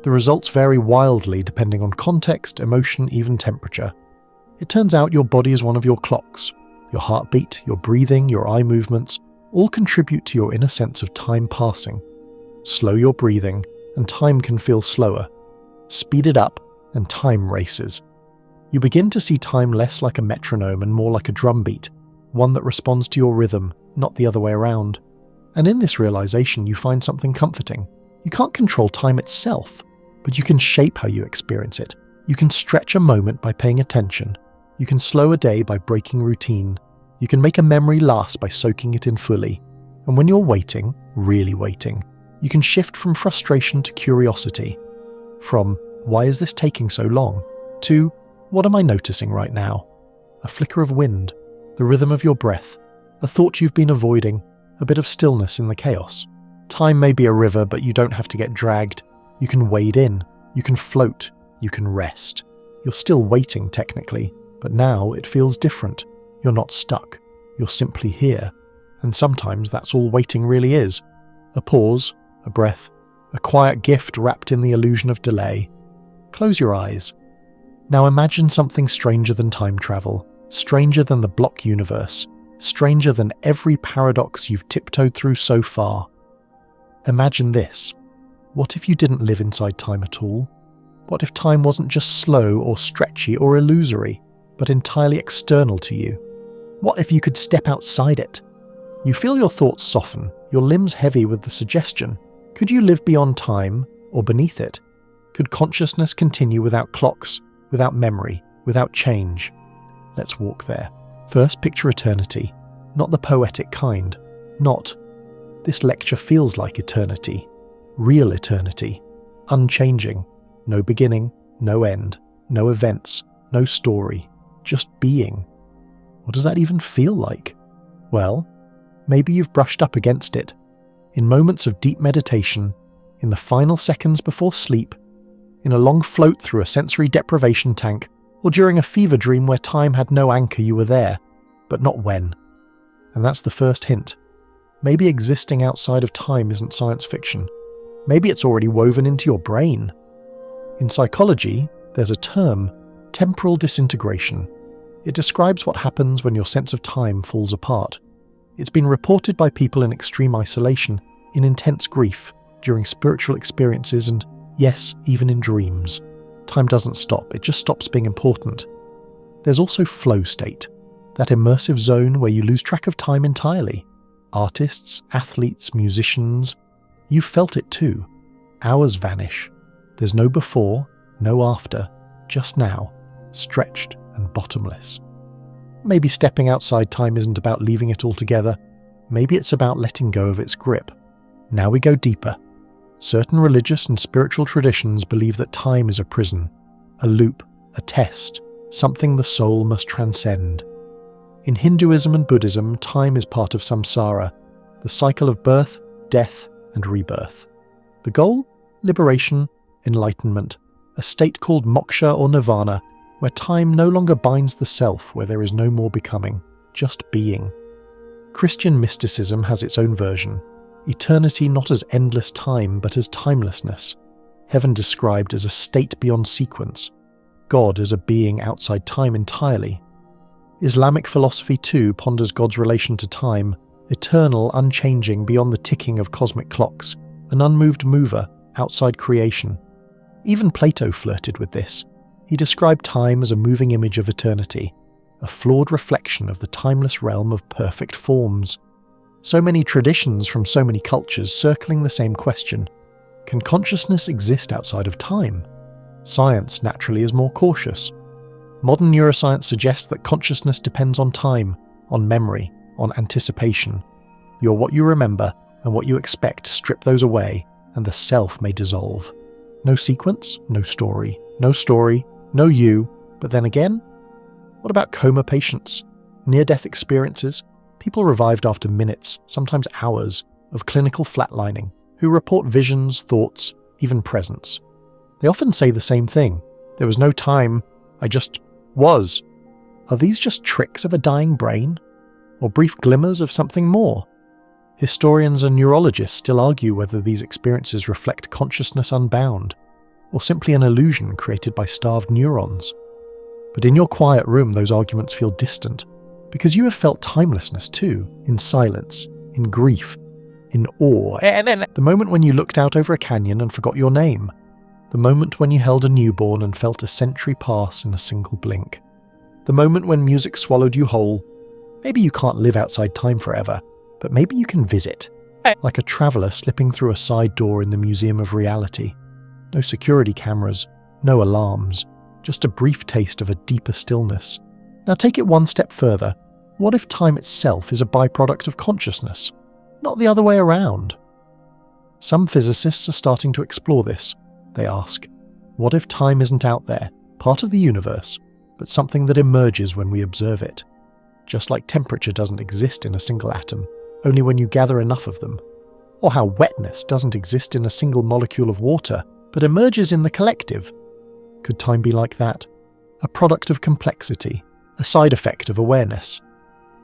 The results vary wildly depending on context, emotion, even temperature. It turns out your body is one of your clocks. Your heartbeat, your breathing, your eye movements all contribute to your inner sense of time passing. Slow your breathing, and time can feel slower. Speed it up, and time races. You begin to see time less like a metronome and more like a drumbeat, one that responds to your rhythm, not the other way around. And in this realization, you find something comforting. You can't control time itself, but you can shape how you experience it. You can stretch a moment by paying attention. You can slow a day by breaking routine. You can make a memory last by soaking it in fully. And when you're waiting, really waiting, you can shift from frustration to curiosity. From, why is this taking so long? To, what am I noticing right now? A flicker of wind, the rhythm of your breath, a thought you've been avoiding, a bit of stillness in the chaos. Time may be a river, but you don't have to get dragged. You can wade in, you can float, you can rest. You're still waiting technically, but now it feels different. You're not stuck, you're simply here. And sometimes that's all waiting really is. A pause, a breath, a quiet gift wrapped in the illusion of delay. Close your eyes. Now imagine something stranger than time travel, stranger than the block universe, stranger than every paradox you've tiptoed through so far. Imagine this. What if you didn't live inside time at all? What if time wasn't just slow or stretchy or illusory, but entirely external to you? What if you could step outside it? You feel your thoughts soften, your limbs heavy with the suggestion. Could you live beyond time or beneath it? Could consciousness continue without clocks, without memory, without change? Let's walk there. First, picture eternity, not the poetic kind. Not. This lecture feels like eternity. Real eternity. Unchanging. No beginning, no end, no events, no story. Just being. What does that even feel like? Well, maybe you've brushed up against it. In moments of deep meditation, in the final seconds before sleep, in a long float through a sensory deprivation tank, or during a fever dream where time had no anchor, you were there, but not when. And that's the first hint. Maybe existing outside of time isn't science fiction. Maybe it's already woven into your brain. In psychology, there's a term, temporal disintegration. It describes what happens when your sense of time falls apart. It's been reported by people in extreme isolation, in intense grief, during spiritual experiences and, yes, even in dreams. Time doesn't stop, it just stops being important. There's also flow state, that immersive zone where you lose track of time entirely. Artists, athletes, musicians, you've felt it too. Hours vanish. There's no before, no after, just now, stretched and bottomless. Maybe stepping outside time isn't about leaving it altogether. Maybe it's about letting go of its grip. Now we go deeper. Certain religious and spiritual traditions believe that time is a prison, a loop, a test, something the soul must transcend. In Hinduism and Buddhism, time is part of samsara, the cycle of birth, death, and rebirth. The goal? Liberation, enlightenment, a state called moksha or nirvana, where time no longer binds the self, where there is no more becoming, just being. Christian mysticism has its own version. Eternity not as endless time, but as timelessness. Heaven described as a state beyond sequence. God as a being outside time entirely. Islamic philosophy too ponders God's relation to time, eternal, unchanging beyond the ticking of cosmic clocks, an unmoved mover outside creation. Even Plato flirted with this. He described time as a moving image of eternity, a flawed reflection of the timeless realm of perfect forms. So many traditions from so many cultures circling the same question. Can consciousness exist outside of time? Science naturally is more cautious. Modern neuroscience suggests that consciousness depends on time, on memory, on anticipation. You're what you remember, and what you expect strip those away, and the self may dissolve. No sequence, no story. No story, no you. But then again, what about coma patients? Near-death experiences? People revived after minutes, sometimes hours, of clinical flatlining, who report visions, thoughts, even presence. They often say the same thing. There was no time, I just was. Are these just tricks of a dying brain? Or brief glimmers of something more? Historians and neurologists still argue whether these experiences reflect consciousness unbound, or simply an illusion created by starved neurons. But in your quiet room, those arguments feel distant, because you have felt timelessness too, in silence, in grief, in awe. The moment when you looked out over a canyon and forgot your name. The moment when you held a newborn and felt a century pass in a single blink. The moment when music swallowed you whole. Maybe you can't live outside time forever, but maybe you can visit. Like a traveller slipping through a side door in the Museum of Reality. No security cameras, no alarms, just a brief taste of a deeper stillness. Now take it one step further. What if time itself is a byproduct of consciousness? Not the other way around. Some physicists are starting to explore this. They ask, what if time isn't out there, part of the universe, but something that emerges when we observe it? Just like temperature doesn't exist in a single atom, only when you gather enough of them. Or how wetness doesn't exist in a single molecule of water, but emerges in the collective. Could time be like that? A product of complexity, a side effect of awareness?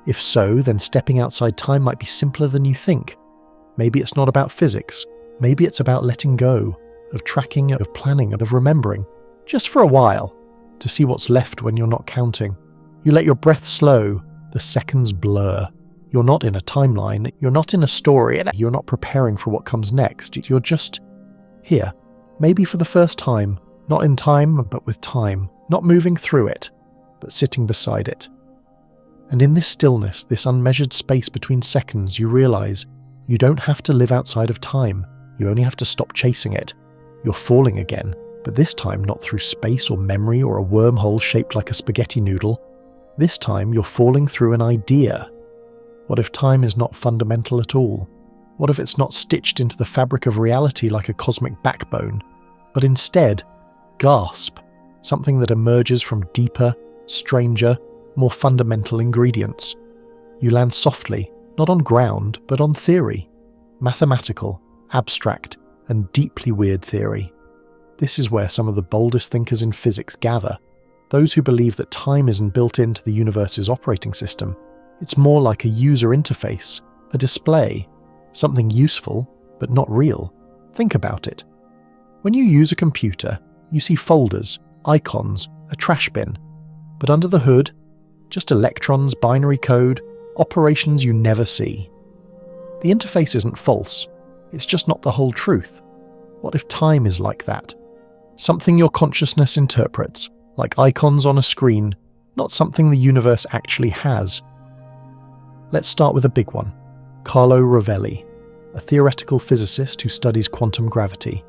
If so, then stepping outside time might be simpler than you think. Maybe it's not about physics. Maybe it's about letting go, of tracking, of planning, and of remembering, just for a while, to see what's left when you're not counting. You let your breath slow, the seconds blur. You're not in a timeline, you're not in a story, you're not preparing for what comes next. You're just here, maybe for the first time, not in time, but with time, not moving through it, but sitting beside it. And in this stillness, this unmeasured space between seconds, you realize you don't have to live outside of time, you only have to stop chasing it. You're falling again, but this time not through space or memory or a wormhole shaped like a spaghetti noodle. This time you're falling through an idea. What if time is not fundamental at all? What if it's not stitched into the fabric of reality like a cosmic backbone, but instead, gasp, something that emerges from deeper, stranger, more fundamental ingredients? You land softly, not on ground, but on theory. Mathematical, abstract, and deeply weird theory. This is where some of the boldest thinkers in physics gather. Those who believe that time isn't built into the universe's operating system. It's more like a user interface, a display, something useful, but not real. Think about it. When you use a computer, you see folders, icons, a trash bin. But under the hood, just electrons, binary code, operations you never see. The interface isn't false. It's just not the whole truth. What if time is like that? Something your consciousness interprets, like icons on a screen, not something the universe actually has. Let's start with a big one. Carlo Rovelli, a theoretical physicist who studies quantum gravity.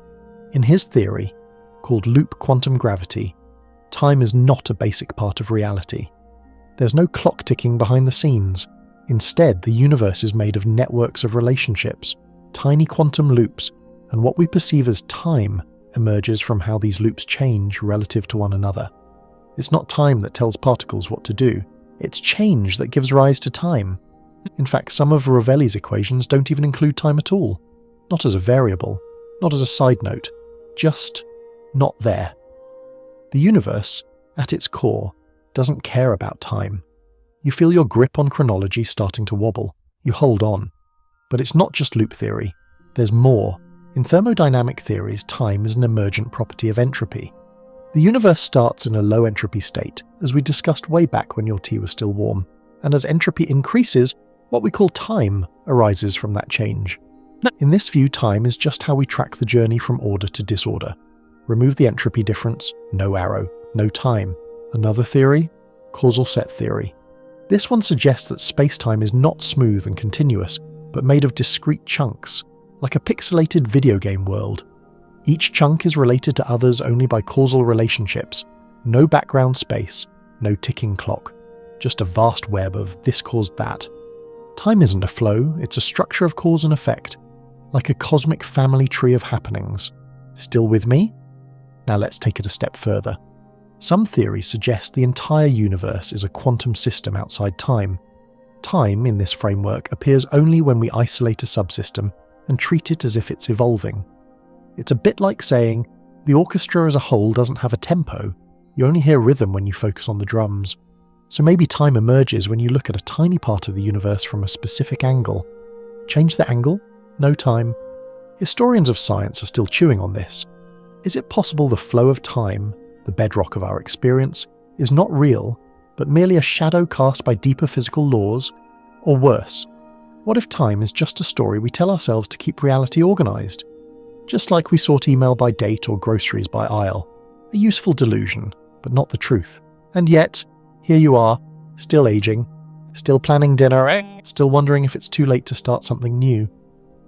In his theory, called loop quantum gravity, time is not a basic part of reality. There's no clock ticking behind the scenes. Instead, the universe is made of networks of relationships, tiny quantum loops, and what we perceive as time emerges from how these loops change relative to one another. It's not time that tells particles what to do, it's change that gives rise to time. In fact, some of Rovelli's equations don't even include time at all. Not as a variable, not as a side note, just not there. The universe, at its core, doesn't care about time. You feel your grip on chronology starting to wobble. You hold on. But it's not just loop theory. There's more. In thermodynamic theories, time is an emergent property of entropy. The universe starts in a low entropy state, as we discussed way back when your tea was still warm. And as entropy increases, what we call time arises from that change. In this view, time is just how we track the journey from order to disorder. Remove the entropy difference, no arrow, no time. Another theory? Causal set theory. This one suggests that space-time is not smooth and continuous, but made of discrete chunks, like a pixelated video game world. Each chunk is related to others only by causal relationships. No background space, no ticking clock. Just a vast web of this caused that. Time isn't a flow, it's a structure of cause and effect, like a cosmic family tree of happenings. Still with me? Now let's take it a step further. Some theories suggest the entire universe is a quantum system outside time. Time, in this framework, appears only when we isolate a subsystem and treat it as if it's evolving. It's a bit like saying, the orchestra as a whole doesn't have a tempo, you only hear rhythm when you focus on the drums. So maybe time emerges when you look at a tiny part of the universe from a specific angle. Change the angle? No time. Historians of science are still chewing on this. Is it possible the flow of time, the bedrock of our experience, is not real, but merely a shadow cast by deeper physical laws? Or worse, what if time is just a story we tell ourselves to keep reality organised? Just like we sort email by date or groceries by aisle. A useful delusion, but not the truth. And yet, here you are, still aging, still planning dinner, still wondering if it's too late to start something new.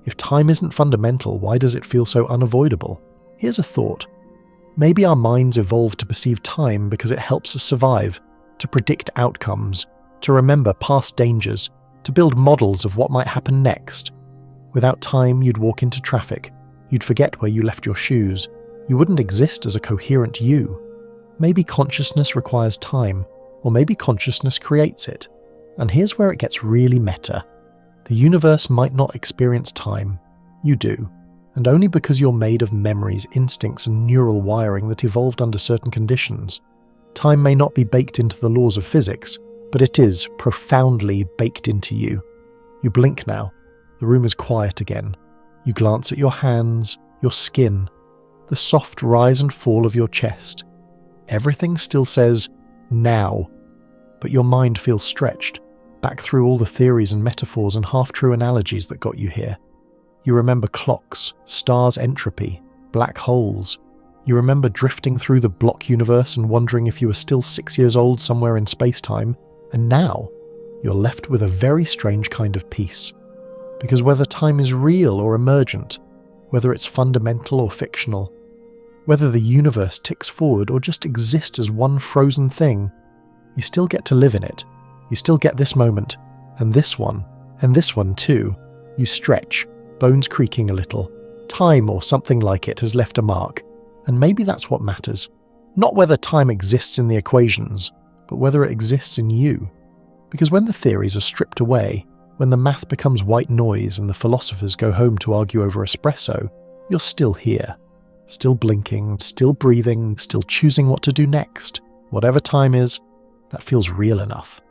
If time isn't fundamental, why does it feel so unavoidable? Here's a thought. Maybe our minds evolved to perceive time because it helps us survive, to predict outcomes, to remember past dangers, to build models of what might happen next. Without time, you'd walk into traffic. You'd forget where you left your shoes. You wouldn't exist as a coherent you. Maybe consciousness requires time, or maybe consciousness creates it. And here's where it gets really meta. The universe might not experience time. You do. And only because you're made of memories, instincts, and neural wiring that evolved under certain conditions. Time may not be baked into the laws of physics, but it is profoundly baked into you. You blink now. The room is quiet again. You glance at your hands, your skin, the soft rise and fall of your chest. Everything still says, now. But your mind feels stretched, back through all the theories and metaphors and half-true analogies that got you here. You remember clocks, stars' entropy, black holes. You remember drifting through the block universe and wondering if you were still 6 years old somewhere in space-time. And now, you're left with a very strange kind of peace. Because whether time is real or emergent, whether it's fundamental or fictional, whether the universe ticks forward or just exists as one frozen thing, you still get to live in it. You still get this moment, and this one too. You stretch, bones creaking a little. Time or something like it has left a mark, and maybe that's what matters. Not whether time exists in the equations, but whether it exists in you. Because when the theories are stripped away, when the math becomes white noise and the philosophers go home to argue over espresso, you're still here. Still blinking, still breathing, still choosing what to do next. Whatever time is, that feels real enough.